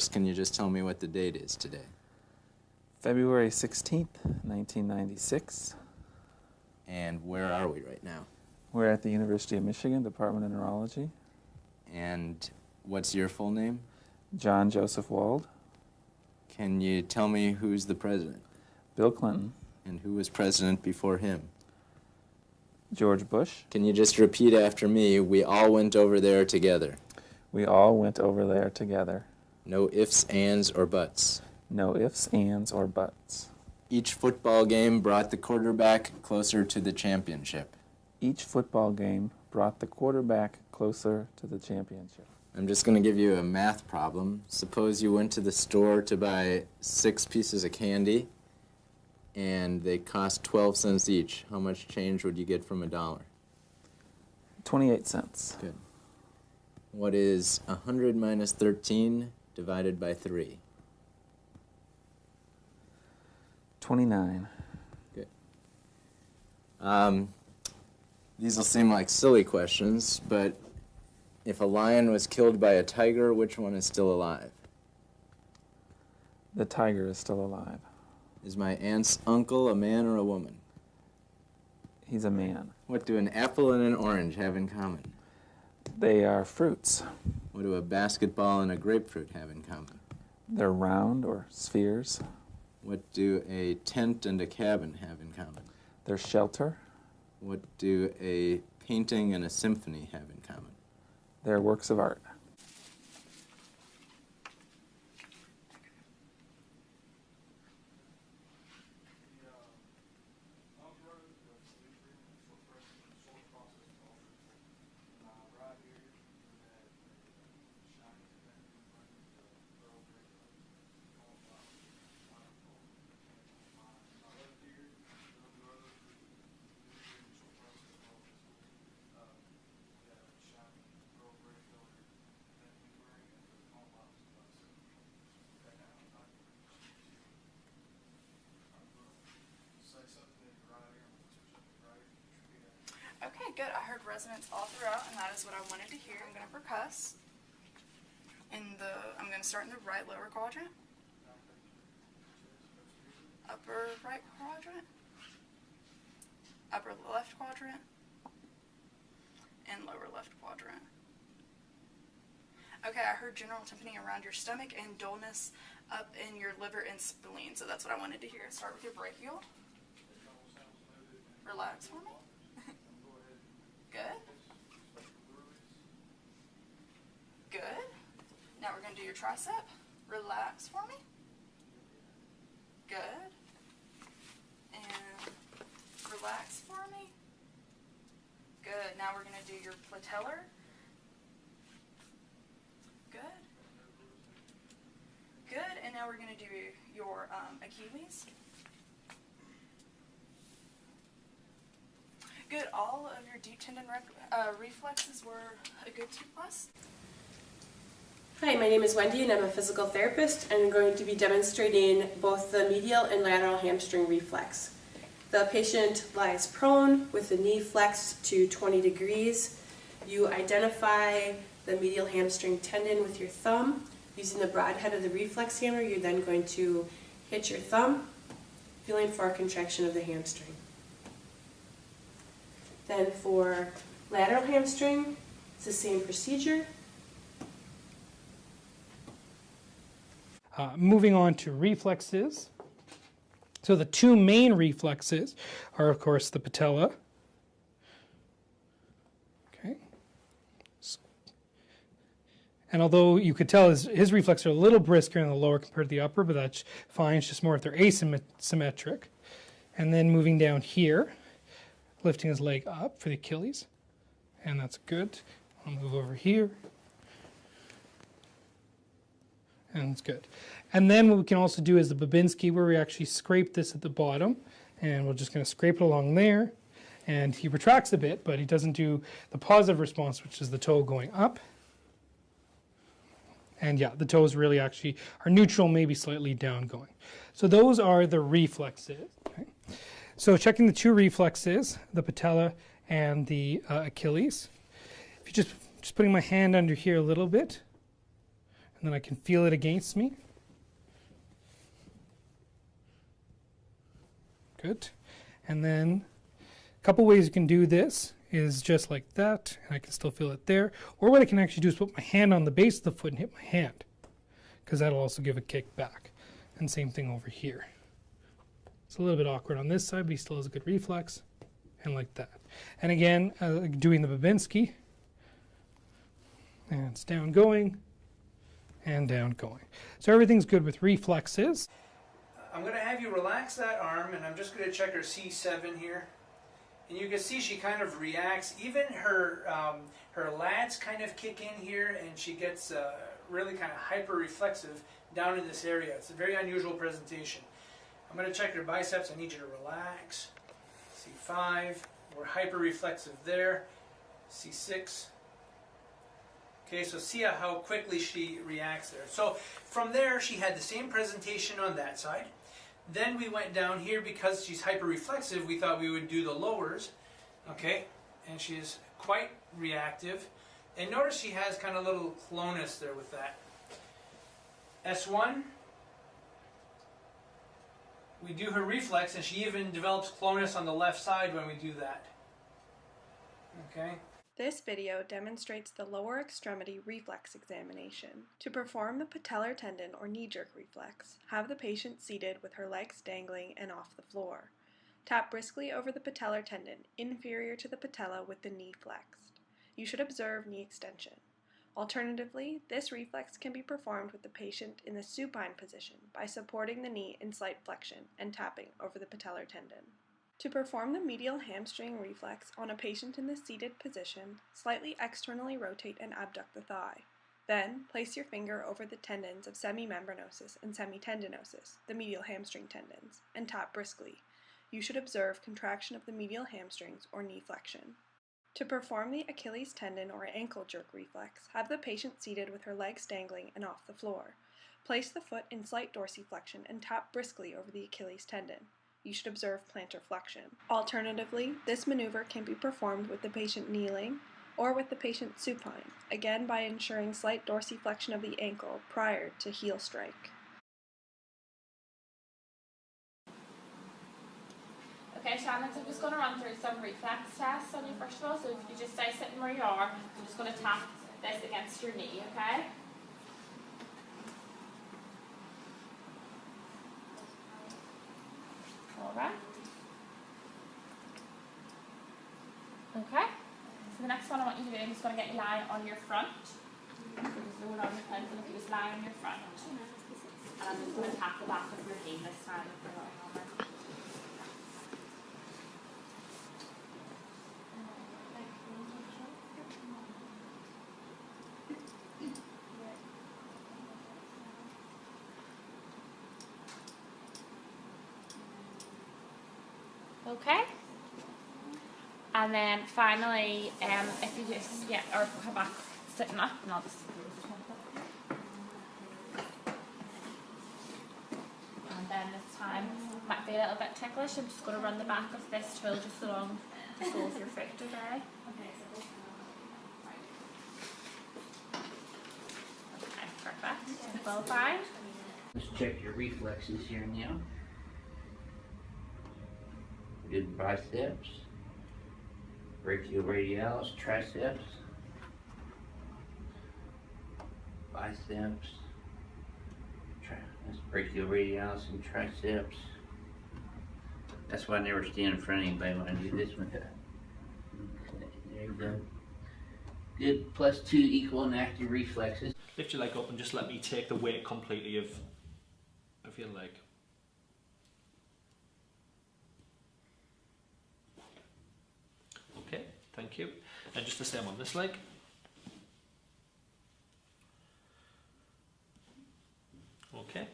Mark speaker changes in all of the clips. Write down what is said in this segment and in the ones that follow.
Speaker 1: First, can you just tell me what the date is today?
Speaker 2: February 16th, 1996.
Speaker 1: And where are we right now?
Speaker 2: We're at the University of Michigan, Department of Neurology.
Speaker 1: And what's your full name?
Speaker 2: John Joseph Wald.
Speaker 1: Can you tell me who's the president?
Speaker 2: Bill Clinton.
Speaker 1: And who was president before him?
Speaker 2: George Bush.
Speaker 1: Can you just repeat after me? We all went over there together.
Speaker 2: We all went over there together.
Speaker 1: No ifs, ands, or buts.
Speaker 2: No ifs, ands, or buts.
Speaker 1: Each football game brought the quarterback closer to the championship.
Speaker 2: Each football game brought the quarterback closer to the championship.
Speaker 1: I'm just going to give you a math problem. Suppose you went to the store to buy 6 pieces of candy, and they cost 12 cents each. How much change would you get from $1?
Speaker 2: 28 cents.
Speaker 1: Good. What is 100 minus 13 divided by 3?
Speaker 2: 29.
Speaker 1: Good. These will seem like silly questions, but if a lion was killed by a tiger, which one is still alive?
Speaker 2: The tiger is still alive.
Speaker 1: Is my aunt's uncle a man or a woman?
Speaker 2: He's a man.
Speaker 1: What do an apple and an orange have in common?
Speaker 2: They are fruits.
Speaker 1: What do a basketball and a grapefruit have in common?
Speaker 2: They're round or spheres.
Speaker 1: What do a tent and a cabin have in common?
Speaker 2: They're shelter.
Speaker 1: What do a painting and a symphony have in common?
Speaker 2: They're works of art.
Speaker 3: Okay, good. I heard resonance all throughout, and that is what I wanted to hear. I'm going to percuss. I'm going to start in the right lower quadrant, upper right quadrant, upper left quadrant, and lower left quadrant. Okay, I heard general timpani around your stomach and dullness up in your liver and spleen, so that's what I wanted to hear. Start with your brachial. Relax for me. Good. Good. Now we're going to do your tricep. Relax for me. Good. And relax for me. Good. Now we're going to do your patellar. Good. Good. And now we're going to do your Achilles. Good. All of your deep tendon reflexes were a good 2+.
Speaker 4: Hi, my name is Wendy and I'm a physical therapist and I'm going to be demonstrating both the medial and lateral hamstring reflex. The patient lies prone with the knee flexed to 20 degrees. You identify the medial hamstring tendon with your thumb. Using the broad head of the reflex hammer, you're then going to hit your thumb, feeling for a contraction of the hamstring. Then for lateral hamstring, it's the same procedure.
Speaker 5: Moving on to reflexes. So the two main reflexes are, of course, the patella. Okay. And although you could tell his reflexes are a little brisker in the lower compared to the upper, but that's fine. It's just more if they're asymmetric. And then moving down here, lifting his leg up for the Achilles. And that's good. I'll move over here. And it's good. And then what we can also do is the Babinski, where we actually scrape this at the bottom. And we're just going to scrape it along there. And he retracts a bit, but he doesn't do the positive response, which is the toe going up. And yeah, the toes really actually are neutral, maybe slightly down going. So those are the reflexes. Okay. So checking the two reflexes, the patella and the Achilles. If you just putting my hand under here a little bit, and then I can feel it against me. Good. And then a couple ways you can do this is just like that, and I can still feel it there. Or what I can actually do is put my hand on the base of the foot and hit my hand, because that'll also give a kick back. And same thing over here. It's a little bit awkward on this side, but he still has a good reflex, and like that. And again, doing the Babinski, and it's down going, and down going. So everything's good with reflexes.
Speaker 6: I'm going to have you relax that arm, and I'm just going to check her C7 here. And you can see she kind of reacts. Even her her lats kind of kick in here, and she gets really kind of hyper-reflexive down in this area. It's a very unusual presentation. I'm going to check her biceps. I need you to relax. C5. We're hyper-reflexive there. C6. Okay, so see how quickly she reacts there. So from there, she had the same presentation on that side. Then we went down here because she's hyper-reflexive. We thought we would do the lowers. Okay, and she's quite reactive. And notice she has kind of a little clonus there with that. S1, we do her reflex, and she even develops clonus on the left side when we do that. Okay.
Speaker 4: This video demonstrates the lower extremity reflex examination. To perform the patellar tendon or knee jerk reflex, have the patient seated with her legs dangling and off the floor. Tap briskly over the patellar tendon, inferior to the patella with the knee flexed. You should observe knee extension. Alternatively, this reflex can be performed with the patient in the supine position by supporting the knee in slight flexion and tapping over the patellar tendon. To perform the medial hamstring reflex on a patient in the seated position, slightly externally rotate and abduct the thigh. Then, place your finger over the tendons of semimembranosus and semitendinosus, the medial hamstring tendons, and tap briskly. You should observe contraction of the medial hamstrings or knee flexion. To perform the Achilles tendon or ankle jerk reflex, have the patient seated with her legs dangling and off the floor. Place the foot in slight dorsiflexion and tap briskly over the Achilles tendon. You should observe plantar flexion. Alternatively, this maneuver can be performed with the patient kneeling or with the patient supine, again by ensuring slight dorsiflexion of the ankle prior to heel strike.
Speaker 7: Okay, Shannon, so I'm just going to run through some reflex tests on you first of all. So if you just stay sitting where you are, I'm just going to tap this against your knee, okay? Alright. Okay. So the next one I want you to do, I'm just going to get you lying on your front. So just lower down your pencil if you just lie on your front. And I'm just going to tap the back of your knee this time if you're lying on it. Okay, and then finally, if you just, or come back sitting up, and I'll just, and then this time, might be a little bit ticklish. I'm just going to run the back of this tool just along the sole of your foot, okay? Okay, perfect. Well, fine.
Speaker 8: Let's check your reflexes here now. We did biceps, brachioradialis, triceps, biceps, that's brachioradialis and triceps. That's why I never stand in front of anybody when I do this one. Okay, there you go. Good, +2 equal and active reflexes.
Speaker 9: Lift your leg up and just let me take the weight completely of your leg. Okay, thank you. And just the same on this leg. Okay.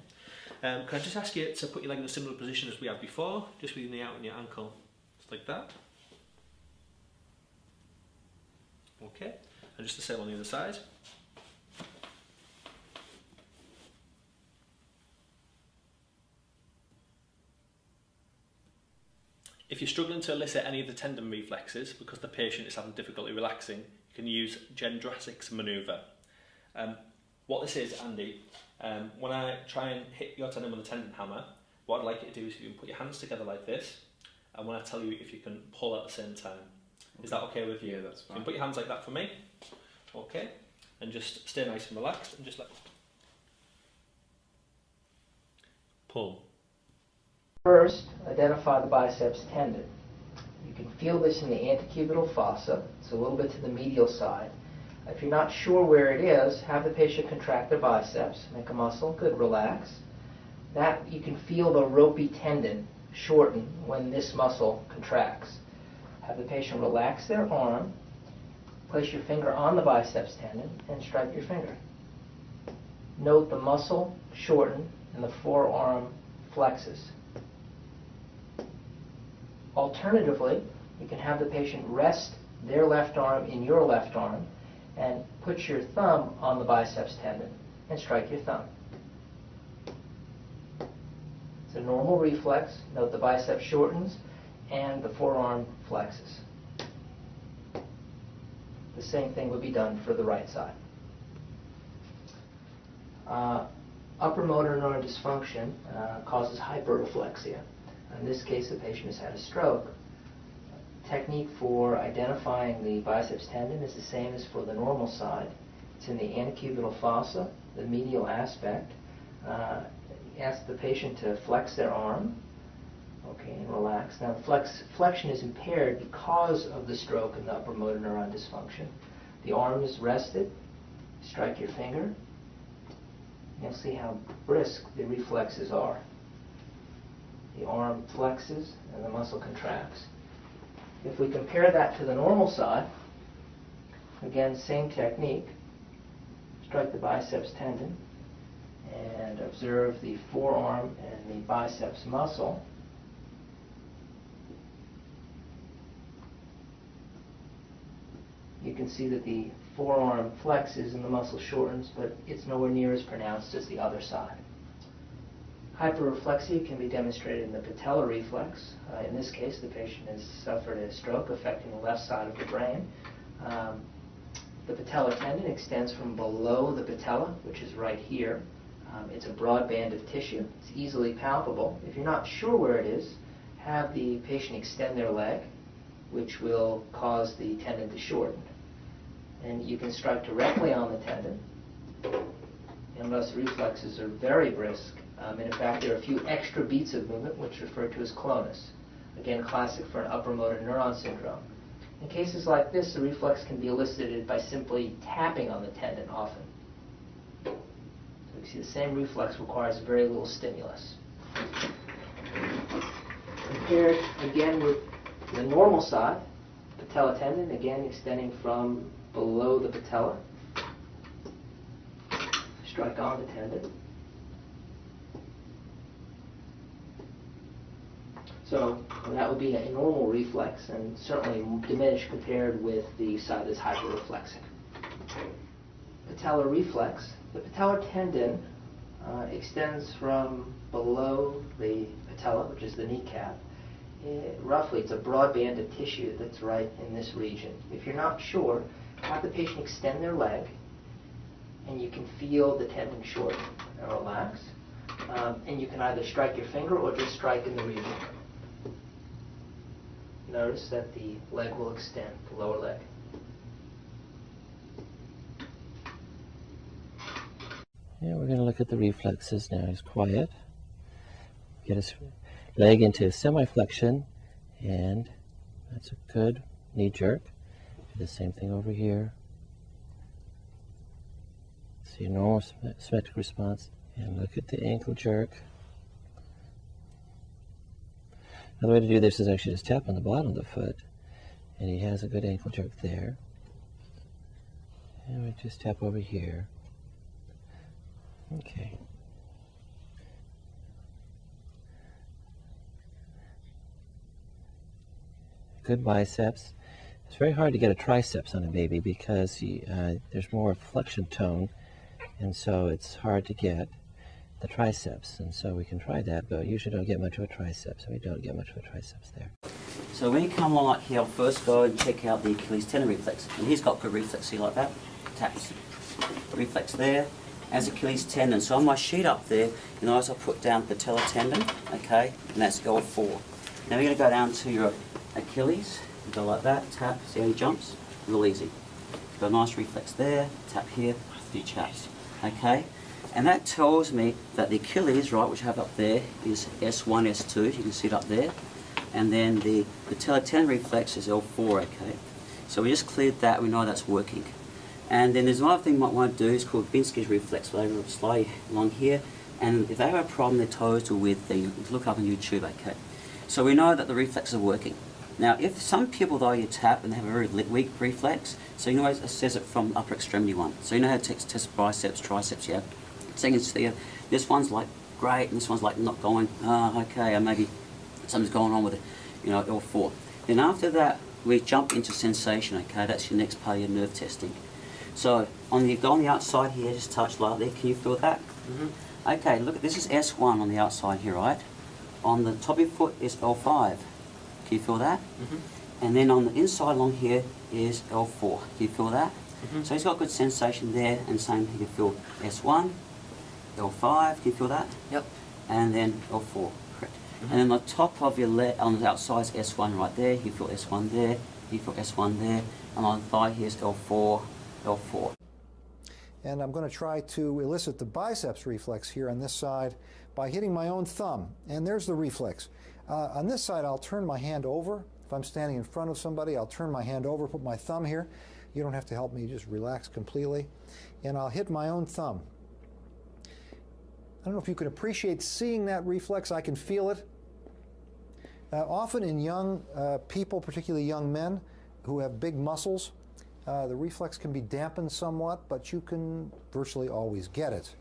Speaker 9: Can I just ask you to put your leg in a similar position as we had before, just with your knee out and your ankle, just like that. Okay, and just the same on the other side. If you're struggling to elicit any of the tendon reflexes because the patient is having difficulty relaxing, you can use Jendrassic's manoeuvre. What this is, Andy, when I try and hit your tendon with a tendon hammer, what I'd like you to do is you can put your hands together like this, and when I tell you if you can pull at the same time. Okay. Is that okay with you?
Speaker 2: Yeah, that's fine.
Speaker 9: You can put your hands like that for me. Okay. And just stay nice and relaxed and just let pull.
Speaker 10: First, identify the biceps tendon. You can feel this in the antecubital fossa. It's a little bit to the medial side. If you're not sure where it is, have the patient contract their biceps, make a muscle, good, relax. That you can feel the ropey tendon shorten when this muscle contracts. Have the patient relax their arm, place your finger on the biceps tendon, and strike your finger. Note the muscle shorten and the forearm flexes. Alternatively, you can have the patient rest their left arm in your left arm and put your thumb on the biceps tendon and strike your thumb. It's a normal reflex. Note the bicep shortens and the forearm flexes. The same thing would be done for the right side. Upper motor neuron dysfunction causes hyperreflexia. In this case, the patient has had a stroke. Technique for identifying the biceps tendon is the same as for the normal side. It's in the antecubital fossa, the medial aspect. Ask the patient to flex their arm, okay, and relax. Now, the flexion is impaired because of the stroke and the upper motor neuron dysfunction. The arm is rested. Strike your finger. You'll see how brisk the reflexes are. The arm flexes and the muscle contracts. If we compare that to the normal side, again, same technique. Strike the biceps tendon and observe the forearm and the biceps muscle. You can see that the forearm flexes and the muscle shortens, but it's nowhere near as pronounced as the other side. Hyperreflexia can be demonstrated in the patellar reflex. In this case, the patient has suffered a stroke affecting the left side of the brain. The patellar tendon extends from below the patella, which is right here. It's a broad band of tissue. It's easily palpable. If you're not sure where it is, have the patient extend their leg, which will cause the tendon to shorten. And you can strike directly on the tendon. You'll notice the reflexes are very brisk. And in fact, there are a few extra beats of movement, which are referred to as clonus. Again, classic for an upper motor neuron syndrome. In cases like this, the reflex can be elicited by simply tapping on the tendon often. So you see the same reflex requires very little stimulus. Compared again with the normal side, patella tendon, again extending from below the patella. Strike on the tendon. So that would be a normal reflex and certainly diminished compared with the side that's hyperreflexic. Patellar reflex. The patellar tendon extends from below the patella, which is the kneecap. Roughly, it's a broad band of tissue that's right in this region. If you're not sure, have the patient extend their leg, and you can feel the tendon shorten and relax. And you can either strike your finger or just strike in the region. Notice that the leg will extend, the lower leg.
Speaker 11: Yeah, we're going to look at the reflexes now. He's quiet. Get his leg into semi-flexion, and that's a good knee jerk. Do the same thing over here. See a normal symmetric response. And look at the ankle jerk. Another way to do this is actually just tap on the bottom of the foot, and he has a good ankle jerk there. And we just tap over here. Okay. Good biceps. It's very hard to get a triceps on a baby because there's more flexion tone, and so it's hard to get the triceps, and so we can try that, but usually don't get much of a triceps, so we don't get much of a triceps there.
Speaker 12: So when you come along like here, I'll first go and check out the Achilles tendon reflex, and he's got good reflex here like that. Taps. Reflex there, as Achilles tendon. So on my sheet up there, you notice I put down patella tendon, okay, and that's L4. Now we're going to go down to your Achilles, you go like that, tap, see how he jumps? Real easy. Got a nice reflex there, tap here, a few chaps, okay? And that tells me that the Achilles, right, which I have up there, is S1, S2, you can see it up there. And then the patella tendon reflex is L4, okay? So we just cleared that, we know that's working. And then there's another thing you might want to do, it's called Binsky's reflex, where they slide along here. And if they have a problem, their toes are with thing, you can look up on YouTube, okay? So we know that the reflexes are working. Now, if some people, though, you tap and they have a very weak reflex, so you know it says it from upper extremity one. So you know how to test biceps, triceps, yeah? So you can see this one's like great, and this one's like not going, okay, or maybe something's going on with it, you know, L4. Then after that, we jump into sensation, okay? That's your next part of your nerve testing. So go on the outside here, just touch like there. Can you feel that? Mm-hmm. Okay, look, this is S1 on the outside here, right? On the top of your foot is L5. Can you feel that? Mm-hmm. And then on the inside along here is L4. Can you feel that? Mm-hmm. So he's got good sensation there, and same, you can feel S1, L5, can you feel that? Yep. And then L4, correct. Mm-hmm. And then on the top of your leg, on the outside is S1 right there, you feel S1 there, you feel S1 there, and on the thigh here is L4, L4.
Speaker 13: And I'm going to try to elicit the biceps reflex here on this side by hitting my own thumb. And there's the reflex. On this side, I'll turn my hand over. If I'm standing in front of somebody, I'll turn my hand over, put my thumb here. You don't have to help me, just relax completely. And I'll hit my own thumb. I don't know if you can appreciate seeing that reflex. I can feel it. Often in young people, particularly young men who have big muscles, the reflex can be dampened somewhat, but you can virtually always get it.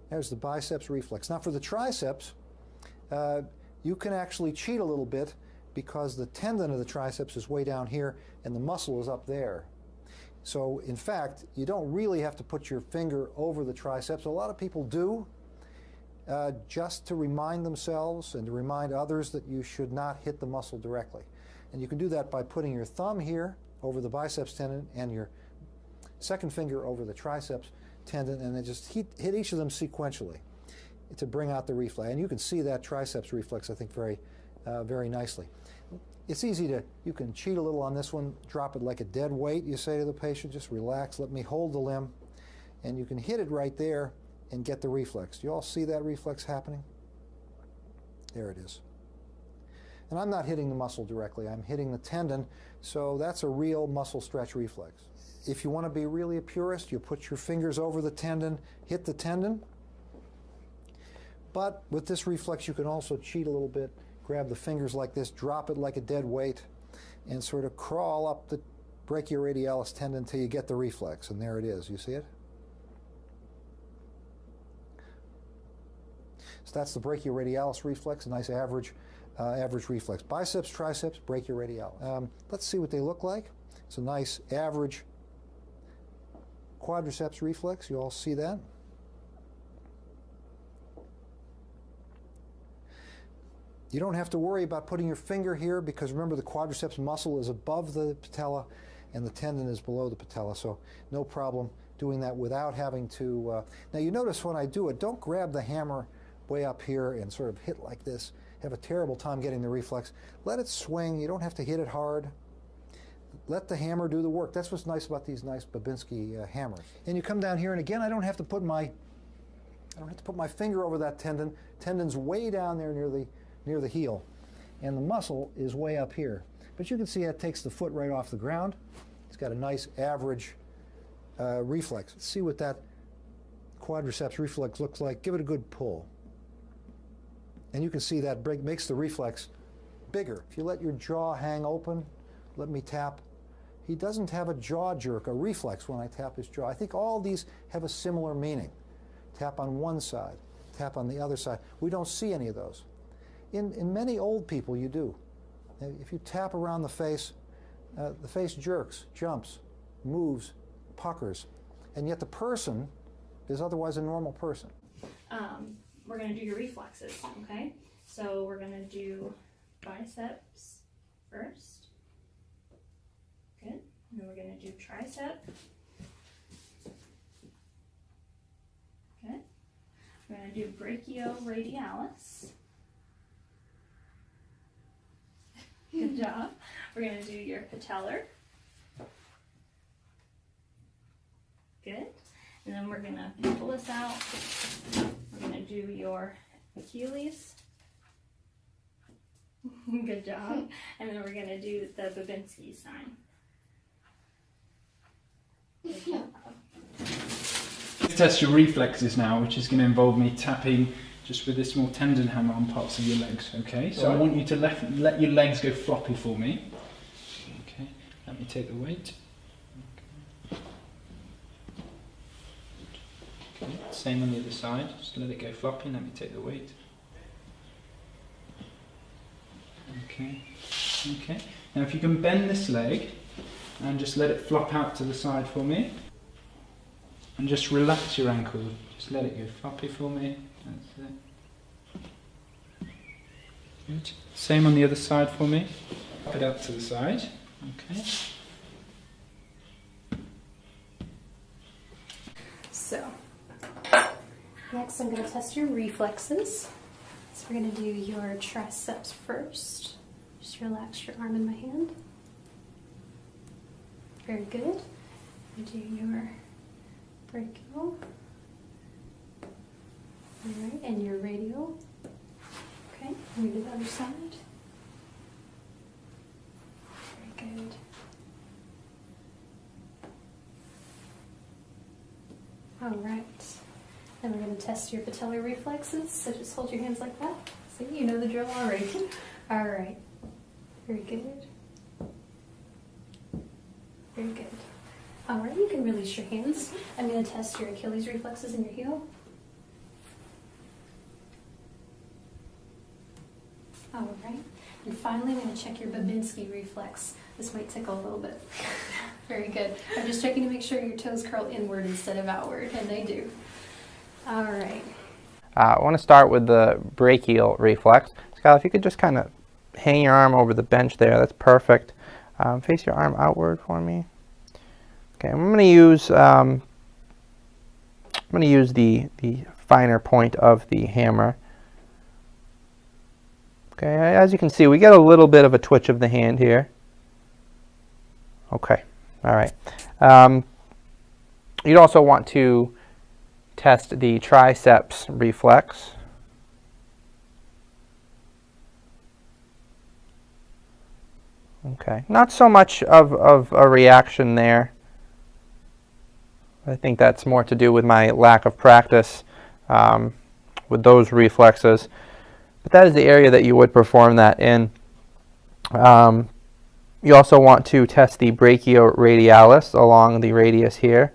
Speaker 13: There's the biceps reflex. Now for the triceps, you can actually cheat a little bit because the tendon of the triceps is way down here and the muscle is up there. So in fact, you don't really have to put your finger over the triceps. A lot of people do, just to remind themselves and to remind others that you should not hit the muscle directly. And you can do that by putting your thumb here over the biceps tendon and your second finger over the triceps tendon, and then just hit each of them sequentially to bring out the reflex. And you can see that triceps reflex, I think, very nicely. It's easy to, you can cheat a little on this one, drop it like a dead weight, you say to the patient, just relax, let me hold the limb, and you can hit it right there and get the reflex. Do you all see that reflex happening? There it is. And I'm not hitting the muscle directly, I'm hitting the tendon, so that's a real muscle stretch reflex. If you want to be really a purist, you put your fingers over the tendon, hit the tendon. But with this reflex, you can also cheat a little bit, grab the fingers like this, drop it like a dead weight, and sort of crawl up the brachioradialis tendon until you get the reflex. And there it is. You see it? So that's the brachioradialis reflex, a nice average reflex. Biceps, triceps, brachioradialis. Let's see what they look like. It's a nice average quadriceps reflex. You all see that? You don't have to worry about putting your finger here because remember the quadriceps muscle is above the patella and the tendon is below the patella, so no problem doing that without having to... Now you notice when I do it, don't grab the hammer way up here and sort of hit like this. Have a terrible time getting the reflex. Let it swing. You don't have to hit it hard. Let the hammer do the work. That's what's nice about these nice Babinski hammers. And you come down here, and again, I don't have to put my finger over that tendon. Tendon's way down there near the heel, and the muscle is way up here. But you can see that takes the foot right off the ground. It's got a nice average reflex. Let's see what that quadriceps reflex looks like. Give it a good pull. And you can see that makes the reflex bigger. If you let your jaw hang open, let me tap. He doesn't have a jaw jerk, a reflex when I tap his jaw. I think all these have a similar meaning. Tap on one side, tap on the other side. We don't see any of those. In many old people, you do. If you tap around the face jerks, jumps, moves, puckers, and yet the person is otherwise a normal person.
Speaker 7: We're going to do your reflexes, okay? So we're going to do biceps first. Good. And then we're going to do tricep. to do brachioradialis. Good job. We're going to do your patellar. Good. And then we're going to pull this out. We're going to do your Achilles. Good job. And then we're going to do the Babinski sign. Good job.
Speaker 6: Let's test your reflexes now, which is going to involve me tapping just with this small tendon hammer on parts of your legs. Okay, so I want you to let your legs go floppy for me. Okay, let me take the weight. Okay, same on the other side, just let it go floppy, let me take the weight. Okay, okay. Now if you can bend this leg and just let it flop out to the side for me. And just relax your ankle, just let it go floppy for me, that's it. Good. Same on the other side for me, flop it out to the side, okay.
Speaker 14: So, next I'm going to test your reflexes. So we're going to do your triceps first. Just relax your arm in my hand. Very good. Do your brachial. Alright, and your radial. Okay, we do the other side. Very good. Alright, then we're going to test your patellar reflexes, so just hold your hands like that. See, you know the drill already. Alright, very good. Very good. Alright, you can release your hands. I'm going to test your Achilles reflexes in your heel. Alright, and finally I'm going to check your Babinski reflex. This might tickle a little bit. Very good. I'm just checking to make sure your toes curl inward instead of outward, and they do. Alright.
Speaker 15: I want to start with the brachial reflex. Scott, if you could just kind of hang your arm over the bench there, that's perfect. Face your arm outward for me. Okay, I'm going to use the finer point of the hammer. Okay, as you can see, we get a little bit of a twitch of the hand here. Okay, all right. You'd also want to test the triceps reflex. Okay, not so much of a reaction there. I think that's more to do with my lack of practice with those reflexes. But that is the area that you would perform that in. You also want to test the brachioradialis along the radius here.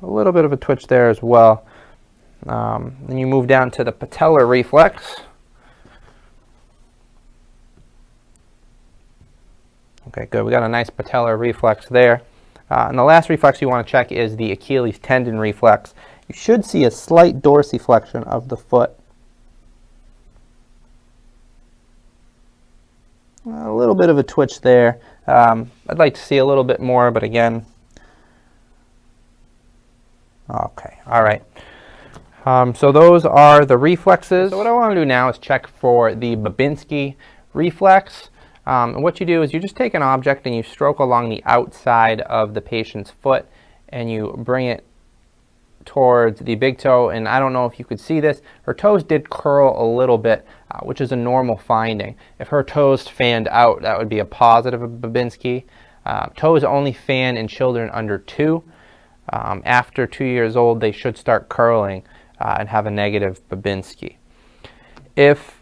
Speaker 15: A little bit of a twitch there as well. Then you move down to the patellar reflex. Okay, good. We got a nice patellar reflex there. And the last reflex you want to check is the Achilles tendon reflex. You should see a slight dorsiflexion of the foot. A little bit of a twitch there. I'd like to see a little bit more, but again, okay, all right. So those are the reflexes. So what I want to do now is check for the Babinski reflex. And what you do is you just take an object and you stroke along the outside of the patient's foot and you bring it towards the big toe. And I don't know if you could see this, her toes did curl a little bit, which is a normal finding. If her toes fanned out, that would be a positive of Babinski. Toes only fan in children under 2. After 2 years old, they should start curling and have a negative Babinski. If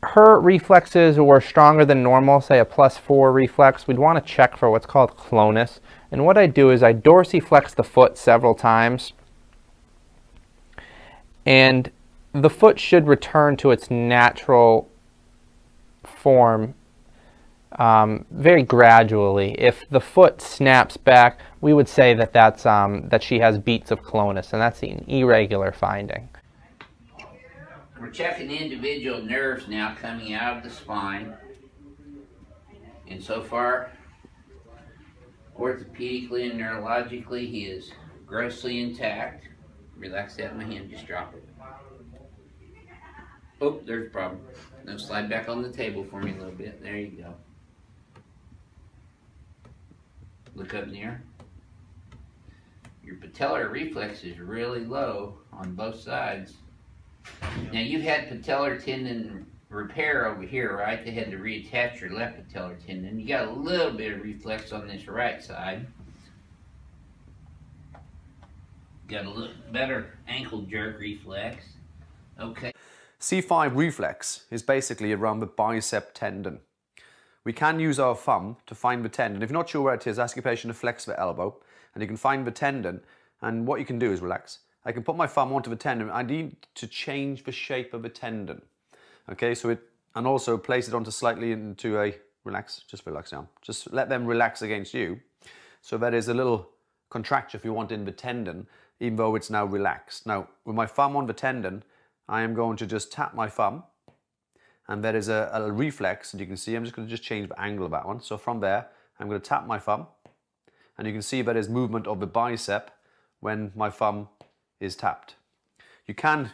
Speaker 15: her reflexes were stronger than normal, say a +4 reflex, we'd want to check for what's called clonus. And what I do is I dorsiflex the foot several times, and the foot should return to its natural form very gradually. If the foot snaps back, we would say that that she has beats of clonus, and that's an irregular finding.
Speaker 8: We're checking the individual nerves now coming out of the spine. And so far, orthopedically and neurologically, he is grossly intact. Relax that in my hand, just drop it. Oh, there's a problem. Now slide back on the table for me a little bit. There you go. Look up near. Your patellar reflex is really low on both sides. Now you've had patellar tendon repair over here, right? They had to reattach your left patellar tendon. You got a little bit of reflex on this right side. Got a little better ankle jerk reflex. Okay.
Speaker 16: C5 reflex is basically around the bicep tendon. We can use our thumb to find the tendon. If you're not sure where it is, ask your patient to flex the elbow and you can find the tendon, and what you can do is relax. I can put my thumb onto the tendon. I need to change the shape of the tendon. Okay, so and also place it onto slightly into a, relax, just relax down. Just let them relax against you. So that is a little contracture if you want in the tendon, even though it's now relaxed. Now, with my thumb on the tendon, I am going to just tap my thumb, and there is a reflex, and you can see I'm just going to just change the angle of that one. So from there, I'm going to tap my thumb, and you can see there is movement of the bicep when my thumb is tapped. You can,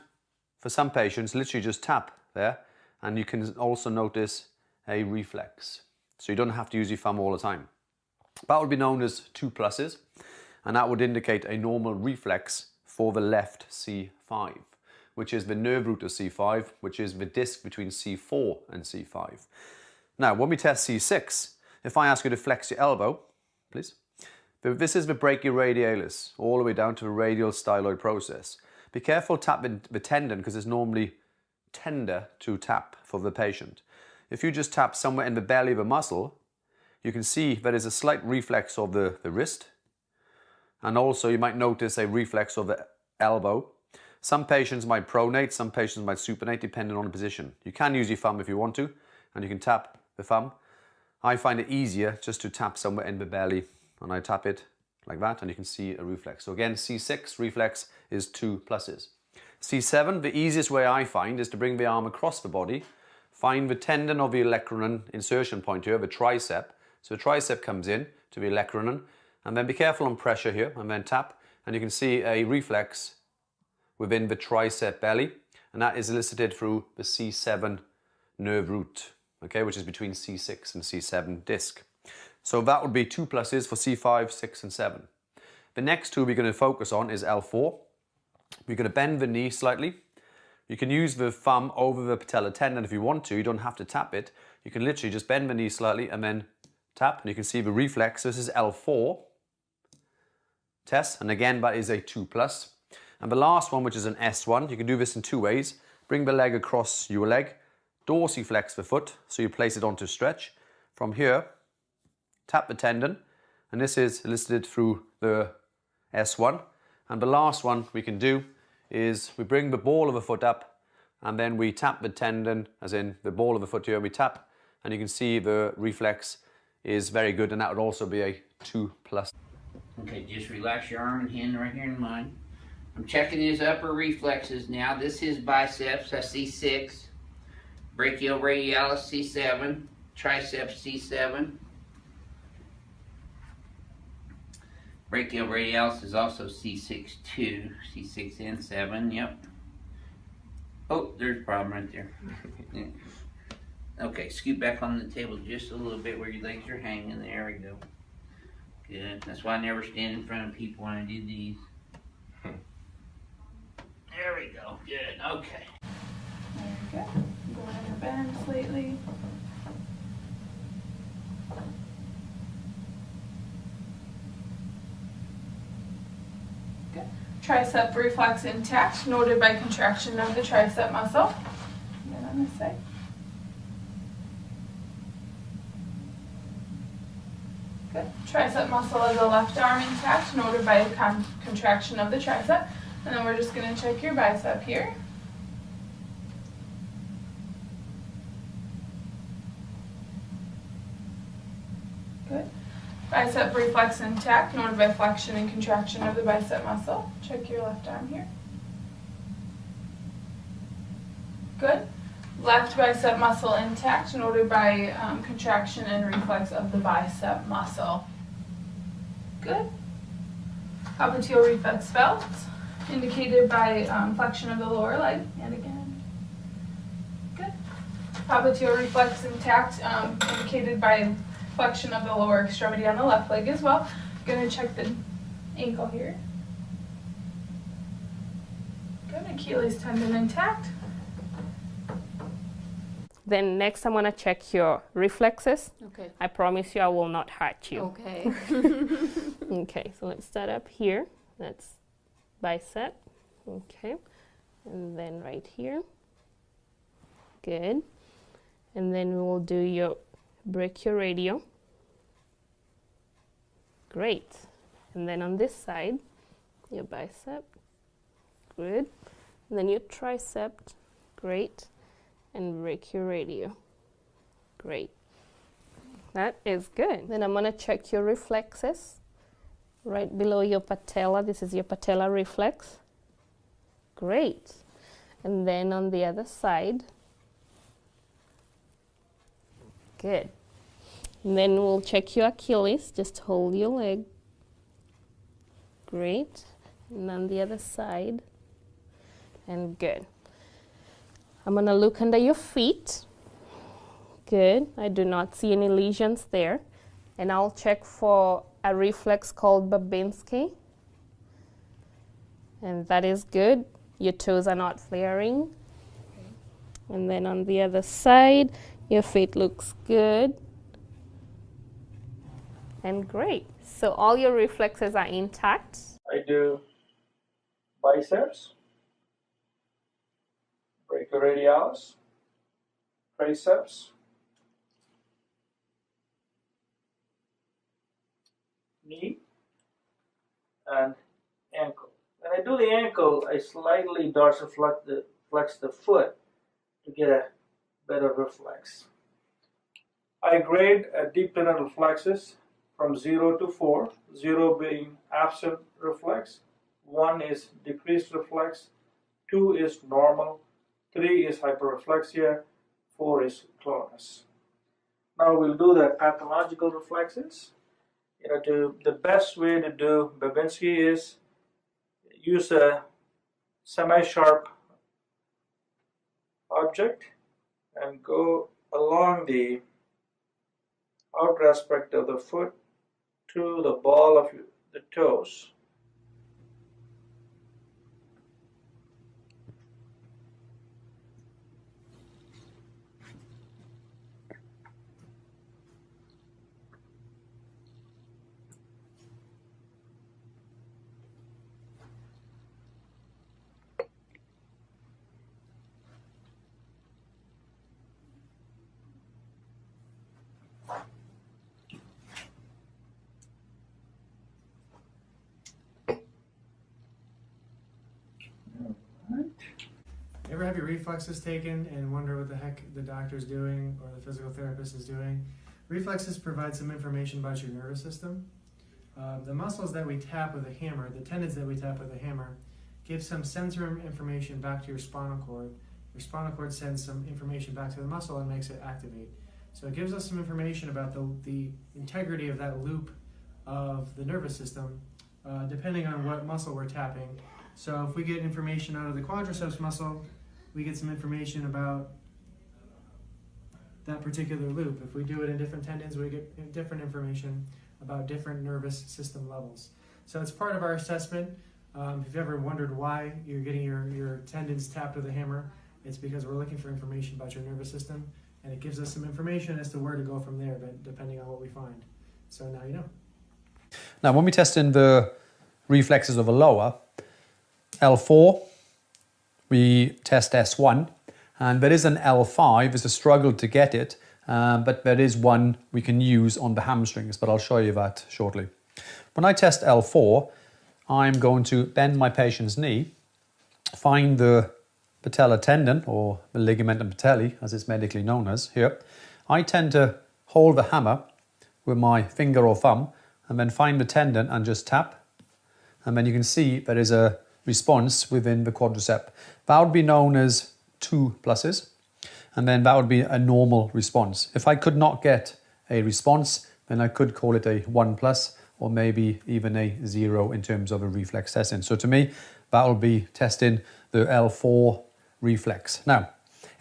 Speaker 16: for some patients, literally just tap there, and you can also notice a reflex. So you don't have to use your thumb all the time. That would be known as 2 pluses, and that would indicate a normal reflex for the left C5, which is the nerve root of C5, which is the disc between C4 and C5. Now, when we test C6, if I ask you to flex your elbow, please. This is the brachioradialis, all the way down to the radial styloid process. Be careful tapping the tendon, because it's normally tender to tap for the patient. If you just tap somewhere in the belly of a muscle, you can see there is a slight reflex of the wrist, and also you might notice a reflex of the elbow. Some patients might pronate, some patients might supinate, depending on the position. You can use your thumb if you want to, and you can tap the thumb. I find it easier just to tap somewhere in the belly, and I tap it like that, and you can see a reflex. So again, C6 reflex is 2 pluses. C7, the easiest way I find is to bring the arm across the body, find the tendon of the olecranon insertion point here, the tricep. So the tricep comes in to the olecranon, and then be careful on pressure here, and then tap, and you can see a reflex within the tricep belly, and that is elicited through the C7 nerve root, okay, which is between C6 and C7 disc. So that would be 2 pluses for C5, 6, and 7. The next two we're going to focus on is L4. We're going to bend the knee slightly. You can use the thumb over the patellar tendon if you want to. You don't have to tap it. You can literally just bend the knee slightly and then tap, and you can see the reflex. This is L4 test, and again, that is a 2 plus. And the last one, which is an S1, you can do this in 2 ways. Bring the leg across your leg, dorsiflex the foot, so you place it onto stretch. From here, tap the tendon, and this is elicited through the S1. And the last one we can do is we bring the ball of the foot up, and then we tap the tendon, as in the ball of the foot here, we tap, and you can see the reflex is very good, and that would also be a 2 plus.
Speaker 8: Okay, just relax your arm and hand right here in mine. I'm checking his upper reflexes now. This is biceps, that's C6. Brachioradialis, C7. Triceps, C7. Brachioradialis is also C6 too. C6 and 7, yep. Oh, there's a problem right there. Okay, scoot back on the table just a little bit where your legs are hanging. There we go. Good. That's why I never stand in front of people when I do these. There we go. Good. Okay.
Speaker 3: There we go. Go ahead and bend slightly. Good. Tricep reflex intact, noted by contraction of the tricep muscle. And on this side. Good. Tricep muscle of the left arm intact, noted by a contraction of the tricep. And then we're just going to check your bicep here. Good. Bicep reflex intact, noted by flexion and contraction of the bicep muscle. Check your left arm here. Good. Left bicep muscle intact, noted by contraction and reflex of the bicep muscle. Good. Popliteal reflex felt. indicated by flexion of the lower leg, and again. Good. Popliteal reflex intact, indicated by flexion of the lower extremity on the left leg as well. Gonna check the ankle here. Good. Achilles tendon intact.
Speaker 17: Then next I'm gonna check your reflexes.
Speaker 7: Okay.
Speaker 17: I promise you I will not hurt you.
Speaker 7: Okay.
Speaker 17: Okay, so let's start up here. That's bicep. Okay. And then right here. Good. And then we will do your brachioradial. Great. And then on this side, your bicep. Good. And then your tricep. Great. And brachioradial. Great. That is good. Then I'm going to check your reflexes. Right below your patella, this is your patella reflex. Great. And then on the other side. Good. And then we'll check your Achilles. Just hold your leg. Great. And on the other side. And good. I'm going to look under your feet. Good. I do not see any lesions there. And I'll check for a reflex called Babinski. And that is good. Your toes are not flaring. And then on the other side, your feet looks good. And great. So all your reflexes are intact.
Speaker 6: I do biceps, brachioradialis, triceps, knee, and ankle. When I do the ankle, I slightly dorsiflex the foot to get a better reflex. I grade a deep tendon reflexes from 0 to 4, 0 being absent reflex, 1 is decreased reflex, 2 is normal, 3 is hyperreflexia, 4 is clonus. Now we'll do the pathological reflexes. The best way to do Babinski is use a semi-sharp object and go along the outer aspect of the foot to the ball of the toes.
Speaker 18: Ever have your reflexes taken and wonder what the heck the doctor's doing or the physical therapist is doing? Reflexes provide some information about your nervous system. The muscles that we tap with a hammer, the tendons that we tap with a hammer, give some sensory information back to your spinal cord. Your spinal cord sends some information back to the muscle and makes it activate. So it gives us some information about the integrity of that loop of the nervous system, depending on what muscle we're tapping. So if we get information out of the quadriceps muscle, we get some information about that particular loop. If we do it in different tendons, we get different information about different nervous system levels. So it's part of our assessment. If you've ever wondered why you're getting your tendons tapped with a hammer, it's because we're looking for information about your nervous system, and it gives us some information as to where to go from there, but depending on what we find. So now you know.
Speaker 16: Now, when we test in the reflexes of the lower, L4, we test S1, and there is an L5. It's a struggle to get it, but there is one we can use on the hamstrings, but I'll show you that shortly. When I test L4, I'm going to bend my patient's knee, find the patellar tendon, or the ligamentum patelli, as it's medically known as here. I tend to hold the hammer with my finger or thumb, and then find the tendon and just tap. And then you can see there is a response within the quadricep. That would be known as 2 pluses, and then that would be a normal response. If I could not get a response, then I could call it a 1 plus, or maybe even a 0 in terms of a reflex testing. So to me, that will be testing the L4 reflex. Now,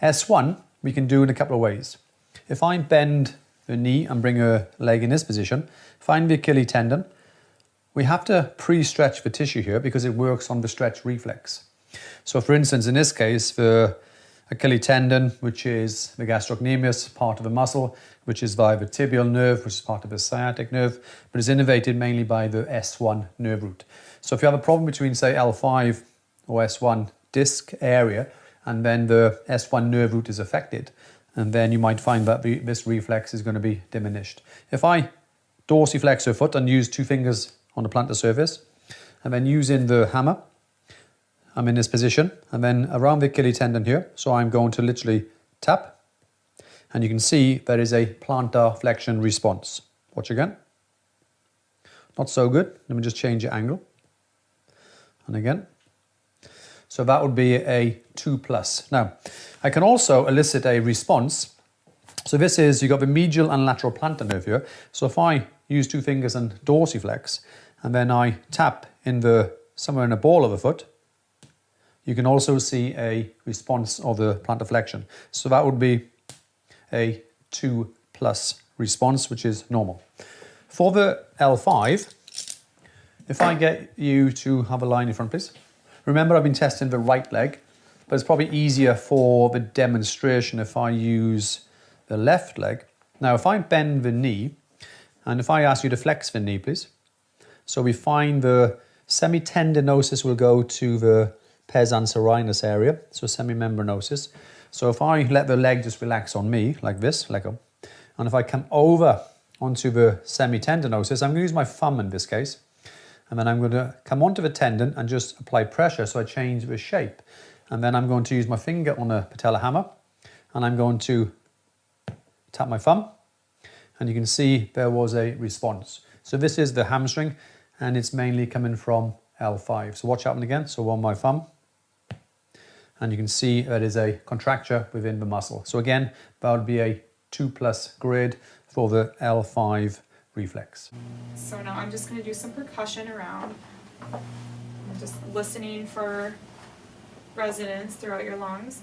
Speaker 16: S1 we can do in a couple of ways. If I bend the knee and bring a leg in this position, find the Achilles tendon, we have to pre-stretch the tissue here because it works on the stretch reflex. So for instance, in this case, the Achilles tendon, which is the gastrocnemius part of the muscle, which is via the tibial nerve, which is part of the sciatic nerve, but is innervated mainly by the S1 nerve root. So if you have a problem between, say, L5 or S1 disc area, and then the S1 nerve root is affected, and then you might find that this reflex is going to be diminished. If I dorsiflex your foot and use 2 fingers on the plantar surface, and then using the hammer, I'm in this position, and then around the Achilles tendon here, so I'm going to literally tap, and you can see there is a plantar flexion response. Watch again. Not so good. Let me just change the angle. And again. So that would be a 2+. Now, I can also elicit a response. So this is, you've got the medial and lateral plantar nerve here. So if I use 2 fingers and dorsiflex, and then I tap in somewhere in the ball of the foot, you can also see a response of the plantar flexion. So that would be a 2+ response, which is normal. For the L5, if I get you to have a line in front, please. Remember, I've been testing the right leg, but it's probably easier for the demonstration if I use the left leg. Now, if I bend the knee, and if I ask you to flex the knee, please. So we find the semitendinosus will go to the pes anserinus area, so semimembranosus. So if I let the leg just relax on me, like this, let go, and if I come over onto the semitendinosus, I'm going to use my thumb in this case, and then I'm going to come onto the tendon and just apply pressure so I change the shape. And then I'm going to use my finger on a patella hammer, and I'm going to tap my thumb, and you can see there was a response. So this is the hamstring, and it's mainly coming from L5. So watch happen again. So on my thumb, and you can see there is a contracture within the muscle. So again, that would be a 2+ grade for the L5 reflex.
Speaker 3: So now I'm just going to do some percussion around. I'm just listening for resonance throughout your lungs.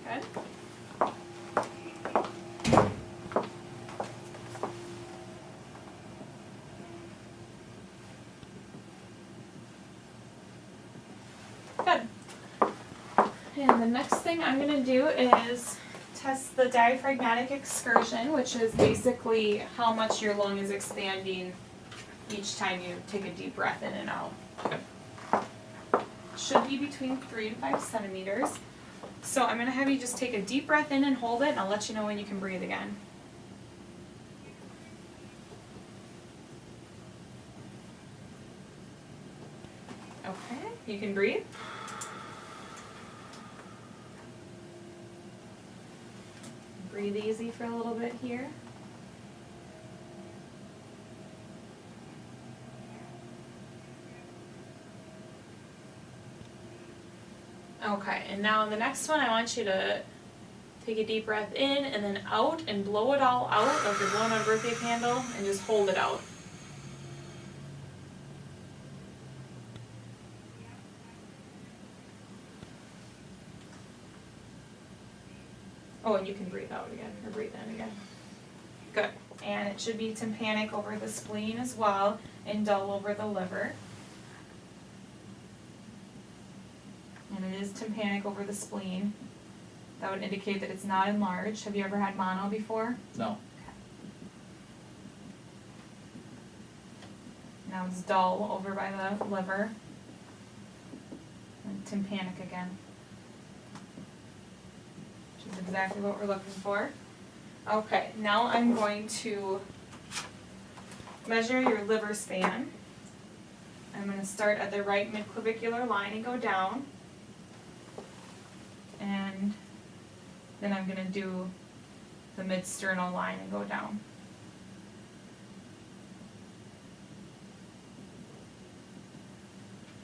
Speaker 3: Good. Good. And the next thing I'm going to do is test the diaphragmatic excursion, which is basically how much your lung is expanding each time you take a deep breath in and out. Should be between 3 to 5 centimeters. So I'm going to have you just take a deep breath in and hold it, and I'll let you know when you can breathe again. Okay, you can breathe. Breathe easy for a little bit here. Okay, and now the next one, I want you to take a deep breath in and then out and blow it all out like you're blowing on a birthday candle, and just hold it out. Oh, and you can breathe out again, or breathe in again. Good. And it should be tympanic over the spleen as well, and dull over the liver. And it is tympanic over the spleen. That would indicate that it's not enlarged. Have you ever had mono before?
Speaker 19: No.
Speaker 3: Okay. Now it's dull over by the liver. And tympanic again. Which is exactly what we're looking for. Okay, now I'm going to measure your liver span. I'm going to start at the right midclavicular line and go down. And then I'm going to do the mid-sternal line and go down.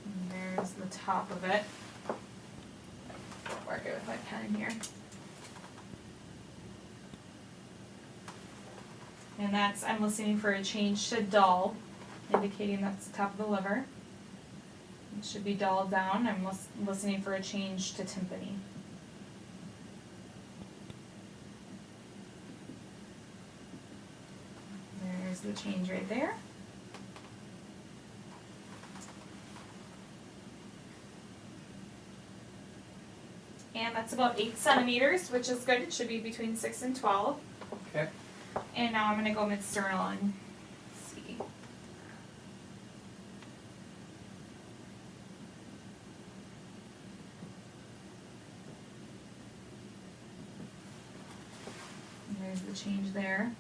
Speaker 3: And there's the top of it. Work right with my pen here. And that's, I'm listening for a change to dull, indicating that's the top of the liver. It should be dulled down. I'm listening for a change to tympany. There's the change right there. And that's about 8 centimeters, which is good. It should be between 6 and 12.
Speaker 6: Okay.
Speaker 3: And now I'm going to go mid-sternal and see. And there's the change there.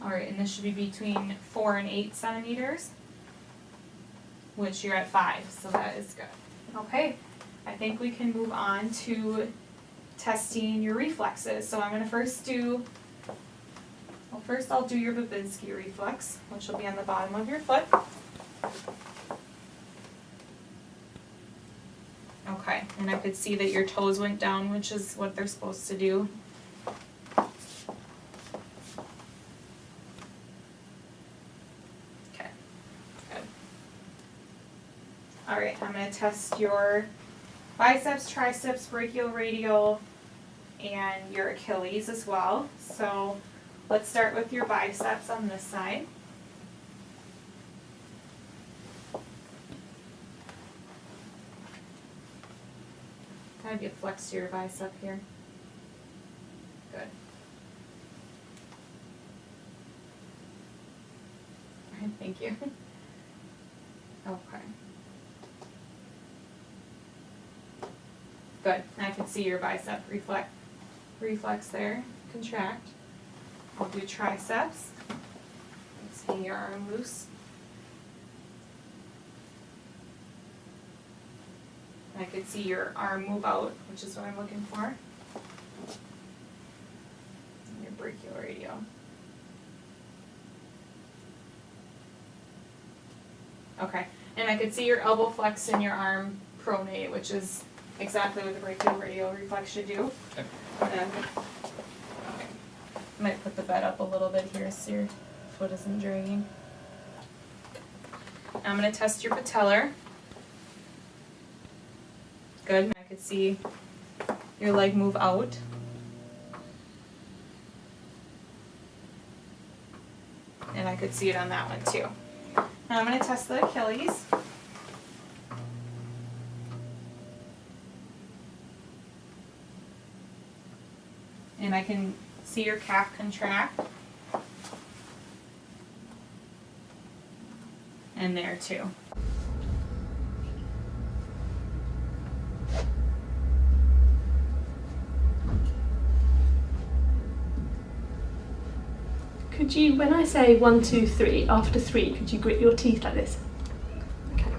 Speaker 3: Alright, and this should be between 4 and 8 centimeters, which you're at 5, so that is good. Okay, I think we can move on to testing your reflexes. So I'm going to first do, I'll do your Babinski reflex, which will be on the bottom of your foot. Okay, and I could see that your toes went down, which is what they're supposed to do. Alright, I'm going to test your biceps, triceps, brachioradial, and your Achilles as well. So let's start with your biceps on this side. Kind of get flex to your bicep here. Good. Alright, thank you. Okay. Good. I can see your bicep reflex there. Contract. I'll do triceps. Let's hang your arm loose. I could see your arm move out, which is what I'm looking for. And your brachioradial. Okay. And I could see your elbow flex and your arm pronate, which is exactly what the brachioradial reflex should do. Okay. Okay. Might put the bed up a little bit here so your foot isn't dragging. I'm going to test your patellar. Good. And I could see your leg move out. And I could see it on that one too. Now I'm going to test the Achilles. And I can see your calf contract. And there too.
Speaker 17: Could you, when I say 1, 2, 3, after 3, could you grit your teeth like this? Okay.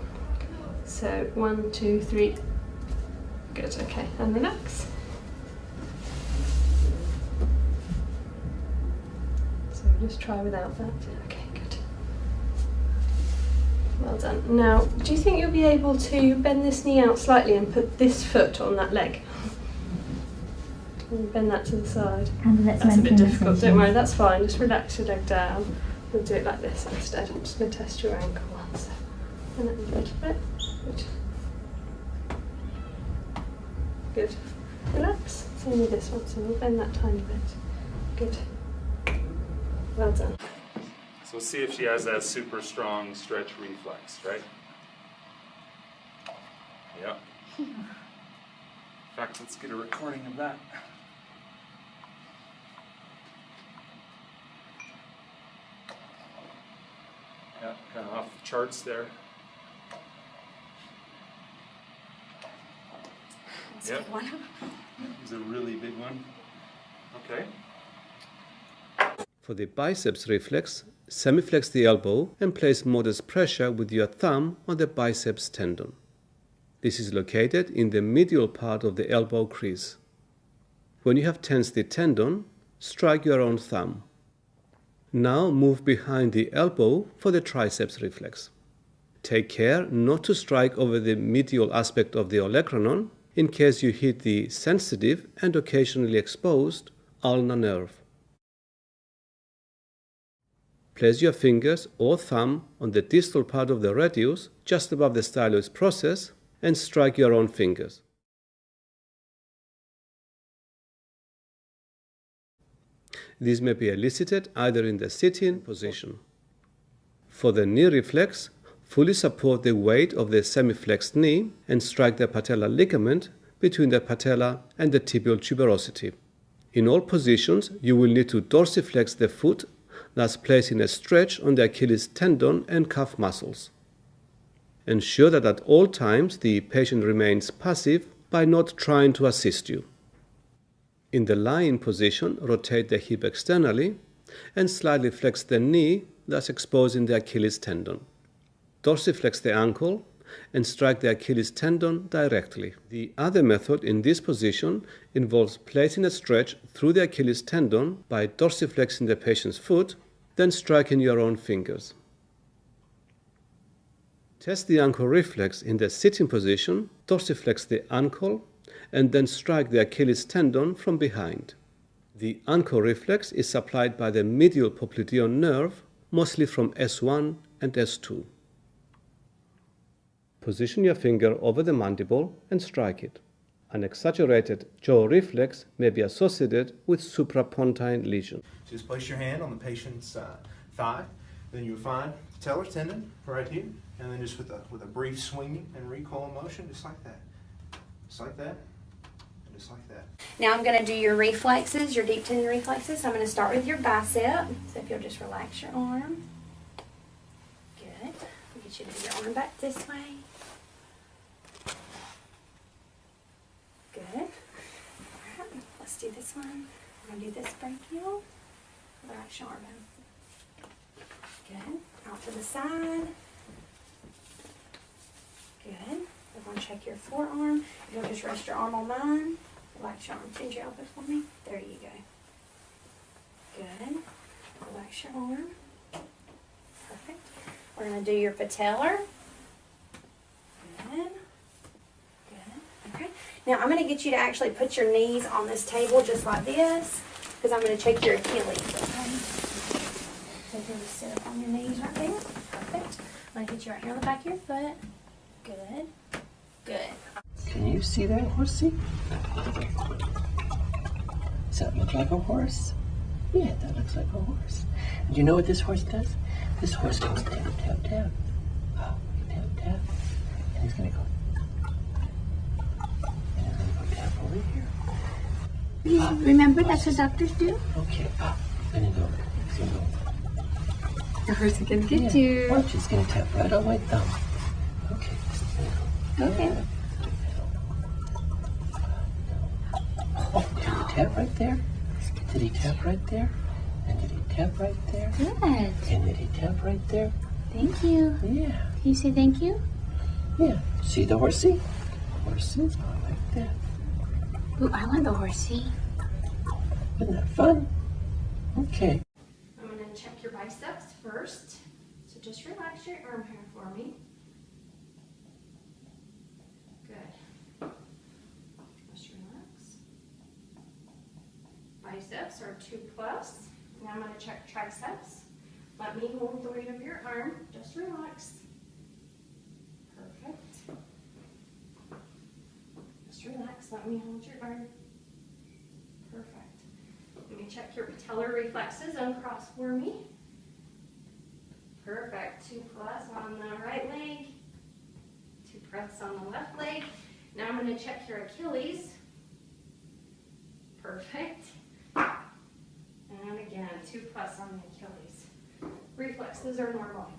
Speaker 17: So 1, 2, 3. Good, okay. And relax. So just try without that. Okay, good. Well done. Now, do you think you'll be able to bend this knee out slightly and put this foot on that leg? And bend that to the side. That's a bit difficult, don't worry, that's fine. Just relax your leg down. We'll do it like this instead. I'm just going to test your ankle once. Bend it a little bit. Good. Good. Relax. It's only this one, so we'll bend that tiny bit. Good. Well done.
Speaker 19: So we'll see if she has that super strong stretch reflex, right? Yep. In fact, let's get a recording of that. Yeah, kind of off the charts there.
Speaker 7: That's a big one.
Speaker 19: It's a really big one. Okay.
Speaker 20: For the biceps reflex, semiflex the elbow and place modest pressure with your thumb on the biceps tendon. This is located in the medial part of the elbow crease. When you have tensed the tendon, strike your own thumb. Now move behind the elbow for the triceps reflex. Take care not to strike over the medial aspect of the olecranon in case you hit the sensitive and occasionally exposed ulnar nerve. Place your fingers or thumb on the distal part of the radius just above the styloid process and strike your own fingers. These may be elicited either in the sit-in position. For the knee reflex, fully support the weight of the semi-flexed knee and strike the patellar ligament between the patella and the tibial tuberosity. In all positions, you will need to dorsiflex the foot, thus placing a stretch on the Achilles tendon and calf muscles. Ensure that at all times the patient remains passive by not trying to assist you. In the lying position, rotate the hip externally and slightly flex the knee, thus exposing the Achilles tendon. Dorsiflex the ankle and strike the Achilles tendon directly. The other method in this position involves placing a stretch through the Achilles tendon by dorsiflexing the patient's foot, then striking your own fingers. Test the ankle reflex in the sitting position, dorsiflex the ankle, and then strike the Achilles tendon from behind. The ankle reflex is supplied by the medial popliteal nerve, mostly from S1 and S2. Position your finger over the mandible and strike it. An exaggerated jaw reflex may be associated with suprapontine lesion.
Speaker 21: Just place your hand on the patient's thigh, then you find the patellar tendon right here, and then just with a brief swinging and recoil motion, just like that. Just like that, and just like that.
Speaker 22: Now I'm going to do your reflexes, your deep tendon reflexes. I'm going to start with your bicep. So if you'll just relax your arm. Good. We'll get you to move your arm back this way. Good. All right, let's do this one. We're going to do this brachial. Relax your arm out. Good. Out to the side. Good. We're going to check your forearm. You'll just rest your arm on mine. Relax your arm. Bend your elbow for me. There you go. Good. Relax your arm. Perfect. We're going to do your patellar. Good. Good. Okay. Now I'm going to get you to actually put your knees on this table just like this, because I'm going to check your Achilles. Okay. So if you'll just sit up on your knees right there. Perfect. I'm going to get you right here on the back of your foot. Good. Good.
Speaker 11: Can you see that horsey? Does that look like a horse? Yeah, that looks like a horse. And you know what this horse does? This horse goes tap, tap, tap. Oh, tap, tap. And he's going to go. And he's going to go tap over here.
Speaker 22: Remember, that's what doctors do?
Speaker 11: Okay. And then go. He's going to go.
Speaker 22: The horse is going to get you.
Speaker 11: Watch, he's going to tap right on my thumb. Okay.
Speaker 22: Okay.
Speaker 11: Oh, did he tap right there? Did he tap right there? And did he tap right there?
Speaker 22: Good.
Speaker 11: And did he tap right there?
Speaker 22: Thank you.
Speaker 11: Yeah.
Speaker 22: Can you say thank you?
Speaker 11: Yeah. See the horsey? Horses are like that.
Speaker 22: Ooh, I want the horsey.
Speaker 11: Isn't that fun? Okay.
Speaker 22: I'm going to check your biceps first. So just relax your arm here for me. Good. Just relax. Biceps are 2+. Now I'm going to check triceps. Let me hold the weight of your arm. Just relax. Perfect. Just relax. Let me hold your arm. Perfect. Let me check your patellar reflexes. Uncross for me. Perfect. 2+ on the right leg. 2 breaths on the left leg. Now I'm going to check your Achilles. Perfect. And again, 2+ on the Achilles. Reflexes are normal.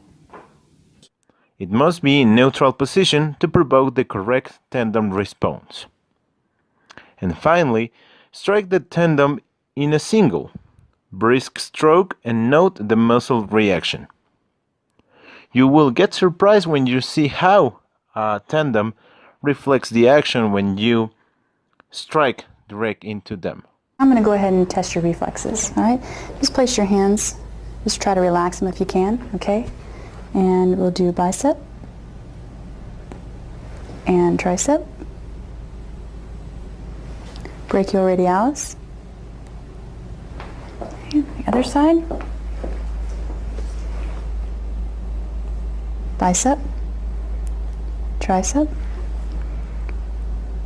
Speaker 23: It must be in neutral position to provoke the correct tendon response. And finally, strike the tendon in a single, brisk stroke and note the muscle reaction. You will get surprised when you see how a tendon reflects the action when you strike direct into them.
Speaker 1: I'm going to go ahead and test your reflexes, all right? Just place your hands, just try to relax them if you can, okay? And we'll do bicep and tricep, brachioradialis, and the other side, bicep, tricep,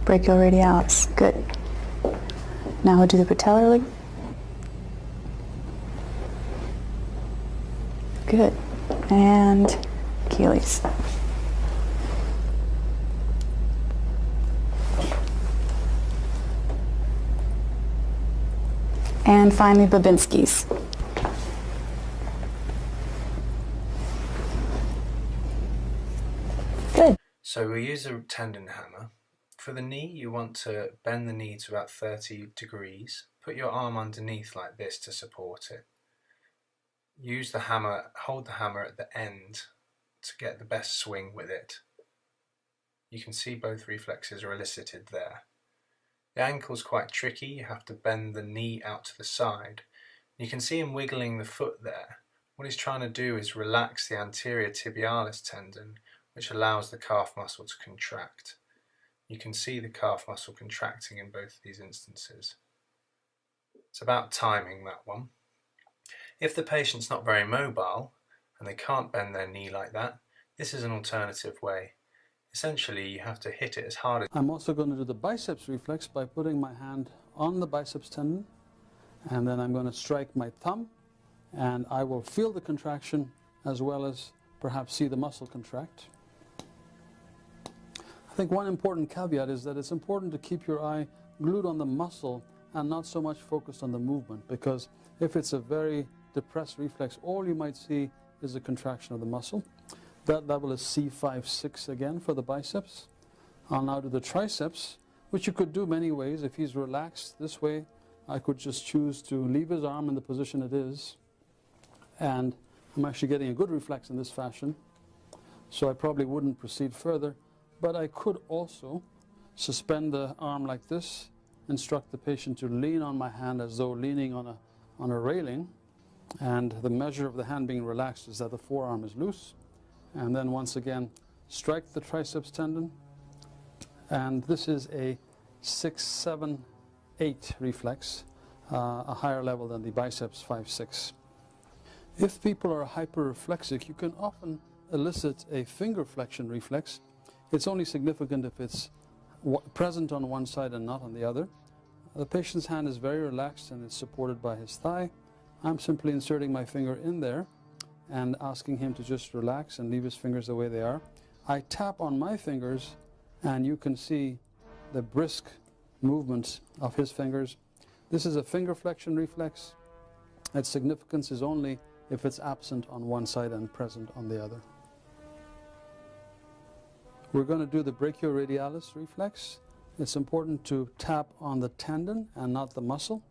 Speaker 1: brachioradialis. Good. Now we'll do the patellar ligament. Good. And Achilles. And finally, Babinski's. Good.
Speaker 4: So we use a tendon hammer. For the knee, you want to bend the knee to about 30 degrees. Put your arm underneath like this to support it. Use the hammer, hold the hammer at the end to get the best swing with it. You can see both reflexes are elicited there. The ankle's quite tricky. You have to bend the knee out to the side. You can see him wiggling the foot there. What he's trying to do is relax the anterior tibialis tendon, which allows the calf muscle to contract. You can see the calf muscle contracting in both of these instances. It's about timing, that one. If the patient's not very mobile and they can't bend their knee like that, this is an alternative way. Essentially, you have to hit it as hard as...
Speaker 5: I'm also going to do the biceps reflex by putting my hand on the biceps tendon, and then I'm going to strike my thumb, and I will feel the contraction as well as perhaps see the muscle contract. I think one important caveat is that it's important to keep your eye glued on the muscle and not so much focused on the movement, because if it's a very depressed reflex, all you might see is a contraction of the muscle. That level is C5-6 again for the biceps. I'll now do the triceps, which you could do many ways. If he's relaxed this way, I could just choose to leave his arm in the position it is, and I'm actually getting a good reflex in this fashion, so I probably wouldn't proceed further. But I could also suspend the arm like this, instruct the patient to lean on my hand as though leaning on a railing, and the measure of the hand being relaxed is that the forearm is loose. And then once again, strike the triceps tendon, and this is a 6, 7, 8 reflex, a higher level than the biceps 5, 6. If people are hyperreflexic, you can often elicit a finger flexion reflex. It's only significant if it's present on one side and not on the other. The patient's hand is very relaxed and it's supported by his thigh. I'm simply inserting my finger in there and asking him to just relax and leave his fingers the way they are. I tap on my fingers and you can see the brisk movements of his fingers. This is a finger flexion reflex. Its significance is only if it's absent on one side and present on the other. We're going to do the brachioradialis reflex. It's important to tap on the tendon and not the muscle,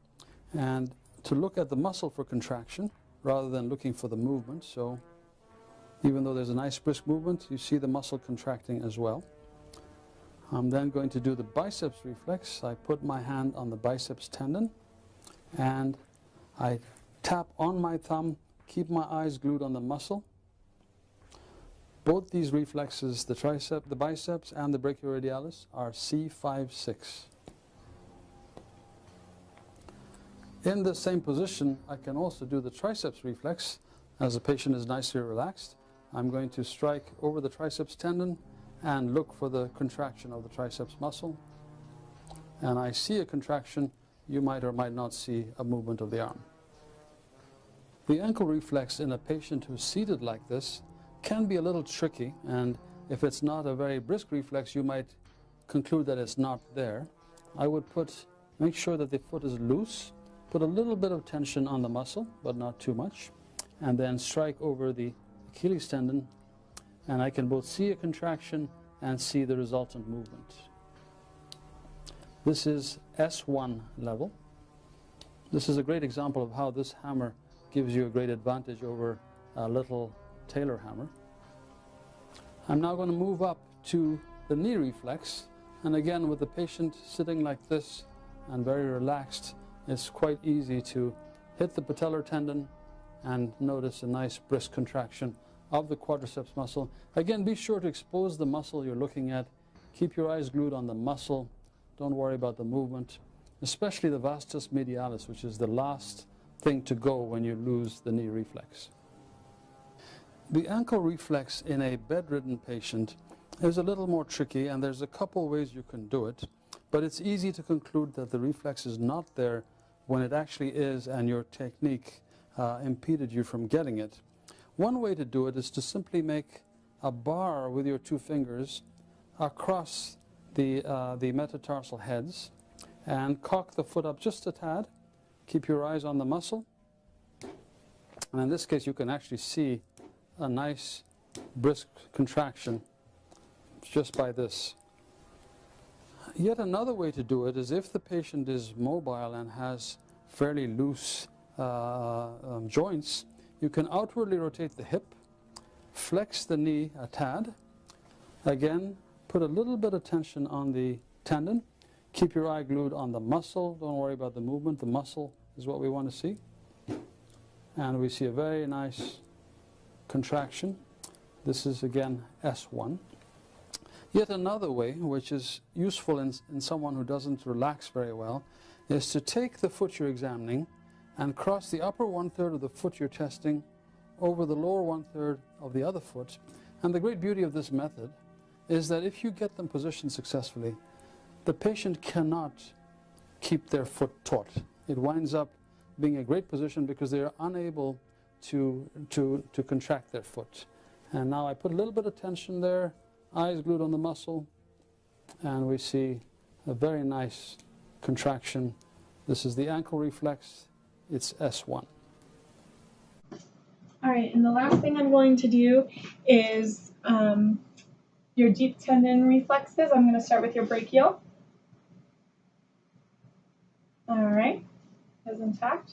Speaker 5: and to look at the muscle for contraction rather than looking for the movement. So even though there's a nice brisk movement, you see the muscle contracting as well. I'm then going to do the biceps reflex. I put my hand on the biceps tendon and I tap on my thumb, keep my eyes glued on the muscle. Both these reflexes, the tricep, the biceps and the brachioradialis, are C5-6. In the same position, I can also do the triceps reflex. As the patient is nicely relaxed, I'm going to strike over the triceps tendon and look for the contraction of the triceps muscle. And I see a contraction. You might or might not see a movement of the arm. The ankle reflex in a patient who's seated like this can be a little tricky, and if it's not a very brisk reflex, you might conclude that it's not there. I would make sure that the foot is loose, put a little bit of tension on the muscle, but not too much, and then strike over the Achilles tendon, and I can both see a contraction and see the resultant movement. This is S1 level. This is a great example of how this hammer gives you a great advantage over a little Taylor hammer. I'm now going to move up to the knee reflex. And again, with the patient sitting like this and very relaxed, it's quite easy to hit the patellar tendon and notice a nice brisk contraction of the quadriceps muscle. Again, be sure to expose the muscle you're looking at. Keep your eyes glued on the muscle. Don't worry about the movement, especially the vastus medialis, which is the last thing to go when you lose the knee reflex. The ankle reflex in a bedridden patient is a little more tricky, and there's a couple ways you can do it, but it's easy to conclude that the reflex is not there when it actually is, and your technique impeded you from getting it. One way to do it is to simply make a bar with your two fingers across the metatarsal heads and cock the foot up just a tad. Keep your eyes on the muscle. And in this case, you can actually see a nice brisk contraction just by this. Yet another way to do it is if the patient is mobile and has fairly loose joints, you can outwardly rotate the hip, flex the knee a tad, again put a little bit of tension on the tendon, keep your eye glued on the muscle, don't worry about the movement, the muscle is what we want to see, and we see a very nice contraction. This is again S1. Yet another way, which is useful in someone who doesn't relax very well, is to take the foot you're examining and cross the upper 1/3 of the foot you're testing over the lower 1/3 of the other foot. And the great beauty of this method is that if you get them positioned successfully, the patient cannot keep their foot taut. It winds up being a great position because they are unable to contract their foot. And now I put a little bit of tension there, eyes glued on the muscle, and we see a very nice contraction. This is the ankle reflex. It's S1.
Speaker 3: All right, and the last thing I'm going to do is your deep tendon reflexes. I'm going to start with your brachial. All right, that's intact.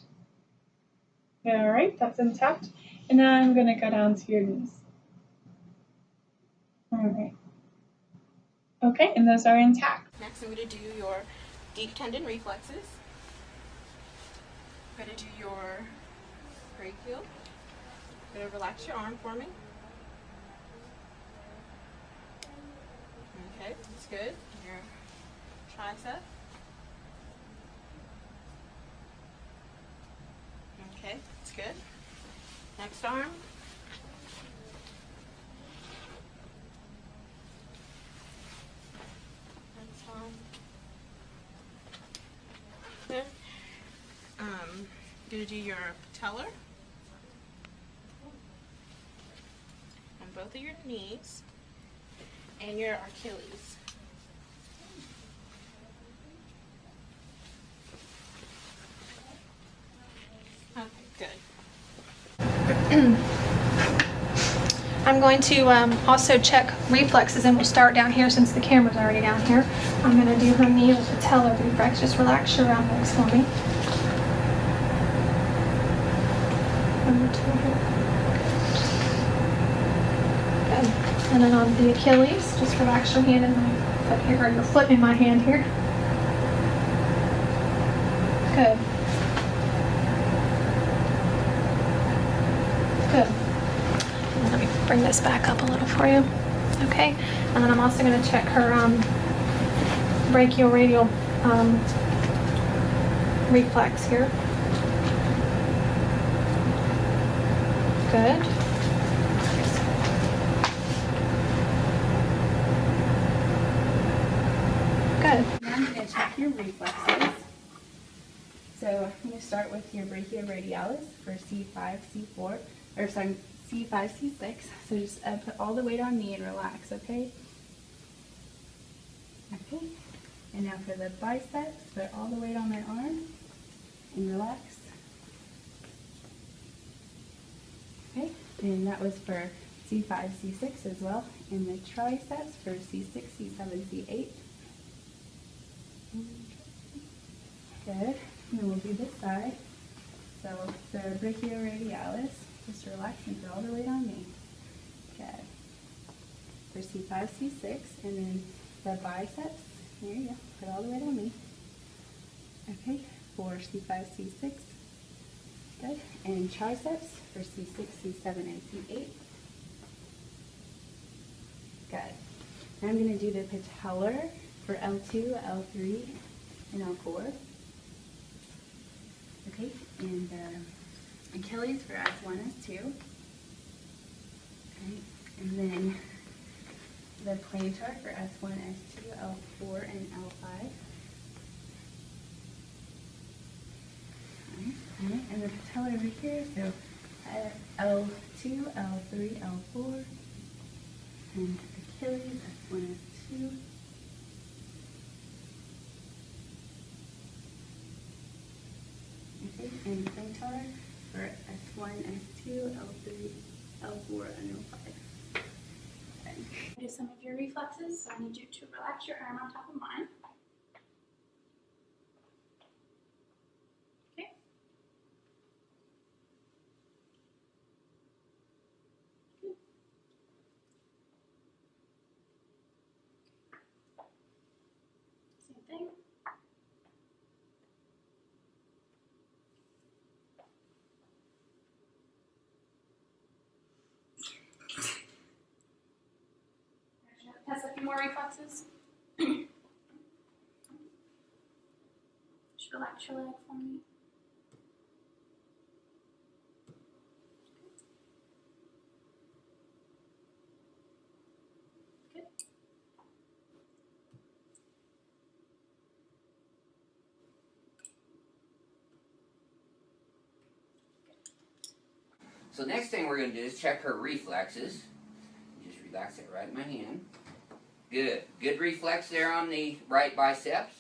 Speaker 3: All right, that's intact. And now I'm going to go down to your knees. All right. Okay, and those are intact.
Speaker 7: Next, I'm going to do your deep tendon reflexes. I'm going to do your brachial. I'm going to relax your arm for me. Okay, that's good. Your tricep. Okay, that's good. Next arm. Next arm. Good. Gonna do your patellar on both of your knees and your Achilles. Okay, good.
Speaker 14: I'm going to also check reflexes, and we'll start down here since the camera's already down here. I'm going to do her knee with patellar reflex. Just relax your round legs for me. Good. And then on the Achilles, just relax your hand in my foot here, or your foot in my hand here. Good. Good. Let me bring this back up a little for you. Okay. And then I'm also going to check her brachioradial reflex here. Good. Good.
Speaker 1: Now I'm going to check your reflexes. So I'm going to start with your brachioradialis for C5, C4, or sorry, C5, C6. So just put all the weight on me and relax, okay? Okay. And now for the biceps, put all the weight on my arm and relax. Okay, and that was for C5, C6 as well. And the triceps for C6, C7, C8. Good. And then we'll do this side. So the brachioradialis, just relax and put all the weight on me. Good. For C5, C6, and then the biceps, there you go, put all the weight on me. Okay, for C5, C6, good, and triceps for C6, C7, and C8. Good. Now I'm going to do the patellar for L2, L3, and L4. Okay, and Achilles for S1, S2. Okay, and then the plantar for S1, S2, L4, and L5. Okay, and the patellar over here, so L2, L3, L4, and Achilles, S1, S2. Okay, and plantar for S1, S2, L3, L4, and L5. Okay.
Speaker 2: Do some of your reflexes, so I need you to relax your arm on top of mine. Okay. Good. Same thing. Test a few more reflexes. Just relax your leg for me. Good.
Speaker 8: So next thing we're going to do is check her reflexes. Just relax it right in my hand. Good. Good reflex there on the right biceps.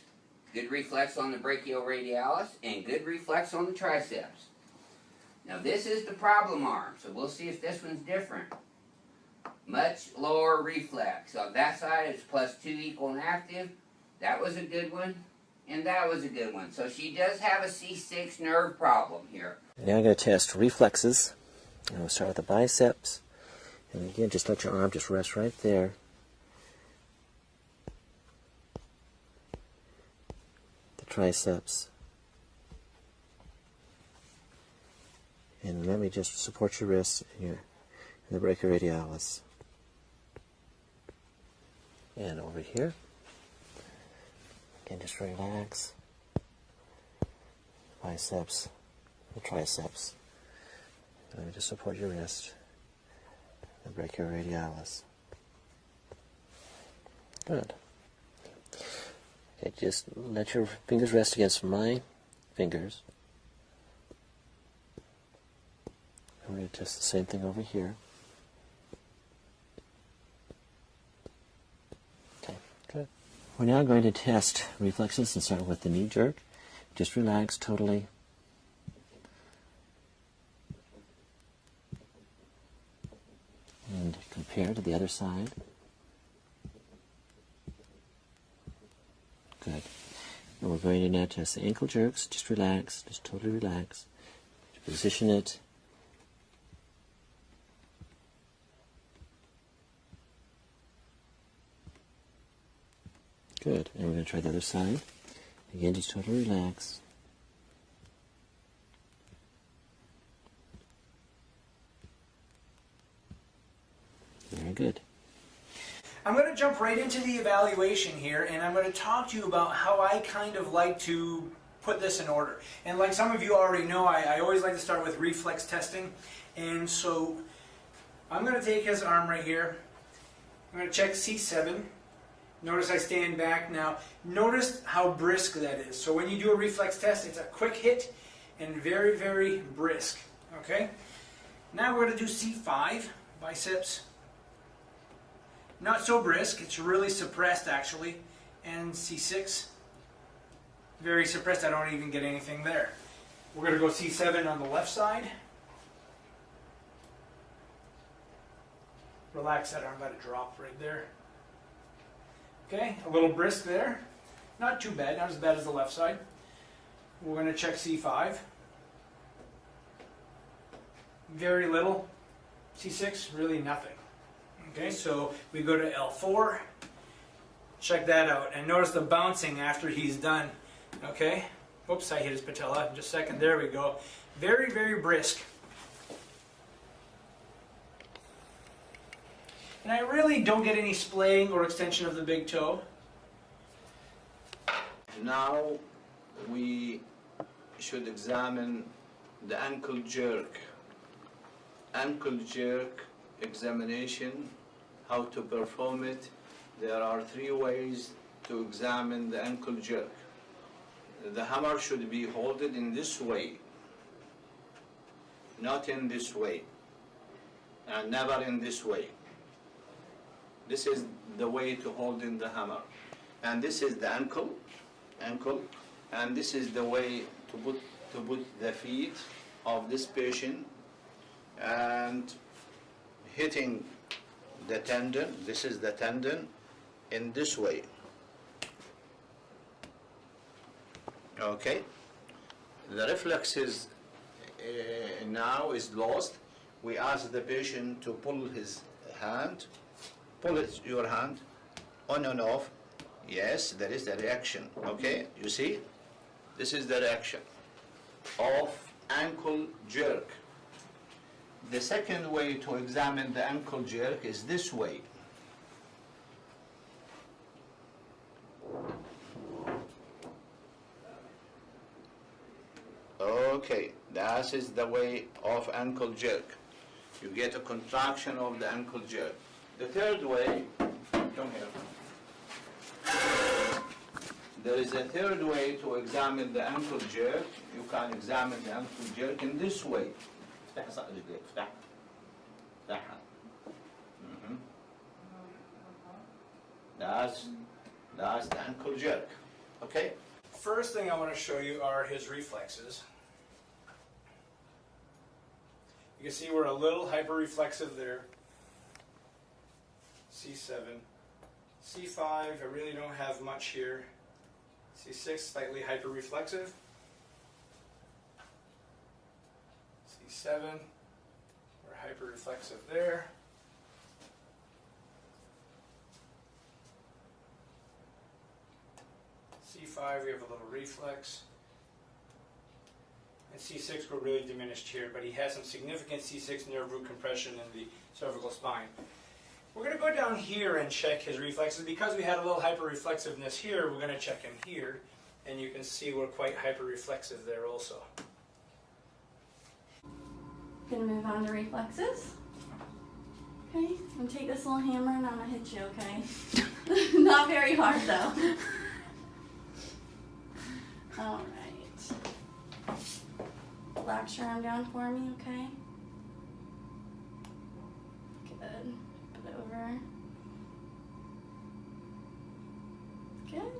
Speaker 8: Good reflex on the brachioradialis. And good reflex on the triceps. Now this is the problem arm, so we'll see if this one's different. Much lower reflex. On that side it's +2 equal and active. That was a good one. And that was a good one. So she does have a C6 nerve problem here.
Speaker 11: Now I'm going to test reflexes. And we'll start with the biceps. And again, just let your arm just rest right there. The triceps. And let me just support your wrist here in the brachioradialis. And over here. Again, just relax. Biceps, the triceps. Let me just support your wrist. The brachioradialis. Good. Okay, just let your fingers rest against my fingers. And we're going to test the same thing over here. Okay, good. We're now going to test reflexes and start with the knee jerk. Just relax totally. And compare to the other side. Good. And we're going to now test the ankle jerks. Just relax. Just totally relax. Position it. Good. And we're going to try the other side. Again, just totally relax. Very good.
Speaker 6: I'm going to jump right into the evaluation here, and I'm going to talk to you about how I kind of like to put this in order. And like some of you already know, I always like to start with reflex testing. And so I'm going to take his arm right here. I'm going to check C7. Notice I stand back now. Notice how brisk that is. So when you do a reflex test, it's a quick hit and very, very brisk. Okay? Now we're going to do C5, biceps. Not so brisk, it's really suppressed actually. And C6, very suppressed, I don't even get anything there. We're going to go C7 on the left side. Relax that arm, let it drop right there. Okay, a little brisk there. Not too bad, not as bad as the left side. We're going to check C5. Very little. C6, really nothing. Okay, so we go to L4. Check that out. And notice the bouncing after he's done. Okay? Oops, I hit his patella. Just a second. There we go. Very, very brisk. And I really don't get any splaying or extension of the big toe.
Speaker 9: Now we should examine the ankle jerk. Ankle jerk examination, how to perform it. There are 3 ways to examine the ankle jerk. The hammer should be held in this way, not in this way, and never in this way. This is the way to hold in the hammer. And this is the ankle, and this is the way to put the feet of this patient and hitting the tendon. This is the tendon in this way. Okay, the reflexes now is lost. We ask the patient to pull his hand. Pull your hand on and off. Yes, there is the reaction. Okay, you see? This is the reaction of ankle jerk. The second way to examine the ankle jerk is this way. Okay, that is the way of ankle jerk. You get a contraction of the ankle jerk. The third way, come here. There is a third way to examine the ankle jerk. You can examine the ankle jerk in this way. افتح صق رجليك، افتح. افتحها. That's the ankle jerk. Okay?
Speaker 6: First thing I want to show you are his reflexes. You can see we're a little hyperreflexive there. C7. C5, I really don't have much here. C6, slightly hyperreflexive. C7, we're hyperreflexive there. C5, we have a little reflex. And C6, we're really diminished here, but he has some significant C6 nerve root compression in the cervical spine. We're going to go down here and check his reflexes. Because we had a little hyperreflexiveness here, we're going to check him here. And you can see we're quite hyperreflexive there also.
Speaker 1: Gonna move on to reflexes. Okay, I'm gonna take this little hammer and I'm gonna hit you, okay? Not very hard though. Alright. Relax your arm down for me, okay? Good. Put it over. Good.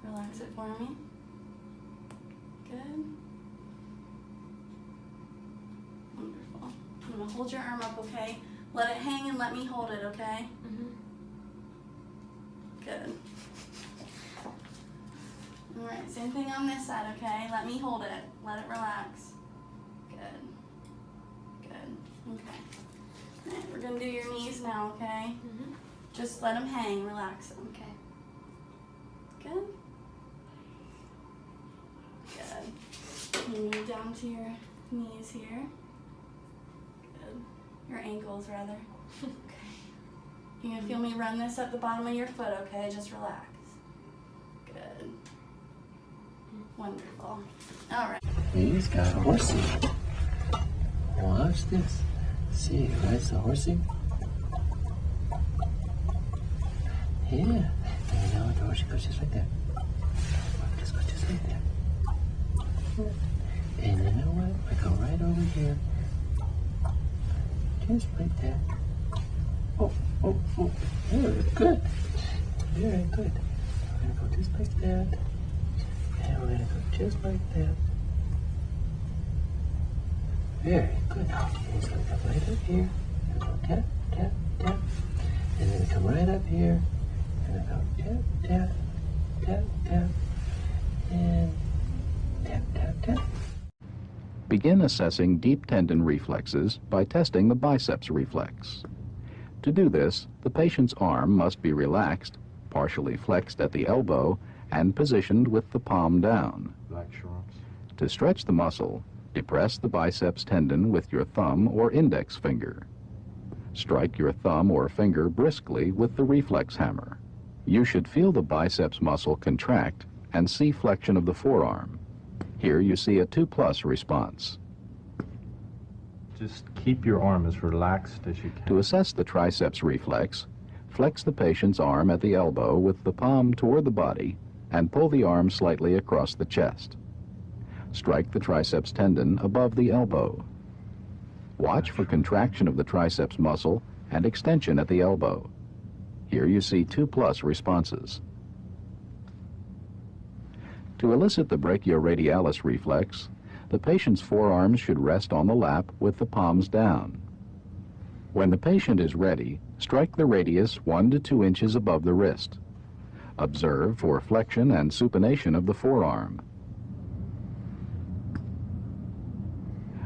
Speaker 1: Relax it for me. Good. Wonderful. I'm going to hold your arm up, okay? Let it hang and let me hold it, okay? Good. Alright, same thing on this side, okay? Let me hold it. Let it relax. Good. Good. Okay. Alright, we're going to do your knees now, okay? Just let them hang. Relax them. Okay. Good. Good. You move down to your knees here. Good. Your ankles, rather. Okay. You're going to feel me run this up the bottom of your foot, okay? Just relax. Good. Wonderful. All right.
Speaker 11: He's got a horsey. Watch this. See, that's the horsey. Yeah. And now the horsey goes just like that. Just goes just like that. And you know what? I go right over here. Just like that. Oh, oh, oh. Very good. Very good. We're going to go just like that. And we're going to go just like that. Very good. He's going to come right up here. And go tap, tap, tap. And then come right up here. And go tap, tap, tap, tap. And tap, tap, tap.
Speaker 10: Begin assessing deep tendon reflexes by testing the biceps reflex. To do this, the patient's arm must be relaxed, partially flexed at the elbow, and positioned with the palm down. To stretch the muscle, depress the biceps tendon with your thumb or index finger. Strike your thumb or finger briskly with the reflex hammer. You should feel the biceps muscle contract and see flexion of the forearm. Here you see a 2+ response.
Speaker 12: Just keep your arm as relaxed as you can.
Speaker 10: To assess the triceps reflex, flex the patient's arm at the elbow with the palm toward the body and pull the arm slightly across the chest. Strike the triceps tendon above the elbow. Watch for contraction of the triceps muscle and extension at the elbow. Here you see 2+ responses. To elicit the brachioradialis reflex, the patient's forearms should rest on the lap with the palms down. When the patient is ready, strike the radius 1 to 2 inches above the wrist. Observe for flexion and supination of the forearm.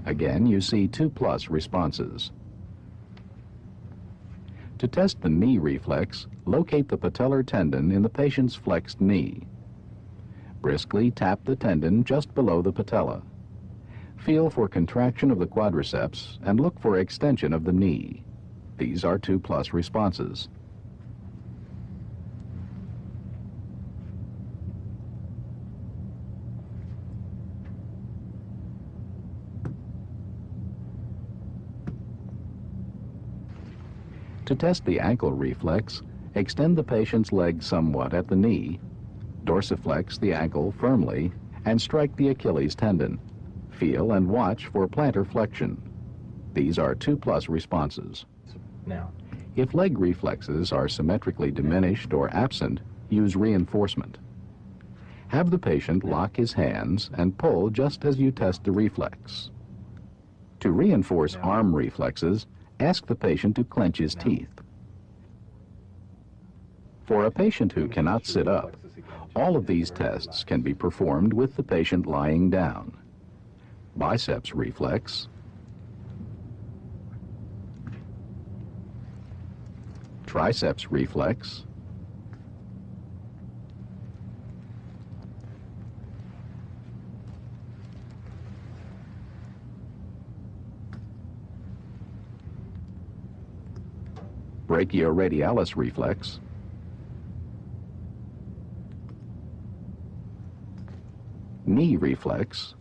Speaker 10: Again, you see 2+ responses. To test the knee reflex, locate the patellar tendon in the patient's flexed knee. Briskly tap the tendon just below the patella. Feel for contraction of the quadriceps and look for extension of the knee. These are 2+ responses. To test the ankle reflex, extend the patient's leg somewhat at the knee, dorsiflex the ankle firmly, and strike the Achilles tendon. Feel and watch for plantar flexion. These are 2+ responses.
Speaker 12: Now,
Speaker 10: if leg reflexes are symmetrically diminished or absent, use reinforcement. Have the patient lock his hands and pull just as you test the reflex. To reinforce arm reflexes, ask the patient to clench his teeth. For a patient who cannot sit up, all of these tests can be performed with the patient lying down. Biceps reflex, triceps reflex, brachioradialis reflex, knee reflex,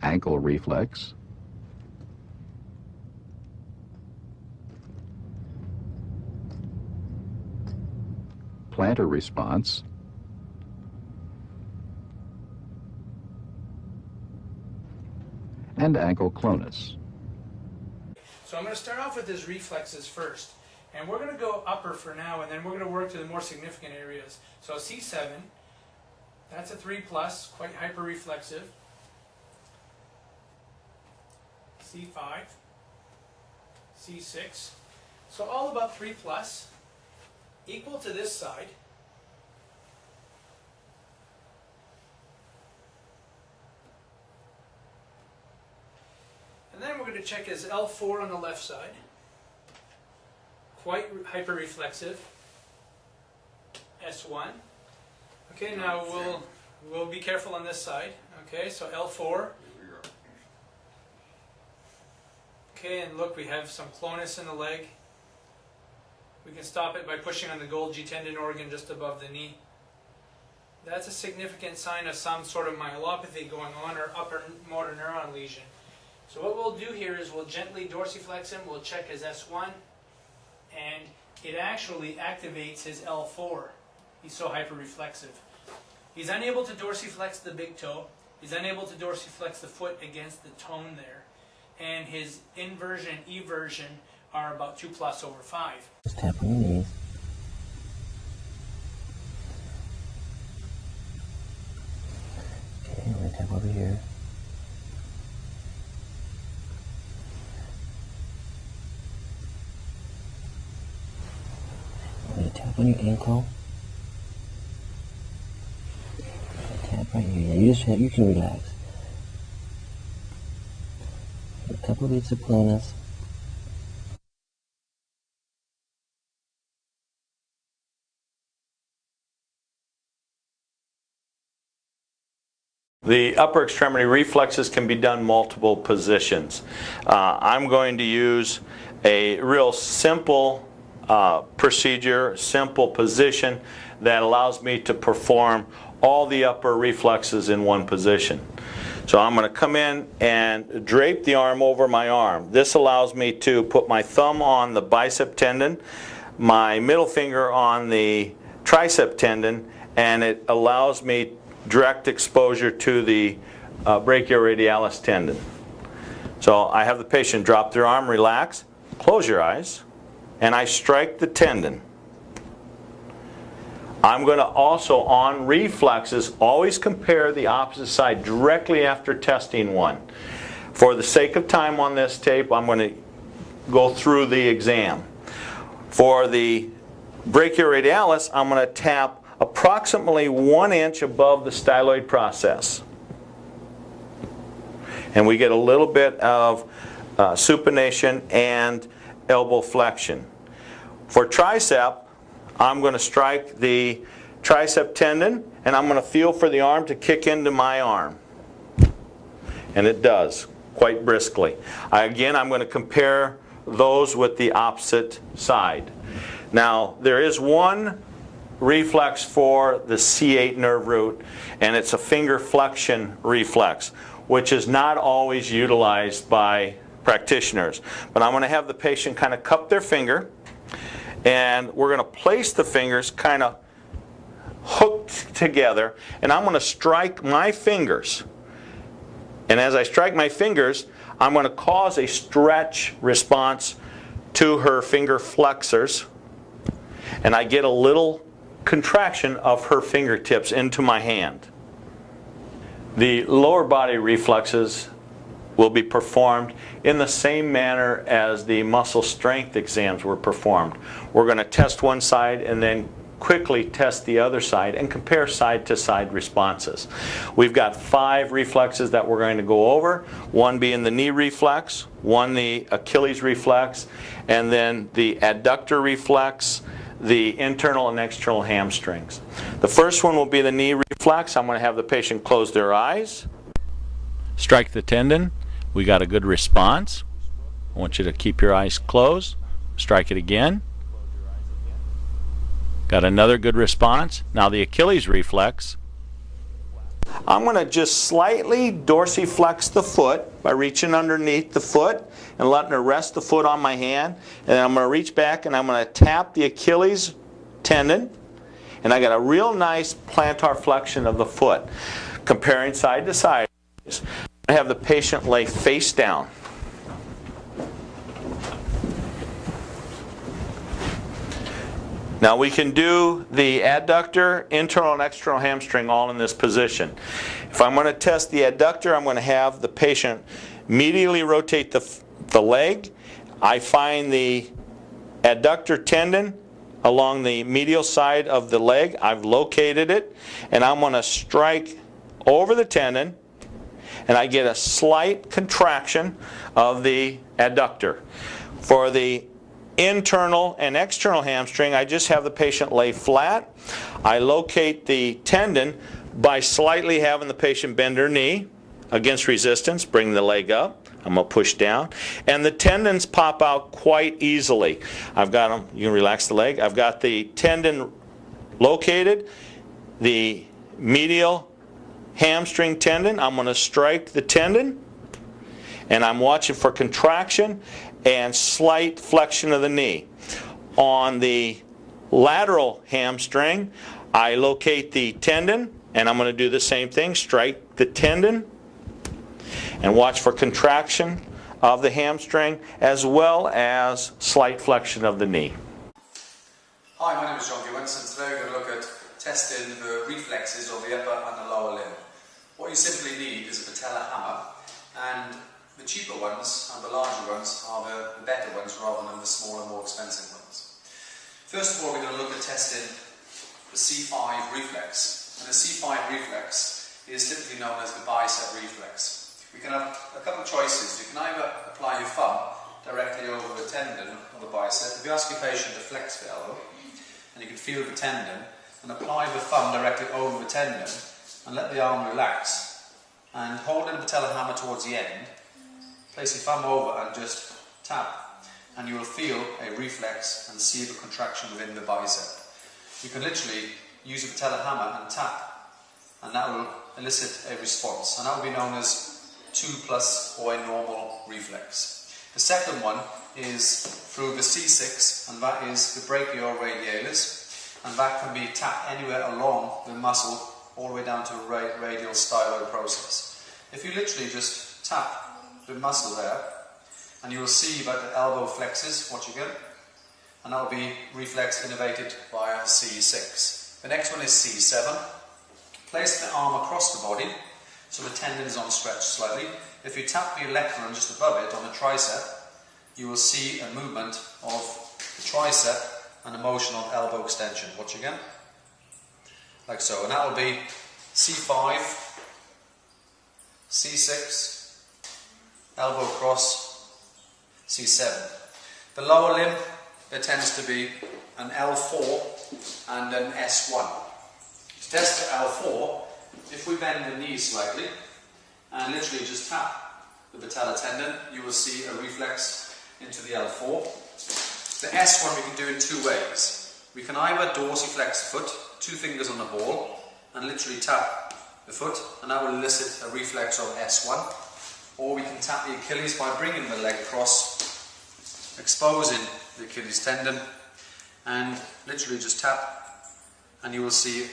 Speaker 10: ankle reflex, plantar response, and ankle clonus.
Speaker 6: So I'm going to start off with his reflexes first. And we're going to go upper for now, and then we're going to work to the more significant areas. So C7, that's a 3+, quite hyperreflexive. C5, C6. So all about 3+, equal to this side. And then we're going to check his L4 on the left side. Quite hyperreflexive. S1. Okay, now we'll be careful on this side. Okay, so L4. Okay, and look, we have some clonus in the leg. We can stop it by pushing on the Golgi tendon organ just above the knee. That's a significant sign of some sort of myelopathy going on or upper motor neuron lesion. So what we'll do here is we'll gently dorsiflex him, we'll check his S1, and it actually activates his L4. He's so hyperreflexive. He's unable to dorsiflex the big toe. He's unable to dorsiflex the foot against the tone there. And his inversion and eversion are about 2+/5.
Speaker 11: Just tap on your knees. Okay, we're going to tap over here. We're going to tap on your ankle. you can relax. A couple beats of clonus.
Speaker 13: The upper extremity reflexes can be done multiple positions. I'm going to use a real simple procedure, simple position that allows me to perform all the upper reflexes in one position. So I'm going to come in and drape the arm over my arm. This allows me to put my thumb on the bicep tendon, my middle finger on the tricep tendon, and it allows me direct exposure to the brachioradialis tendon. So I have the patient drop their arm, relax, close your eyes, and I strike the tendon. I'm going to also, on reflexes, always compare the opposite side directly after testing one. For the sake of time on this tape, I'm going to go through the exam. For the brachioradialis, I'm going to tap approximately 1 inch above the styloid process. And we get a little bit of supination and elbow flexion. For tricep, I'm going to strike the tricep tendon and I'm going to feel for the arm to kick into my arm. And it does, quite briskly. Again, I'm going to compare those with the opposite side. Now, there is one reflex for the C8 nerve root, and it's a finger flexion reflex, which is not always utilized by practitioners. But I'm going to have the patient kind of cup their finger, and we're going to place the fingers kind of hooked together, and I'm going to strike my fingers. And as I strike my fingers, I'm going to cause a stretch response to her finger flexors, and I get a little contraction of her fingertips into my hand. The lower body reflexes will be performed in the same manner as the muscle strength exams were performed. We're going to test one side and then quickly test the other side and compare side-to-side responses. We've got 5 reflexes that we're going to go over, one being the knee reflex, one the Achilles reflex, and then the adductor reflex, the internal and external hamstrings. The first one will be the knee reflex. I'm going to have the patient close their eyes. Strike the tendon. We got a good response. I want you to keep your eyes closed. Strike it again. Got another good response. Now the Achilles reflex. I'm going to just slightly dorsiflex the foot by reaching underneath the foot and letting her rest the foot on my hand. And then I'm going to reach back and I'm going to tap the Achilles tendon. And I got a real nice plantar flexion of the foot. Comparing side to side. I have the patient lay face down. Now we can do the adductor, internal and external hamstring all in this position. If I'm going to test the adductor, I'm going to have the patient medially rotate the leg. I find the adductor tendon along the medial side of the leg. I've located it, and I'm going to strike over the tendon, and I get a slight contraction of the adductor. For the internal and external hamstring, I just have the patient lay flat. I locate the tendon by slightly having the patient bend her knee against resistance, bring the leg up. I'm going to push down. And the tendons pop out quite easily. I've got them, you can relax the leg. I've got the tendon located, the medial hamstring tendon. I'm going to strike the tendon, and I'm watching for contraction and slight flexion of the knee. On the lateral hamstring, I locate the tendon, and I'm going to do the same thing, strike the tendon, and watch for contraction of the hamstring as well as slight flexion of the knee.
Speaker 15: Hi, my name is John Gewens, and today we're going to look at testing the reflexes of the upper and the lower limb. What you simply need is a patella hammer, and the cheaper ones and the larger ones are the better ones rather than the smaller, more expensive ones. First of all, we're going to look at testing the C5 reflex. And the C5 reflex is typically known as the bicep reflex. We can have a couple of choices. You can either apply your thumb directly over the tendon of the bicep. If you ask your patient to flex the elbow, and you can feel the tendon, and apply the thumb directly over the tendon, and let the arm relax, and hold the patella hammer towards the end, place your thumb over and just tap, and you will feel a reflex and see the contraction within the bicep. You can literally use a patella hammer and tap, and that will elicit a response, and that will be known as 2+ or a normal reflex. The second one is through the C6, and that is the brachioradialis, and that can be tapped anywhere along the muscle all the way down to a radial styloid process. If you literally just tap the muscle there, and you will see that the elbow flexes, watch again, and that will be reflex innervated via C6. The next one is C7. Place the arm across the body, so the tendon is on stretch slightly. If you tap the olecranon just above it on the tricep, you will see a movement of the tricep and a motion of elbow extension. Watch again. Like so. And that will be C5, C6, elbow cross, C7. The lower limb, there tends to be an L4 and an S1. To test the L4, if we bend the knee slightly and literally just tap the patella tendon, you will see a reflex into the L4. The S1 we can do in two ways. We can either dorsiflex the foot, 2 fingers on the ball, and literally tap the foot, and that will elicit a reflex of S1. Or we can tap the Achilles by bringing the leg across, exposing the Achilles tendon, and literally just tap, and you will see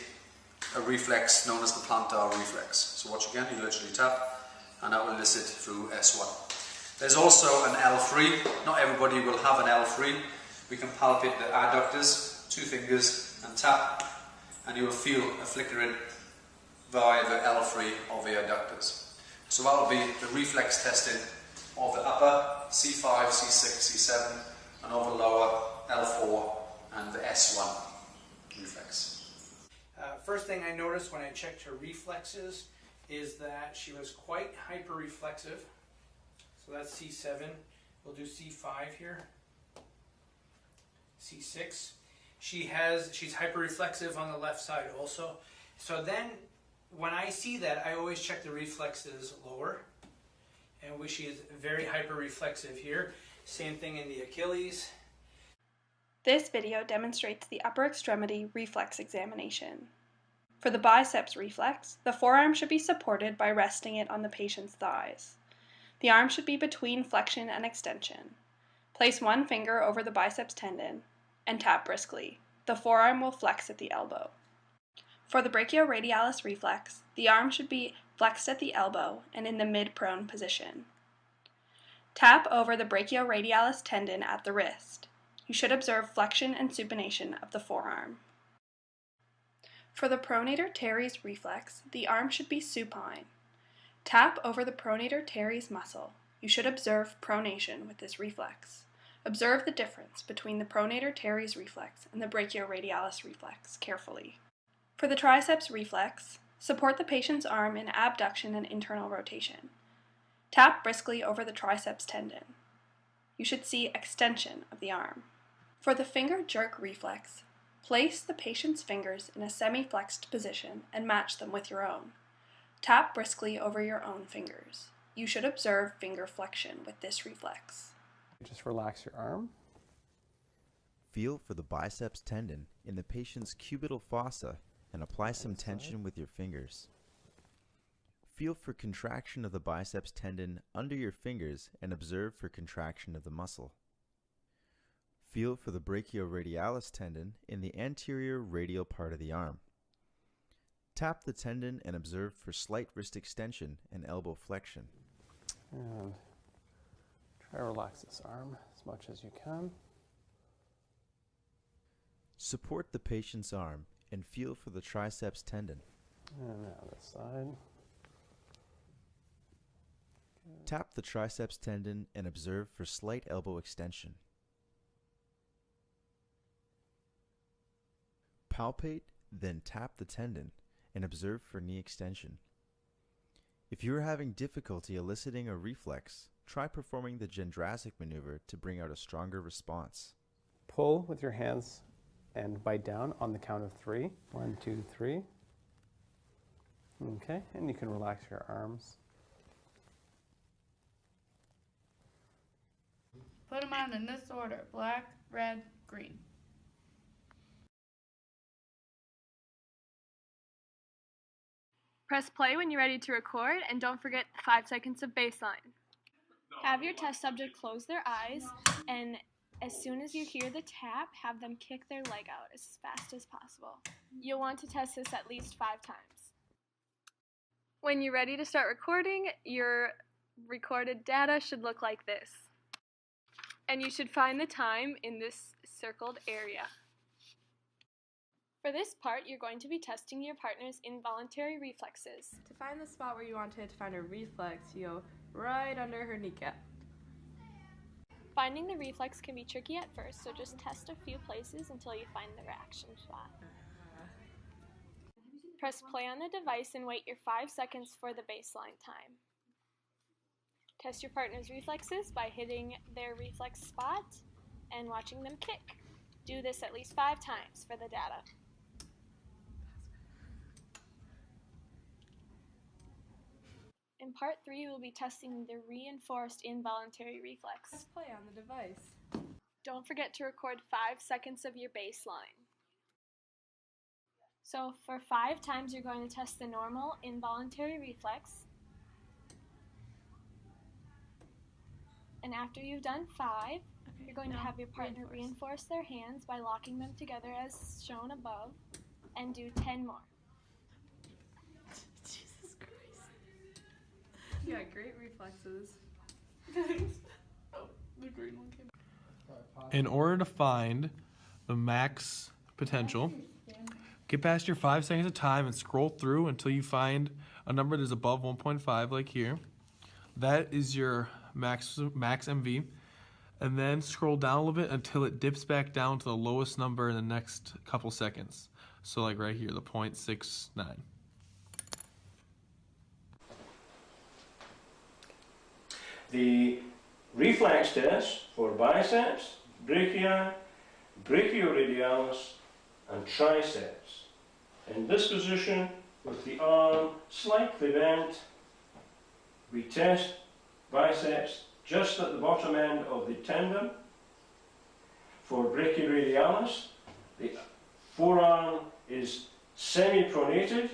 Speaker 15: a reflex known as the plantar reflex. So watch again, you literally tap, and that will elicit through S1. There's also an L3. Not everybody will have an L3. We can palpate the adductors, 2 fingers, and tap, and you will feel a flickering via the L3 of the adductors. So that will be the reflex testing of the upper C5, C6, C7, and of the lower L4 and the S1 reflex.
Speaker 6: First thing I noticed when I checked her reflexes is that she was quite hyperreflexive. So that's C7. We'll do C5 here. C6. She's hyperreflexive on the left side also. So then when I see that, I always check the reflexes lower. And she is very hyperreflexive here. Same thing in the Achilles.
Speaker 1: This video demonstrates the upper extremity reflex examination. For the biceps reflex, the forearm should be supported by resting it on the patient's thighs. The arm should be between flexion and extension. Place 1 finger over the biceps tendon and tap briskly. The forearm will flex at the elbow. For the brachioradialis reflex, the arm should be flexed at the elbow and in the mid-prone position. Tap over the brachioradialis tendon at the wrist. You should observe flexion and supination of the forearm. For the pronator teres reflex, the arm should be supine. Tap over the pronator teres muscle. You should observe pronation with this reflex. Observe the difference between the pronator teres reflex and the brachioradialis reflex carefully. For the triceps reflex, support the patient's arm in abduction and internal rotation. Tap briskly over the triceps tendon. You should see extension of the arm. For the finger jerk reflex, place the patient's fingers in a semi-flexed position and match them with your own. Tap briskly over your own fingers. You should observe finger flexion with this reflex.
Speaker 16: Just relax your arm.
Speaker 17: Feel for the biceps tendon in the patient's cubital fossa and apply some tension with your fingers. Feel for contraction of the biceps tendon under your fingers and observe for contraction of the muscle. Feel for the brachioradialis tendon in the anterior radial part of the arm. Tap the tendon and observe for slight wrist extension and elbow flexion.
Speaker 16: And try to relax this arm as much as you can.
Speaker 17: Support the patient's arm and feel for the triceps tendon.
Speaker 16: And now this side. Good.
Speaker 17: Tap the triceps tendon and observe for slight elbow extension. Palpate, then tap the tendon and observe for knee extension. If you are having difficulty eliciting a reflex, try performing the Gendrasic maneuver to bring out a stronger response.
Speaker 16: Pull with your hands and bite down on the count of 3. 1, 2, 3. Okay, and you can relax your arms.
Speaker 3: Put them on in this order: black, red, green.
Speaker 18: Press play when you're ready to record, and don't forget 5 seconds of baseline. Have your test subject close their eyes, and as soon as you hear the tap, have them kick their leg out as fast as possible. You'll want to test this at least 5 times. When you're ready to start recording, your recorded data should look like this. And you should find the time in this circled area. For this part, you're going to be testing your partner's involuntary reflexes.
Speaker 19: To find the spot where you want to find a reflex, you go right under her kneecap.
Speaker 18: Finding the reflex can be tricky at first, so just test a few places until you find the reaction spot. Press play on the device and wait your 5 seconds for the baseline time. Test your partner's reflexes by hitting their reflex spot and watching them kick. Do this at least 5 times for the data. In part 3, we'll be testing the reinforced involuntary reflex.
Speaker 19: Press play on the device.
Speaker 18: Don't forget to record 5 seconds of your baseline. So for 5 times, you're going to test the normal involuntary reflex. And after you've done 5, you're going to have your partner reinforce their hands by locking them together as shown above, and do 10 more.
Speaker 19: Jesus Christ. You got great reflexes.
Speaker 3: Oh, the green one came.
Speaker 20: In order to find the max potential, get past your 5 seconds of time and scroll through until you find a number that is above 1.5, like here. That is your max MV. And then scroll down a little bit until it dips back down to the lowest number in the next couple seconds. So like right here, the 0.69.
Speaker 23: The reflex test for biceps, brachii, brachioradialis, and triceps. In this position, with the arm slightly bent, we test biceps just at the bottom end of the tendon. For brachioradialis, the forearm is semi-pronated,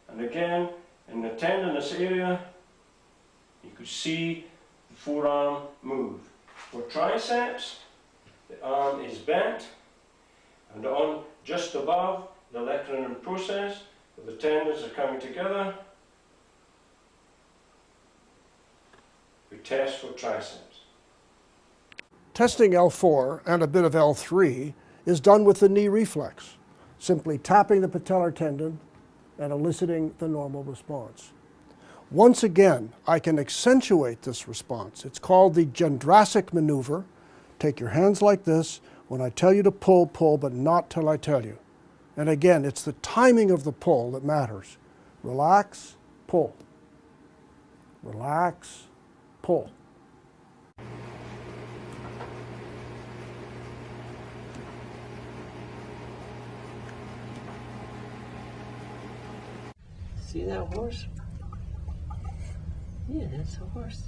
Speaker 23: and again, in the tendinous area, you could see the forearm move. For triceps, the arm is bent, and on just above the lectinin process, where the tendons are coming together, we test for triceps.
Speaker 24: Testing L4 and a bit of L3 is done with the knee reflex, simply tapping the patellar tendon and eliciting the normal response. Once again, I can accentuate this response. It's called the Gendrasic maneuver. Take your hands like this. When I tell you to pull, pull, but not till I tell you. And again, it's the timing of the pull that matters. Relax, pull. Relax, pull.
Speaker 11: See that horse? Yeah, that's a horse.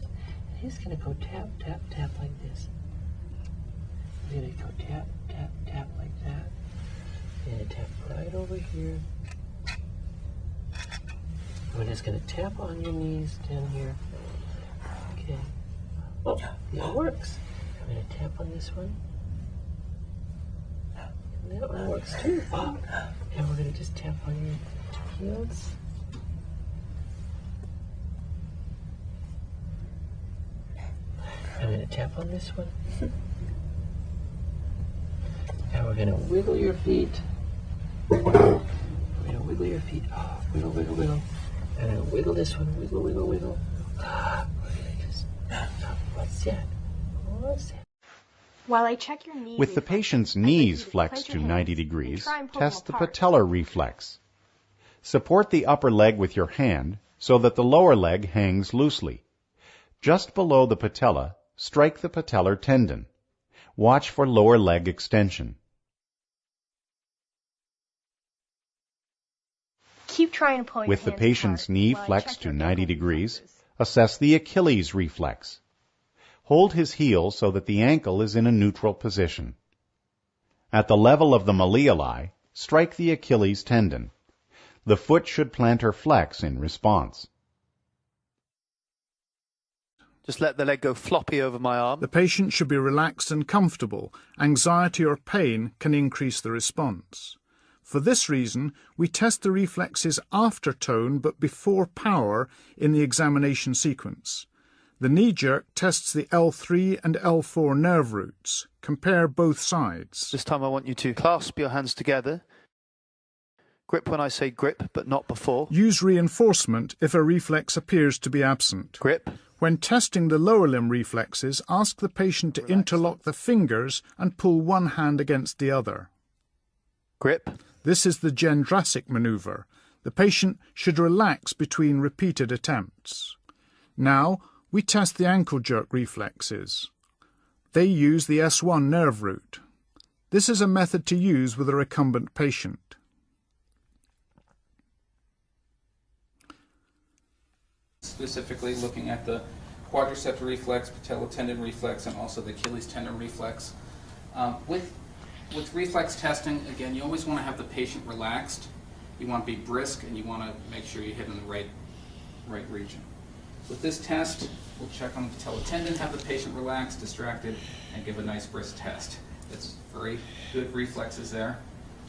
Speaker 11: And he's gonna go tap, tap, tap like this. He's gonna go tap, tap, tap like that. He's gonna tap right over here. We're just gonna tap on your knees down here. Okay. Oh, it works. I'm gonna tap on this one. And that one works too. Oh. And we're gonna just tap on your heels. I'm going to tap on this one. And we're going to wiggle your feet. We're going to wiggle your feet. Oh, wiggle, wiggle, wiggle. And I'm going to wiggle this one. Wiggle, wiggle, wiggle. What's that? What's that?
Speaker 18: While I check your knee
Speaker 25: With the
Speaker 18: reflex,
Speaker 25: patient's
Speaker 18: I'd like
Speaker 25: knees
Speaker 18: you to
Speaker 25: flexed
Speaker 18: clench
Speaker 25: to
Speaker 18: your
Speaker 25: 90
Speaker 18: hands and
Speaker 25: degrees,
Speaker 18: try and pull
Speaker 25: test the
Speaker 18: them apart.
Speaker 25: patellar reflex. Support the upper leg with your hand,
Speaker 4: so that the lower leg hangs loosely. Just below the patella, strike the patellar tendon. Watch for lower leg extension.
Speaker 5: Keep trying to pull your
Speaker 4: With the
Speaker 5: hands
Speaker 4: patient's
Speaker 5: apart
Speaker 4: knee
Speaker 5: while I
Speaker 4: flexed
Speaker 5: check
Speaker 4: to
Speaker 5: your
Speaker 4: 90
Speaker 5: ankle
Speaker 4: degrees,
Speaker 5: reflexes.
Speaker 4: assess the Achilles reflex. Hold his heel so that the ankle is in a neutral position. At the level of the malleoli, strike the Achilles tendon. The foot should plantar flex in response.
Speaker 21: Just let the leg go floppy over my arm.
Speaker 22: The patient should be relaxed and comfortable. Anxiety or pain can increase the response. For this reason, we test the reflexes after tone but before power in the examination sequence. The knee jerk tests the L3 and L4 nerve roots. Compare both sides.
Speaker 21: This time I want you to clasp your hands together. Grip when I say grip, but not before.
Speaker 22: Use reinforcement if a reflex appears to be absent.
Speaker 21: Grip.
Speaker 22: When testing the lower limb reflexes, ask the patient to interlock the fingers and pull one hand against the other.
Speaker 21: Grip.
Speaker 22: This is the Gendrasic maneuver. The patient should relax between repeated attempts. Now, we test the ankle jerk reflexes. They use the S1 nerve root. This is a method to use with a recumbent patient.
Speaker 25: Specifically looking at the quadricep reflex, patellotendon reflex, and also the Achilles tendon reflex. With reflex testing, again, you always want to have the patient relaxed. You want to be brisk, and you want to make sure you hit in the right region. With this test, we'll check on the patellotendon, have the patient relaxed, distracted, and give a nice brisk test. It's very good reflexes there,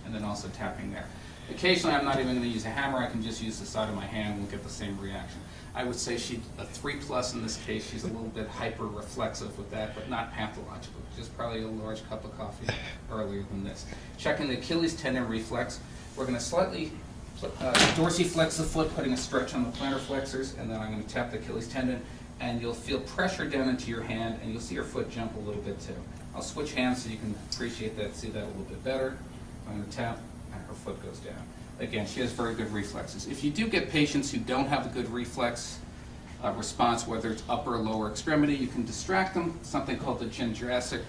Speaker 25: and then also tapping there. Occasionally, I'm not even going to use a hammer. I can just use the side of my hand and we'll get the same reaction. I would say she's a 3+ in this case. She's a little bit hyper-reflexive with that, but not pathological. Just probably a large cup of coffee earlier than this. Checking the Achilles tendon reflex, we're going to slightly dorsiflex the foot, putting a stretch on the plantar flexors, and then I'm going to tap the Achilles tendon, and you'll feel pressure down into your hand, and you'll see your foot jump a little bit too. I'll switch hands so you can appreciate that, see that a little bit better. I'm going to tap, and her foot goes down. Again, she has very good reflexes. If you do get patients who don't have a good reflex response, whether it's upper or lower extremity, you can distract them, something called the Gendrasic